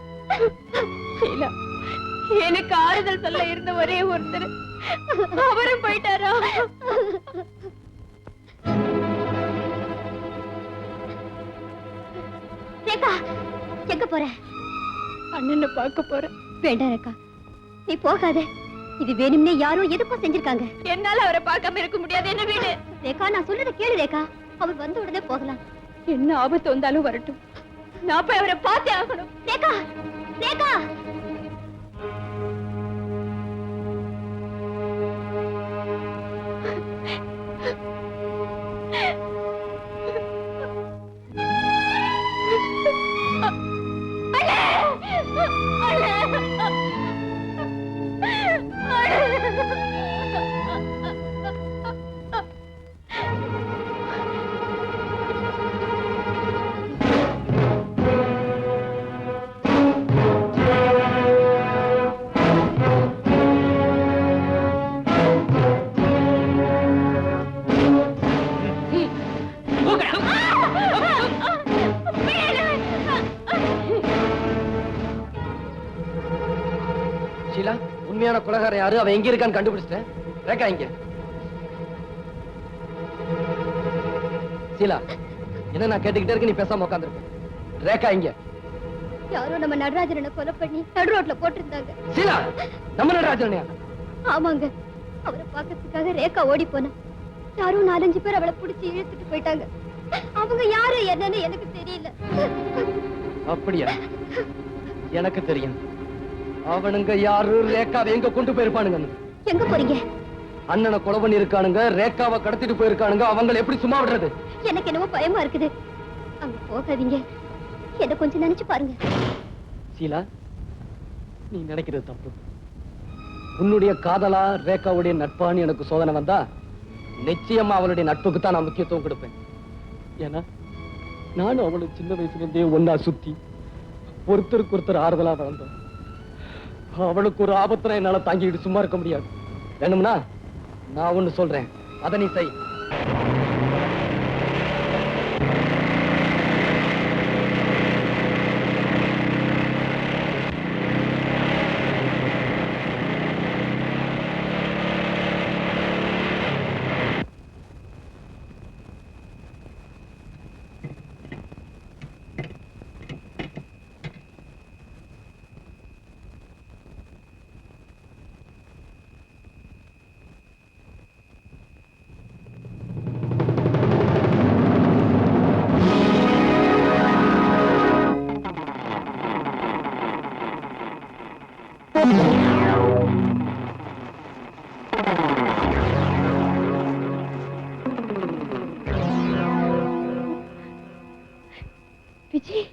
எனக்கு ஆறுதல் சொல்ல இருந்த ஒரே ஒருத்தர் அவரும் போயிட்டாரா? ரேகா, எங்க போற? அண்ணனை பார்க்க போறேன். வேண்டாம் ரேகா, நீ போகாத. இது வேணும்னே யாரோ எதுக்கும் செஞ்சிருக்காங்க. என்னால அவரை பார்க்காம இருக்க முடியாது. என்ன வீடு? ரேகா, நான் சொல்றத கேளு ரேகா. அவர் வந்த உடனே போகலாம். என்ன ஆபத்து வந்தாலும் வரட்டும், நான் போய் அவரை பார்த்தே ஆகணும். ரேகா, ரேகா. ஷீலா, உண்மையான கொலைகாரன் யாரு? அவன் எங்க இருக்கான்னு கண்டுபிடிச்சிட்டேன். ரேகா இங்க. ஷீலா, என்ன நான் கேட்டுக்கிட்டே இருக்கு, நீ பேசாம உட்காந்துருக்க. ரேகா இங்க. யாரோ நம்ம நடராஜரனை கொலை பண்ணி நடு ரோட்ல போட்டிருந்தாங்க. ஷீலா, நம்ம நடராஜனையா? ஆமாங்க, அவரை பார்க்கறதுக்காக ரேகா ஓடி போனா. யாரும் 4-5 பேர் அவளை பிடிச்சி இழுத்துட்டு போயிட்டாங்க. அவங்க யாரு என்னன்னு எனக்கு தெரியல. அப்படியா? எனக்கு தெரியும். அவனுங்க யாரு, ரேகாவை எங்க கொண்டு போயிருப்பானுங்க? எங்க போறீங்க? அண்ணனை கொலை பண்ணி இருக்கானுங்க, ரேகாவை கடத்திட்டு போயிருக்கானுங்க. அவங்களை எப்படி சும்மா விடுறது? எனக்கு என்னவோ பயமா இருக்குது. அங்க போகாதீங்க, என்ன கொஞ்சம் நினைச்சு பாருங்க. சீலா, நீ நினைக்கிறது தப்பு. உன்னுடைய காதலா ரேகாவுடைய நட்பான்னு எனக்கு சோதனை வந்தா நிச்சயமா அவளுடைய நட்புக்கு தான் நான் முக்கியத்துவம் கொடுப்பேன். ஏன்னா நானும் அவளும் சின்ன வயசுல இருந்தே ஒன்னா சுத்தி ஒருத்தருக்கு ஒருத்தர் ஆறுதலா வளர்ந்தோம். அவளுக்கு ஒரு ஆபத்துல என்னால தாங்கிட்டு சும்மா இருக்க முடியாது. வேணும்னா நான் ஒண்ணு சொல்றேன், அதை நீ செய். விஜய்,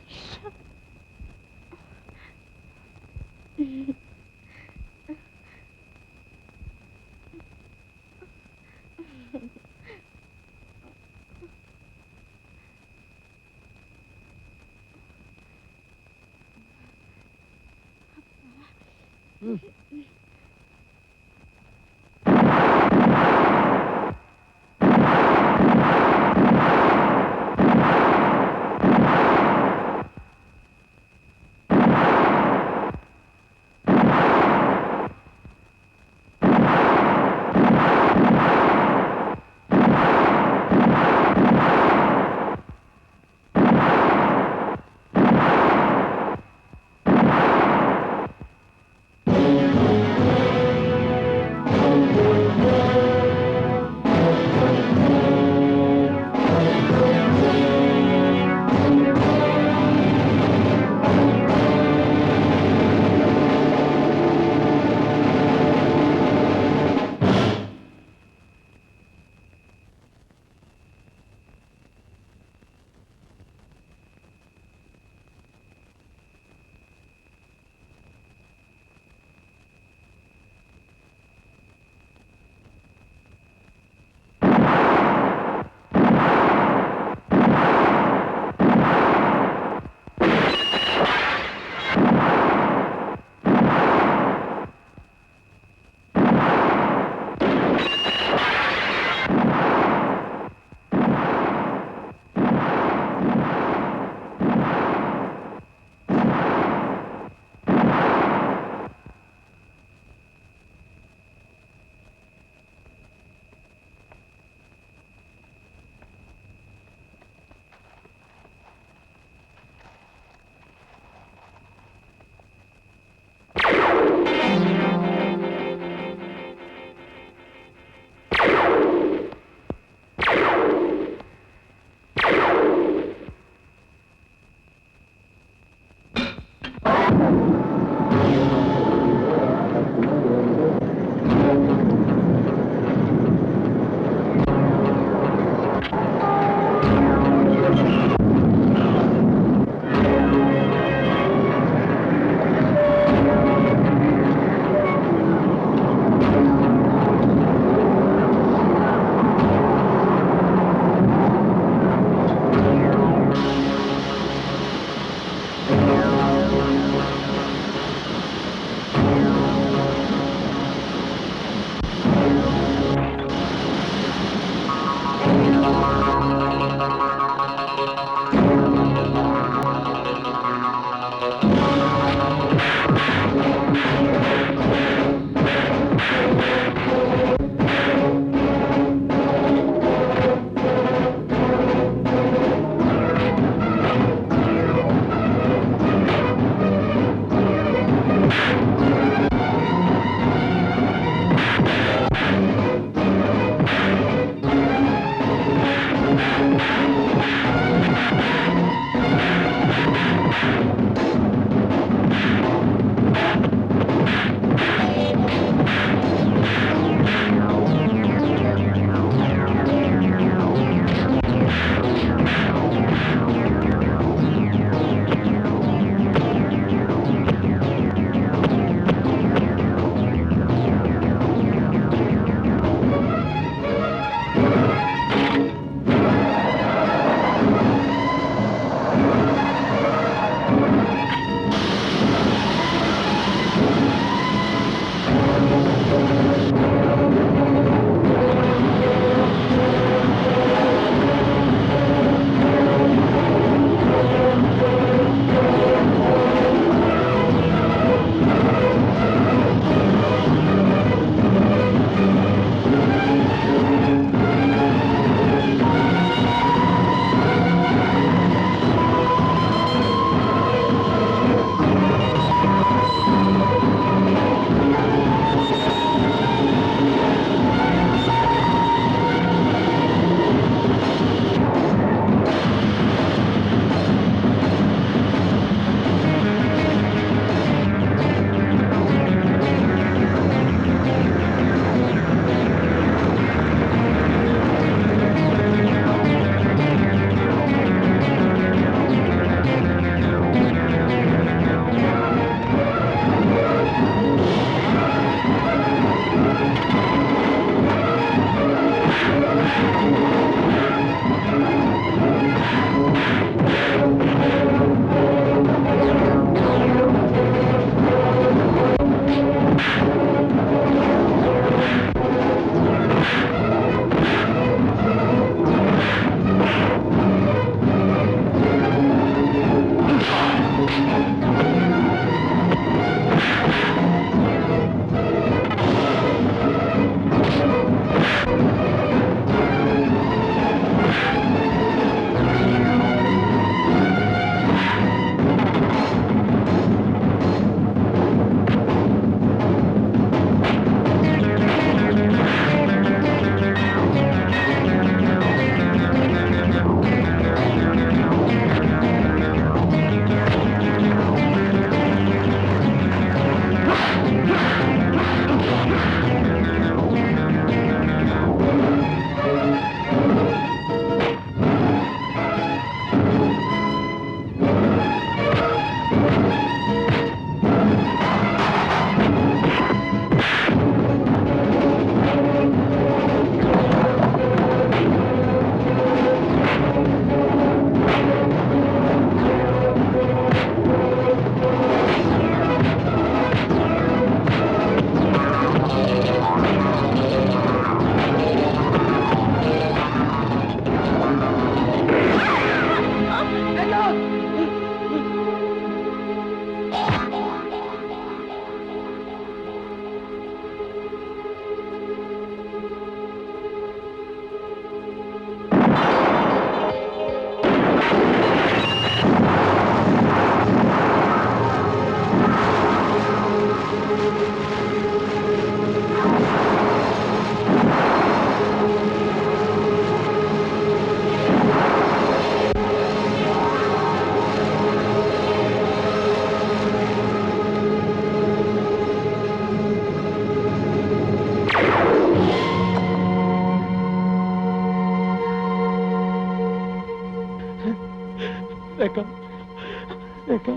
ரேகா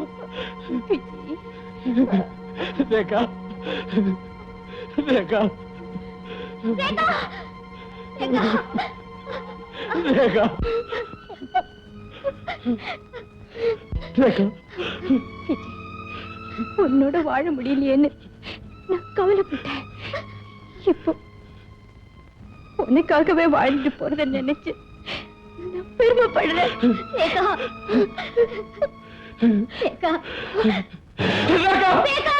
ரேகா ரேகா ரேகா உன்னோட வாழ முடியலையேன்னு நான் கவலைப்பட்டேன். இப்போ உனக்காகவே வாழ்ந்துட்டு போறத நினைச்சு நான் பெருமைப்படுறேன். ரேகா ரேகா ரேகா ரேகா